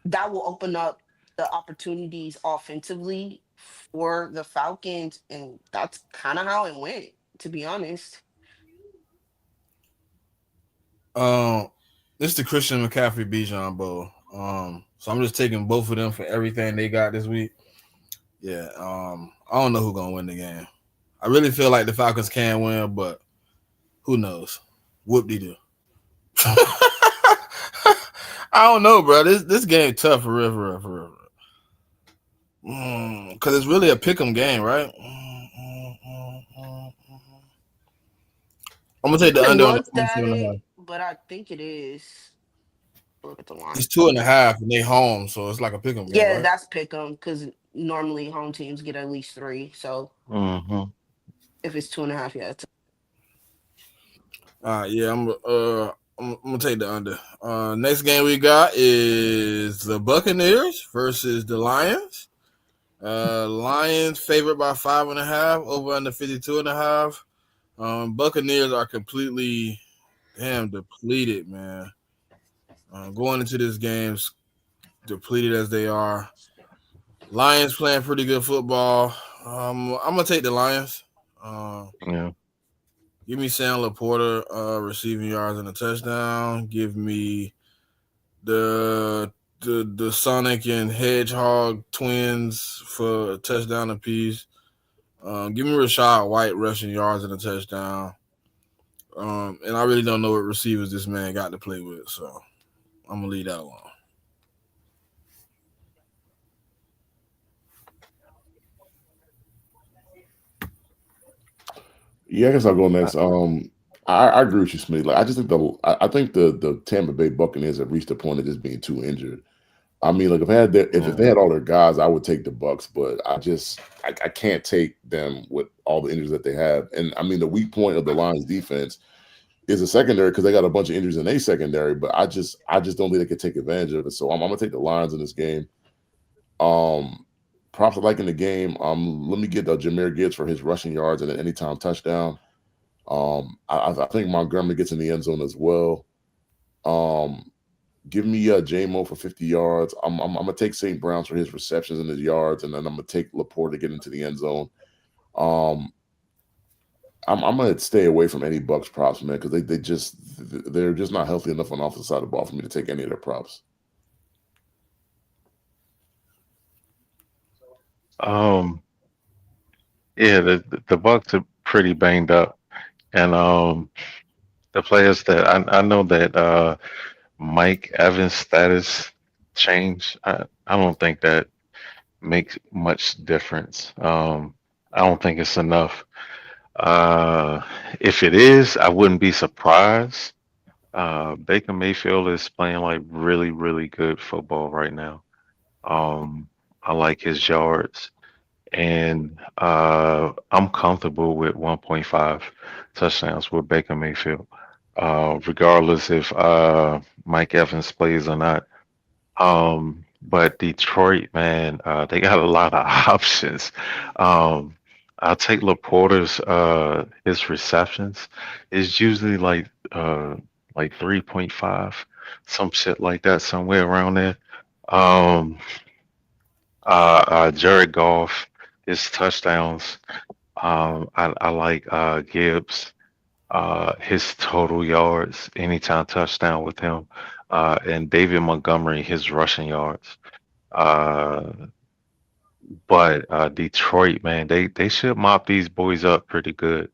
that will open up the opportunities offensively for the Falcons, and that's kind of how it went. To be honest. Um, this is the Christian McCaffrey Bijan Bowl. So I'm just taking both of them for everything they got this week. Yeah. I don't know who's gonna win the game. I really feel like the Falcons can win, but who knows? Whoop de doo. I don't know, bro. This game tough for real, for real, for real. Because it's really a pick'em game, right? I'm gonna take I the haven't under on the looked at 42.5. it, but I think it is. Look at the line. It's 2.5, and they home, so it's like a pick'em game, Yeah, right? that's pick 'em because normally home teams get at least three. So Hmm. if it's 2.5, yeah, it's Yeah, I'm gonna take the under. Next game we got is the Buccaneers versus the Lions. Lions favored by 5.5, over under 52.5. Buccaneers are completely depleted, man. Going into this game, depleted as they are. Lions playing pretty good football. I'm gonna take the Lions. Yeah. Give me Sam Laporta receiving yards and a touchdown. Give me the Sonic and Hedgehog twins for a touchdown apiece. Give me Rashad White rushing yards and a touchdown. And I really don't know what receivers this man got to play with, so I'm gonna leave that alone. Yeah, I guess I'll go next. I agree with you, Smitty. Like, I just think I think the Tampa Bay Buccaneers have reached the point of just being too injured. I mean, like if they had all their guys, I would take the Bucks, but I can't take them with all the injuries that they have. And I mean, the weak point of the Lions defense is a secondary because they got a bunch of injuries in their secondary, but I just don't think they could take advantage of it. So I'm gonna take the Lions in this game. Props I like in the game. Let me get Jahmyr Gibbs for his rushing yards and an anytime touchdown. I think Montgomery gets in the end zone as well. Give me JMO for 50 yards. I'm gonna take St. Brown's for his receptions and his yards, and then I'm gonna take Laporte to get into the end zone. Um, I'm gonna stay away from any Bucks props, man, because they're just not healthy enough on the offensive side of the ball for me to take any of their props. Yeah, the Bucks are pretty banged up, and the players that I know that Mike Evans' status change. I don't think that makes much difference. I don't think it's enough. Uh, if it is, I wouldn't be surprised. Baker Mayfield is playing like really, really good football right now. Um, I like his yards, and I'm comfortable with 1.5 touchdowns with Baker Mayfield, regardless if Mike Evans plays or not. But Detroit, man, they got a lot of options. Um, I'll take Laporta's his receptions. It's usually like 3.5, some shit like that, somewhere around there. Um, Jared Goff, his touchdowns. I like Gibbs, his total yards, anytime touchdown with him, and David Montgomery, his rushing yards. Uh, but Detroit, man, they should mop these boys up pretty good.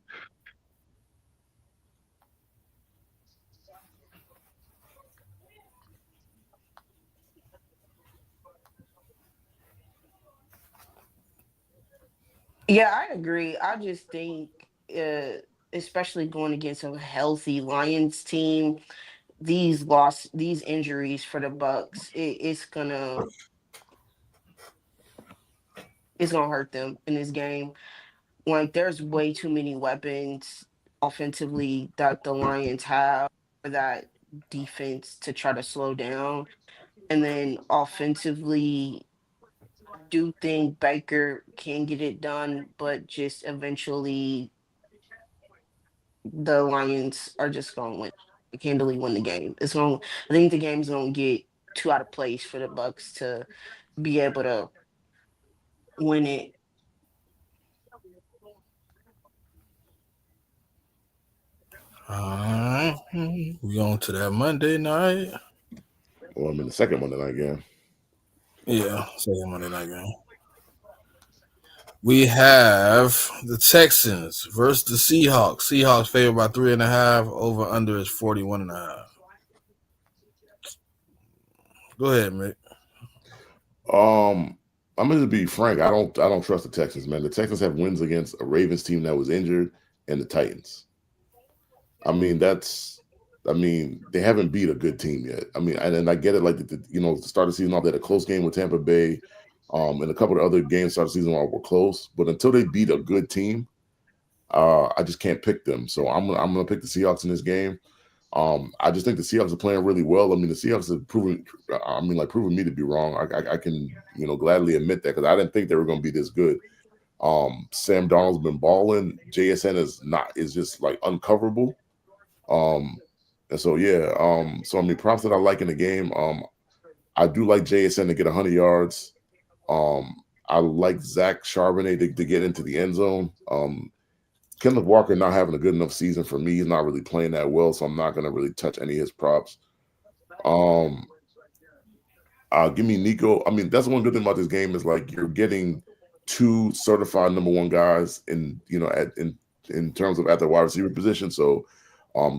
Yeah, I agree. I just think, uh, especially going against a healthy Lions team, these injuries for the Bucks, it's gonna hurt them in this game. Like, there's way too many weapons offensively that the Lions have for that defense to try to slow down. And then offensively, I do think Baker can get it done, but just eventually the Lions are just gonna win. Handily win the game. I think the game's gonna get too out of place for the Bucks to be able to win it. All right, we on to that Monday night. Well, I'm in the second Monday night game. Yeah, second Monday night game. We have the Texans versus the Seahawks. Seahawks favored by 3.5. Over under is 41.5. Go ahead, Mick. I'm going to be frank. I don't trust the Texans, man. The Texans have wins against a Ravens team that was injured and the Titans. I mean, they haven't beat a good team yet. I mean, and I get it. Like the start of the season off, they had a close game with Tampa Bay, and a couple of other games start of the season were close. But until they beat a good team, I just can't pick them. So I'm gonna pick the Seahawks in this game. I just think the Seahawks are playing really well. I mean, the Seahawks have proven me to be wrong. I can gladly admit that because I didn't think they were going to be this good. Sam Darnold's been balling. JSN is just like uncoverable. And so yeah. So I mean, props that I like in the game. I do like JSN to get 100 yards. I like Zach Charbonnet to get into the end zone. Kenneth Walker not having a good enough season for me. He's not really playing that well, so I'm not going to really touch any of his props. Give me Nico. I mean, that's one good thing about this game is like you're getting two certified number one guys in terms of at the wide receiver position. So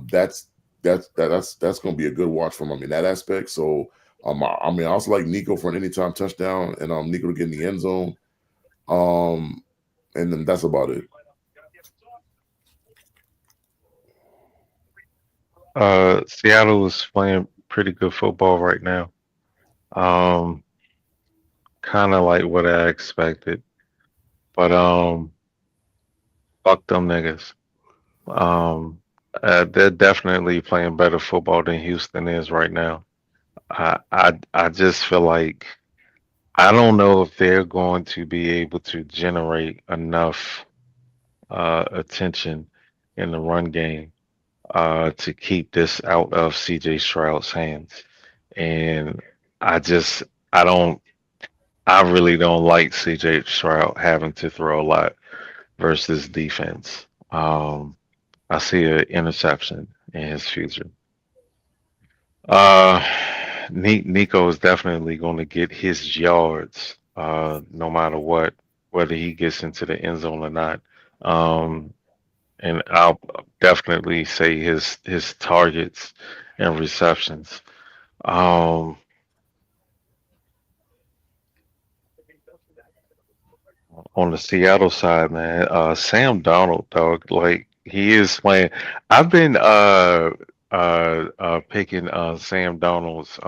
that's going to be a good watch for him in that aspect. So I also like Nico for an anytime touchdown and Nico to get in the end zone. And then that's about it. Seattle is playing pretty good football right now. Um, kind of like what I expected, but fuck them niggas. Um, they're definitely playing better football than Houston is right now. I just feel like I don't know if they're going to be able to generate enough attention in the run game to keep this out of CJ Stroud's hands. And I just I don't I really don't like CJ Stroud having to throw a lot versus defense. I see an interception in his future. Uh, Nico is definitely going to get his yards, no matter what, whether he gets into the end zone or not. Um, and I'll definitely say his targets and receptions. Um, on the Seattle side, man, Sam Donald, dog, like he is playing. I've been picking Sam Donald's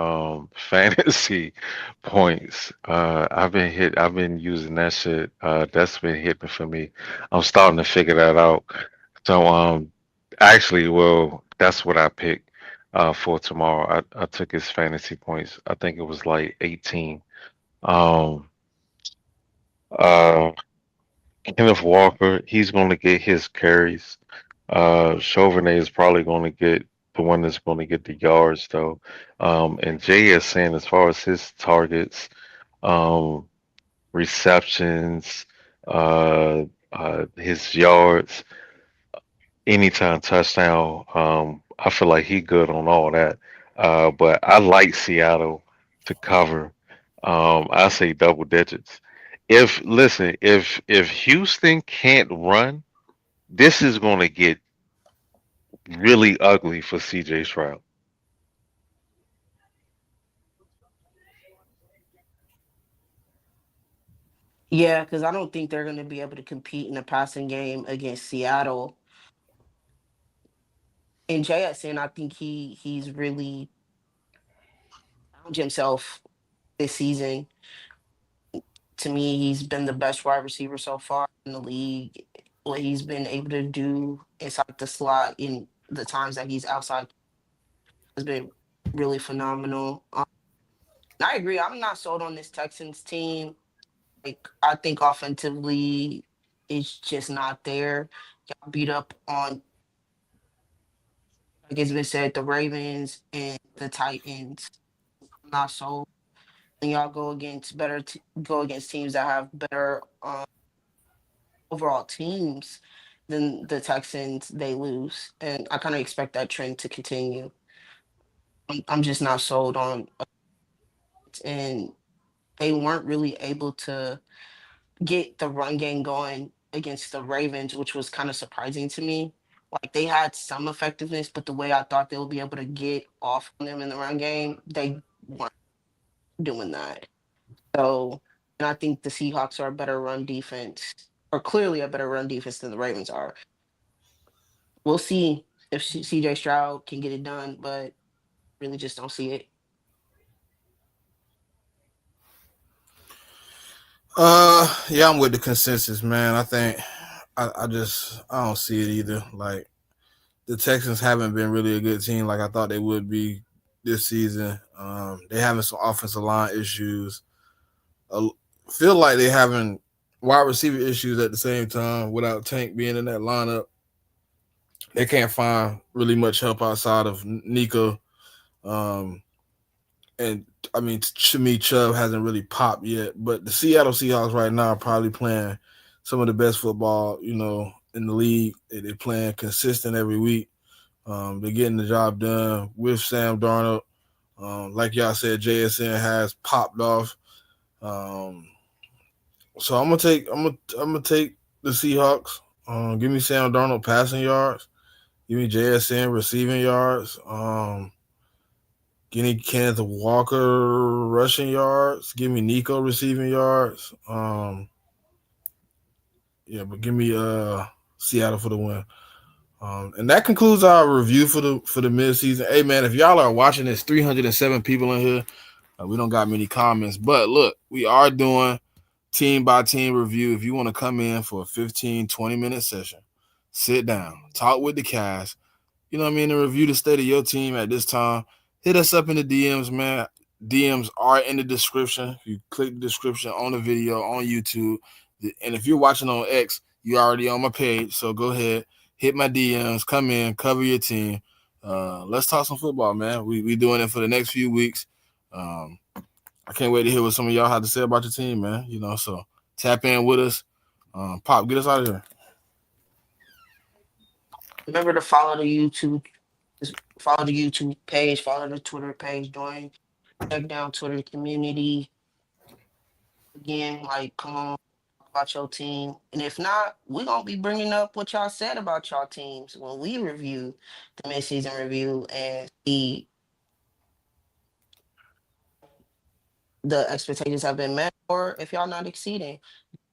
fantasy points. I've been using that shit. That's been hitting for me. I'm starting to figure that out. So actually, well, that's what I picked for tomorrow. I took his fantasy points. I think it was like 18. Um uh Kenneth Walker, he's going to get his carries. Chauvenet is probably going to get the one that's going to get the yards, though. And Jay is saying, as far as his targets, um, receptions, uh, his yards, anytime touchdown, I feel like he good on all that. But I like Seattle to cover. I say double digits. If listen, if Houston can't run, this is going to get really ugly for CJ Stroud. Yeah, because I don't think they're going to be able to compete in the passing game against Seattle. And JSN, I think he's really found himself this season. To me, he's been the best wide receiver so far in the league. What he's been able to do inside the slot in the times that he's outside has been really phenomenal. I agree. I'm not sold on this Texans team. Like, I think offensively, it's just not there. Got beat up on, like it's been said, the Ravens and the Titans. I'm not sold. And y'all go against go against teams that have better overall teams than the Texans, they lose. And I kind of expect that trend to continue. I'm just not sold on it. And they weren't really able to get the run game going against the Ravens, which was kind of surprising to me. Like they had some effectiveness, but the way I thought they would be able to get off on them in the run game, they weren't doing that. So, and I think the Seahawks are a better run defense, or clearly a better run defense than the Ravens are. We'll see if CJ Stroud can get it done, but really just don't see it. Yeah, I'm with the consensus, man. I think I don't see it either. Like the Texans haven't been really a good team like I thought they would be this season. They having some offensive line issues. I feel like they having wide receiver issues at the same time without Tank being in that lineup. They can't find really much help outside of Nico. Um, and I mean, to me, Chubb hasn't really popped yet. But the Seattle Seahawks right now are probably playing some of the best football, in the league. They're playing consistent every week. They're getting the job done with Sam Darnold. Like y'all said, JSN has popped off. Um, so I'm gonna take the Seahawks. Give me Sam Darnold passing yards. Give me JSN receiving yards. Give me Kenneth Walker rushing yards. Give me Nico receiving yards. Yeah, but give me Seattle for the win. And that concludes our review for the midseason. Hey man, if y'all are watching, there's 307 people in here. We don't got many comments, but look, we are doing team by team review. If you want to come in for a 15, 20-minute session, sit down, talk with the cast, you know what I mean, and review the state of your team at this time, hit us up in the DMs, man. DMs are in the description. If you click the description on the video on YouTube, and if you're watching on X, you're already on my page, so go ahead, hit my DMs, come in, cover your team. Let's talk some football, man. We doing it for the next few weeks. I can't wait to hear what some of y'all have to say about your team, man. You know, so tap in with us. Pop, get us out of here. Remember to follow the YouTube page, follow the Twitter page, join CheckDown Twitter community. Again, like, come on, talk about your team. And if not, we're going to be bringing up what y'all said about y'all teams when we review the midseason review and see the expectations have been met or if y'all not exceeding.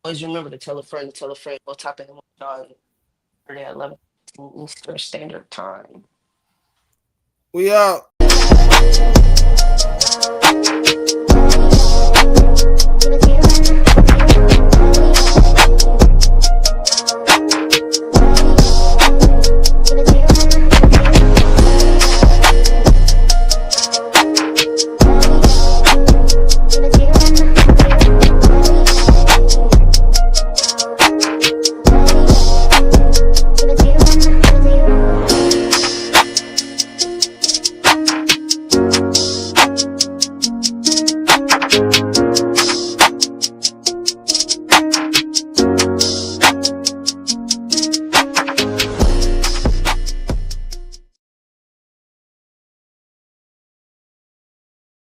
Always remember to tell a friend, we'll tap in with y'all at 11 Eastern Standard Time. We out.